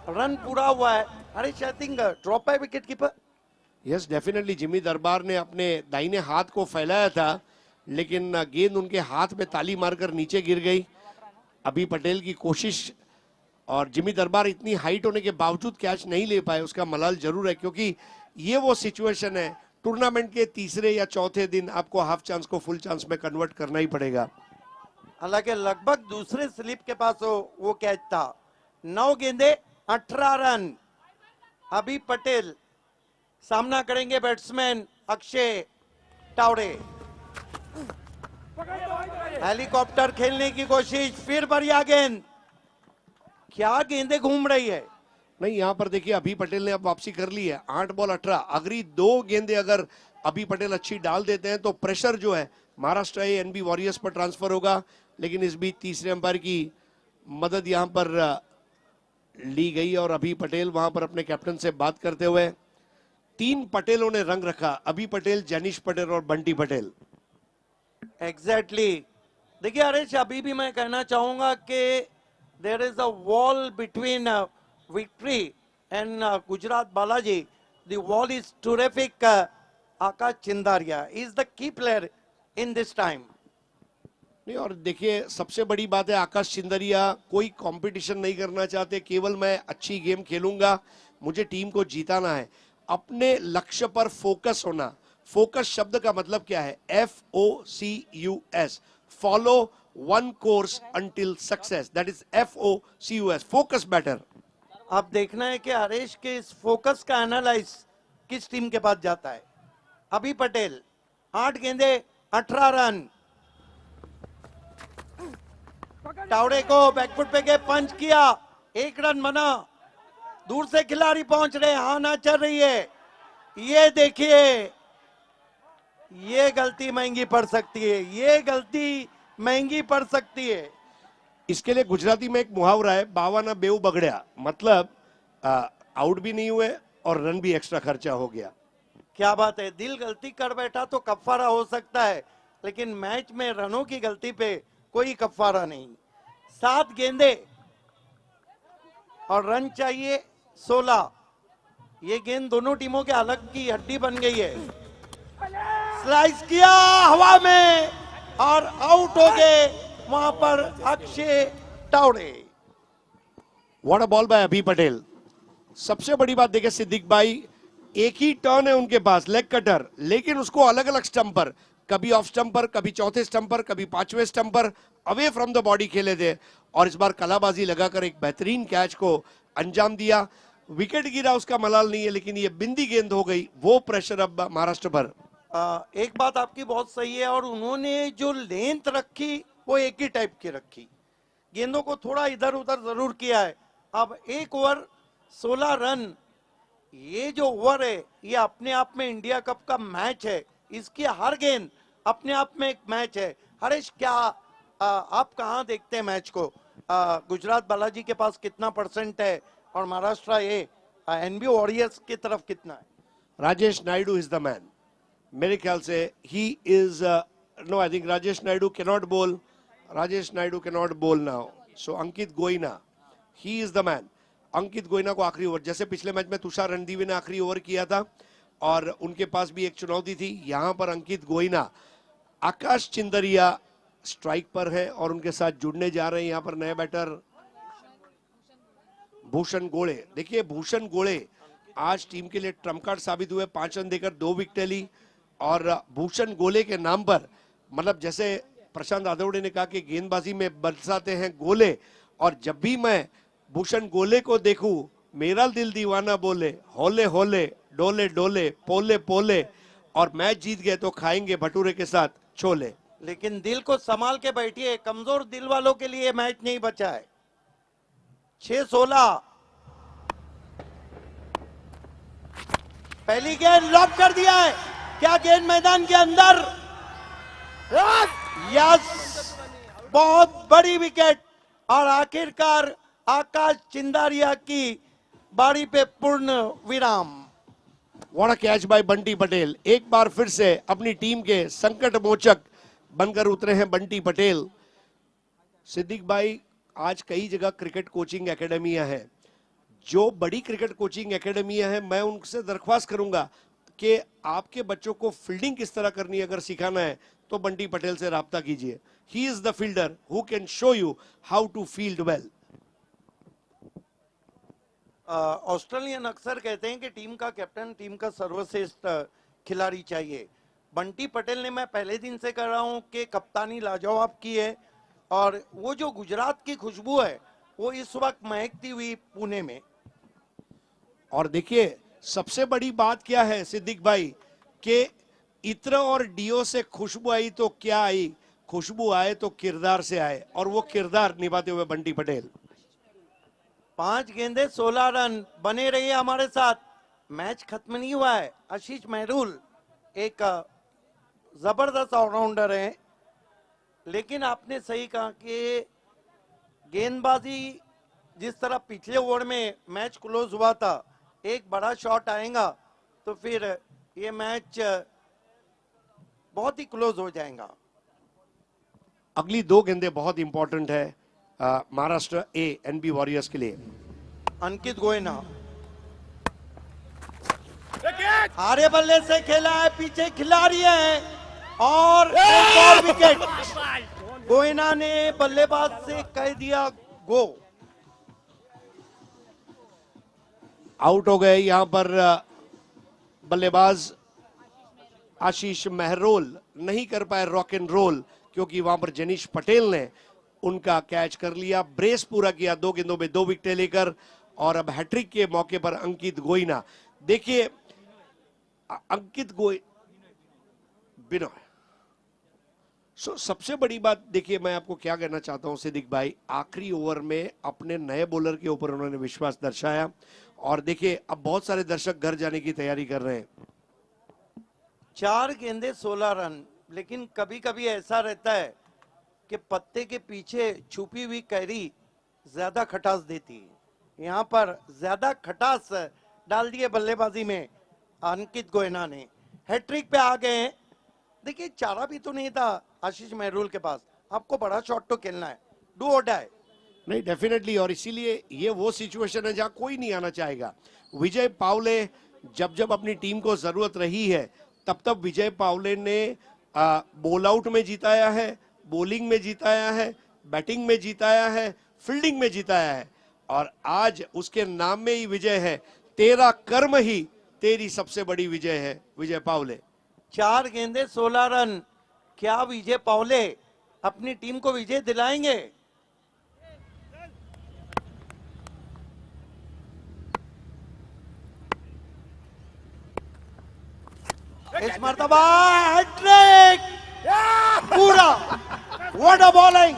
रन पूरा हुआ है। अरे शायद ड्रॉप है wicket keeper. Yes definitely, Jimmy दरबार ने अपने दाहिने हाथ को फैलाया था, लेकिन गेंद उनके हाथ में ताली मारकर नीचे गिर गई। अभी पटेल की कोशिश, और जिमी दरबार इतनी हाइट होने के बावजूद कैच नहीं ले पाए, उसका मलाल जरूर है, क्योंकि ये वो सिचुएशन है टूर्नामेंट के तीसरे या चौथे दिन आपको हाफ चांस को फुल चांस में कन्वर्ट करना ही पड़ेगा। हालांकि लगभग दूसरे स्लिप के पास वो कैच था। 9 गेंदे 18 रन। अभी पटेल सामना करेंगे बैट्समैन अक्षय टावरे। हेलीकॉप्टर खेलने की कोशिश, फिर बढ़िया गेंद। क्या गेंदें घूम रही है। नहीं, यहां पर देखिए अभी पटेल ने अब वापसी कर ली है। 8 बॉल 18। अगली 2 गेंदें अगर अभी पटेल अच्छी डाल देते हैं तो प्रेशर जो है महाराष्ट्र एनबी वॉरियर्स पर ट्रांसफर होगा। लेकिन इस बीच तीसरे अंपायर की मदद यहां पर ली गई, और अभी पटेल वहां पर अपने कैप्टन से बात करते हुए, 3 पटेलों ने रंग रखा, अभी पटेल, जैनिश पटेल और बंटी पटेल। एग्जैक्टली देखिए हरीश, अभी भी मैं कहना चाहूंगा कि there is a wall between victory and Gujarat Balaji. The wall is terrific. Akash Chindaria is the key player in this time. नहीं, और देखिए सबसे बड़ी बात है, आकाश चिंदरिया कोई कंपटीशन नहीं करना चाहते, केवल मैं अच्छी गेम खेलूंगा, मुझे टीम को जीताना है, अपने लक्ष्य पर फोकस होना। फोकस शब्द का मतलब क्या है? FOCUS, follow one course until success, that is FOCUS, focus batter. अब देखना है कि हरीश के इस फोकस का एनालाइज किस टीम के पास जाता है। अभी पटेल 8 गेंदे 18 रन। टावड़े को बैकफुट पे के पंच किया, 1 रन बना। दूर से खिलाड़ी पहुंच रहे, हाना चल रही है। ये देखिए, ये गलती महंगी पड़ सकती है, ये गलती महंगी पड़ सकती है। इसके लिए गुजराती में एक मुहावरा है, बावाना बेऊ बगड़िया, मतलब आउट भी नहीं हुए और रन भी एक्स्ट्रा खर्चा हो गया। क्या बात है, दिल गलती कर बैठा तो कफ्फारा हो सकता है, लेकिन मैच में रनों की गलती पे कोई कफ्फारा नहीं। 7 गेंदे और रन चाहिए 16। ये गेंद दोनों टीमों के अलग की हड्डी बन गई है। स्लाइस किया हवा में और आउट हो गए वहां पर Akshay Tawde. What a ball by Abhi Patel. सबसे बड़ी बात देखिए सिद्दीक भाई, एक ही टर्न है उनके पास, लेग कटर, लेकिन उसको अलग अलग स्टंप पर, कभी ऑफ स्टंप पर, कभी चौथे स्टंप पर, कभी पांचवें स्टंप पर, अवे फ्रॉम द बॉडी खेले थे और इस बार कलाबाजी लगाकर एक बेहतरीन कैच को अंजाम दिया। विकेट गिरा उसका मलाल नहीं है, लेकिन ये बिंदी गेंद हो गई, वो प्रेशर अब महाराष्ट्र पर। एक बात आपकी बहुत सही है, और उन्होंने जो लेंथ रखी वो एक ही टाइप की रखी, गेंदों को थोड़ा इधर उधर जरूर किया है। अब एक ओवर 16 रन, ये जो ओवर है ये अपने आप में इंडिया कप का मैच है, इसकी हर गेंद अपने आप में एक मैच है। हरीश, क्या आप कहाँ देखते हैं मैच को? गुजरात बालाजी के पास कितना परसेंट है और महाराष्ट्र ये एनबी वॉरियर्स की तरफ कितना है? Rajesh Naidu is the man, मेरे ख्याल से he is no, I think Rajesh Naidu cannot bowl, Rajesh Naidu cannot bowl now, so Ankit Goina, he is the man. Ankit Goina को आखिरी ओवर, जैसे पिछले मैच में तुषार रणदीवे ने आखिरी ओवर किया था और उनके पास भी एक चुनौती थी, यहां पर अंकित गोइना, आकाश चिंदरिया स्ट्राइक पर है और उनके साथ जुड़ने जा रहे हैं यहां पर नए बैटर भूषण गोले। देखिए भूषण गोले आज टीम के लिए ट्रम्प कार्ड साबित हुए, 5 रन देकर 2 विकेट ली और भूषण गोले के नाम पर, मतलब जैसे प्रशांत आदवड़े ने कहा कि गेंदबाजी में बरसाते हैं गोले, और जब भी मैं भूषण गोले को देखूं मेरा दिल दीवाना बोले, होले होले डोले डोले पोले पोले, और मैच जीत गए तो खाएंगे भटूरे के साथ छोले। लेकिन दिल को संभाल के बैठिए, कमजोर दिल वालों के लिए मैच नहीं बचा है। 6-16, पहली गेंद लॉक कर दिया है, क्या गेंद मैदान के अंदर? यस, बहुत बड़ी विकेट, और आखिरकार आकाश चिंदारिया की बारी पे पूर्ण विराम। What a catch by Bunty Patel, एक बार फिर से अपनी टीम के संकट मोचक बनकर उतरे हैं बंटी पटेल। सिद्दीक भाई, आज कई जगह क्रिकेट कोचिंग एकेडमियां हैं, जो बड़ी क्रिकेट कोचिंग एकेडमियां हैं मैं उनसे दरख्वास्त करूंगा कि आपके बच्चों को फील्डिंग किस तरह करनी है अगर सिखाना है तो बंटी पटेल से राब्ता कीजिए। He is the fielder who can show you how to field well. Australian अक्सर कहते हैं कि टीम का कैप्टन टीम का सर्वश्रेष्ठ खिलाड़ी चाहिए। बंटी पटेल ने, मैं पहले दिन से कर रहा हूं कि कप्तानी लाजवाब की है, और वो जो गुजरात की खुशबू है वो इस वक्त महकती हुई पुणे में। और देखिए सबसे बड़ी बात क्या है सिद्दीक भाई, कि इत्र और डीओ से खुशबू आई तो क्या आई, खुशबू आए तो किरदार से आए, और वो किरदार निभाते हुए बंटी पटेल। 5 गेंदे 16 रन, बने रहिए हमारे साथ, मैच खत्म नहीं हुआ है। आशीष महरूल एक जबरदस्त ऑलराउंडर है, लेकिन आपने सही कहा कि गेंदबाजी जिस तरह पिछले ओवर में मैच क्लोज हुआ था, एक बड़ा शॉट आएगा तो फिर ये मैच बहुत ही क्लोज हो जाएगा। अगली 2 गेंदें बहुत इंपॉर्टेंट है महाराष्ट्र ए एनबी वॉरियर्स के लिए। अंकित गोयना हारे बल्ले से खेला है, पीछे खिलाड़ी है, और एक और विकेट। गोयना ने बल्लेबाज से कह दिया गो। आउट हो गए यहां पर बल्लेबाज आशीष महरोल, नहीं कर पाए रॉक एंड रोल क्योंकि वहां पर जनीश पटेल ने उनका कैच कर लिया, ब्रेस पूरा किया 2 गेंदों में 2 विकेट लेकर, और अब हैट्रिक के मौके पर अंकित गोइना। देखिए अंकित बिनोय, सबसे बड़ी बात देखिए, मैं आपको क्या कहना चाहता हूं सिद्दीक भाई, आखिरी ओवर में अपने नए बॉलर के ऊपर उन्होंने विश्वास दर्शाया, और देखिए अब बहुत सारे दर्शक घर जाने की तैयारी कर रहे हैं। 4 गेंदे 16 रन, लेकिन कभी कभी ऐसा रहता है कि पत्ते के पीछे छुपी हुई कैरी ज्यादा खटास देती है। यहाँ पर ज्यादा खटास डाल दिए बल्लेबाजी में अंकित गोयना ने, हैट्रिक पे आ गए हैं। देखिए चारा भी तो नहीं था आशीष महरूल के पास, आपको बड़ा शॉट तो खेलना है, डू और डाई। नहीं डेफिनेटली, और इसीलिए ये वो सिचुएशन है जहां कोई नहीं आना चाहेगा। विजय पावले जब जब अपनी टीम को जरूरत रही है तब तब विजय पावले ने बॉल आउट में जिताया है, बॉलिंग में जिताया है, बैटिंग में जिताया है, फील्डिंग में जिताया है, और आज उसके नाम में ही विजय है। तेरा कर्म ही तेरी सबसे बड़ी विजय है विजय पावले। 4 गेंदे 16 रन। क्या विजय पावले अपनी टीम को विजय दिलाएंगे? इस मर्तबा हैट्रिक पूरा। What a bowling!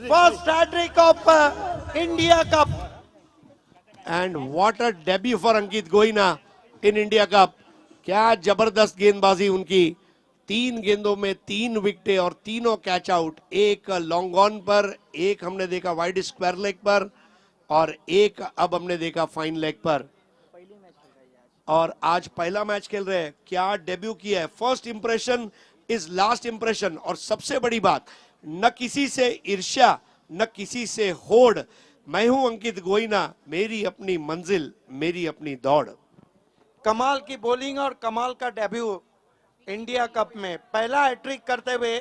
First hattrick of India cup. And what a debut for Ankit Goina in India cup. क्या जबरदस्त गेंदबाजी उनकी। 3 गेंदों में 3 विकेटें और तीनों कैच आउट। एक लॉन्ग ऑन पर, एक हमने देखा वाइड स्क्वायर लेग पर, और एक अब हमने देखा फाइन लेग पर। और आज पहला मैच खेल रहे हैं। क्या डेब्यू किया है। First impression is last impression. और सबसे बड़ी बात, न किसी से ईर्ष्या, न किसी से होड़। मैं हूं अंकित गोइना, मेरी अपनी मंजिल, मेरी अपनी दौड़। कमाल की बॉलिंग और कमाल का डेब्यू इंडिया कप में। पहला हैट्रिक करते हुए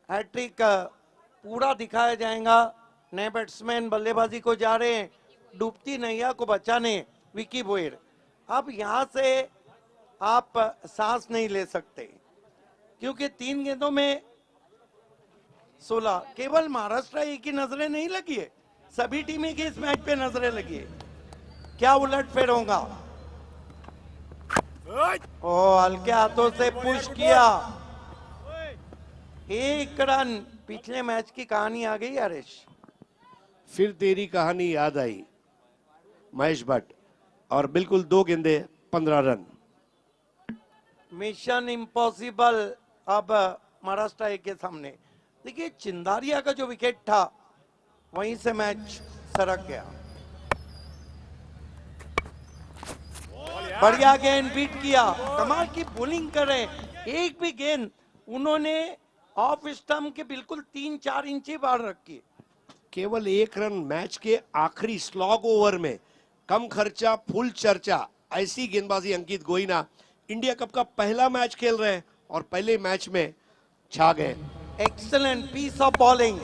हैट्रिक पूरा दिखाया जाएगा। नए बैट्समैन बल्लेबाजी को जा रहे हैं डूबती नैया को बचाने, विकी बोयर। अब यहां से आप सांस नहीं ले सकते क्योंकि 3 गेंदों में 16। केवल महाराष्ट्र एक ही नजरें नहीं लगी है, सभी टीमें की इस मैच पे नजरें लगी है। क्या उलटफेर होगा? ओ हल्के हाथों से पुश किया। 1 रन। पिछले मैच की कहानी आ गई हरीश। फिर तेरी कहानी याद आई महेश भट्ट। और बिल्कुल 2 गेंदे 15 रन। मिशन इम्पॉसिबल अब महाराष्ट्र के सामने। देखिए चिंदारिया का जो विकेट था वहीं से मैच सरक गया। बढ़िया गेंद बीट किया। कमाल की बॉलिंग कर रहे हैं। एक भी गेंद उन्होंने ऑफ स्टंप के बिल्कुल 3-4 इंच ही बाहर रखी। केवल 1 रन मैच के आखिरी स्लॉग ओवर में। कम खर्चा फुल चर्चा, ऐसी गेंदबाजी अंकित गोइना। इंडिया कप का पहला मैच खेल रहे हैं और पहले मैच में छा गए। Excellent piece of bowling.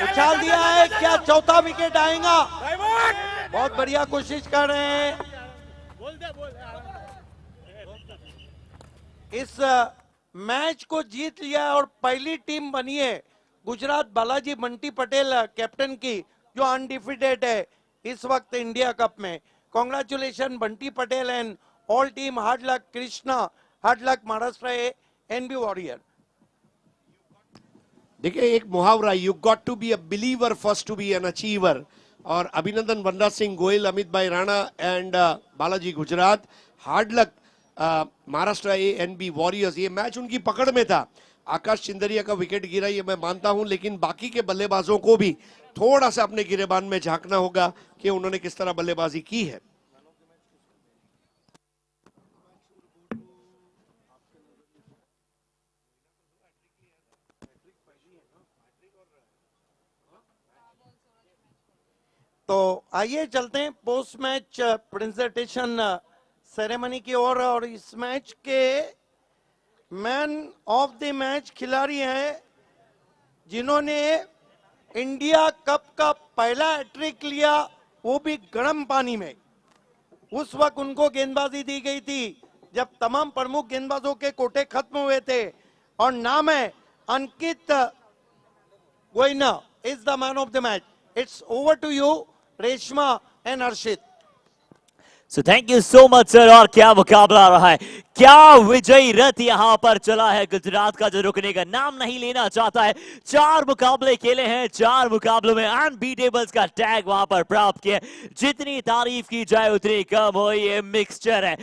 उछाल दिया है। क्या चौथा विकेट आएगा? बहुत बढ़िया कोशिश कर रहे हैं। इस मैच को जीत लिया है और पहली टीम बनी है गुजरात बालाजी बंटी पटेल कैप्टन की, जो अनडिफिटेड है इस वक्त इंडिया कप में। Congratulation Bunty Patel and all team. Hard luck Krishna, hard luck Maharashtra NB warrior. देखिए एक मुहावरा, you got to be a believer first to be an achiever. और अभिनंदन वनराज सिंह गोयल, अमित भाई Rana and Balaji Gujarat. Hard luck Maharashtra NB warriors. ये मैच उनकी पकड़ में था। आकाश चिंदरिया का विकेट गिरा ये मैं मानता हूं, लेकिन बाकी के बल्लेबाजों को भी थोड़ा सा अपने गिरेबान में झांकना होगा कि उन्होंने किस तरह बल्लेबाजी की है। तो आइए चलते हैं पोस्ट मैच प्रेजेंटेशन सेरेमनी की ओर। और इस मैच के मैन ऑफ द मैच खिलाड़ी हैं जिन्होंने इंडिया कप का पहला हैट्रिक लिया, वो भी गर्म पानी में। उस वक्त उनको गेंदबाजी दी गई थी जब तमाम प्रमुख गेंदबाजों के कोटे खत्म हुए थे। और नाम है Ankit Goina is the man of the match. It's over to you Reshma and Harshit. So thank you so much sir. और क्या मुकाबला रहा है, क्या विजयी रथ यहां पर चला है गुजरात का, जो रुकने का नाम नहीं लेना चाहता है। 4 मुकाबले खेले हैं, 4 मुकाबलों में अनबीटेबल्स का टैग वहां पर प्राप्त किया। जितनी तारीफ की जाए उतनी कम हो, ये मिक्सचर है।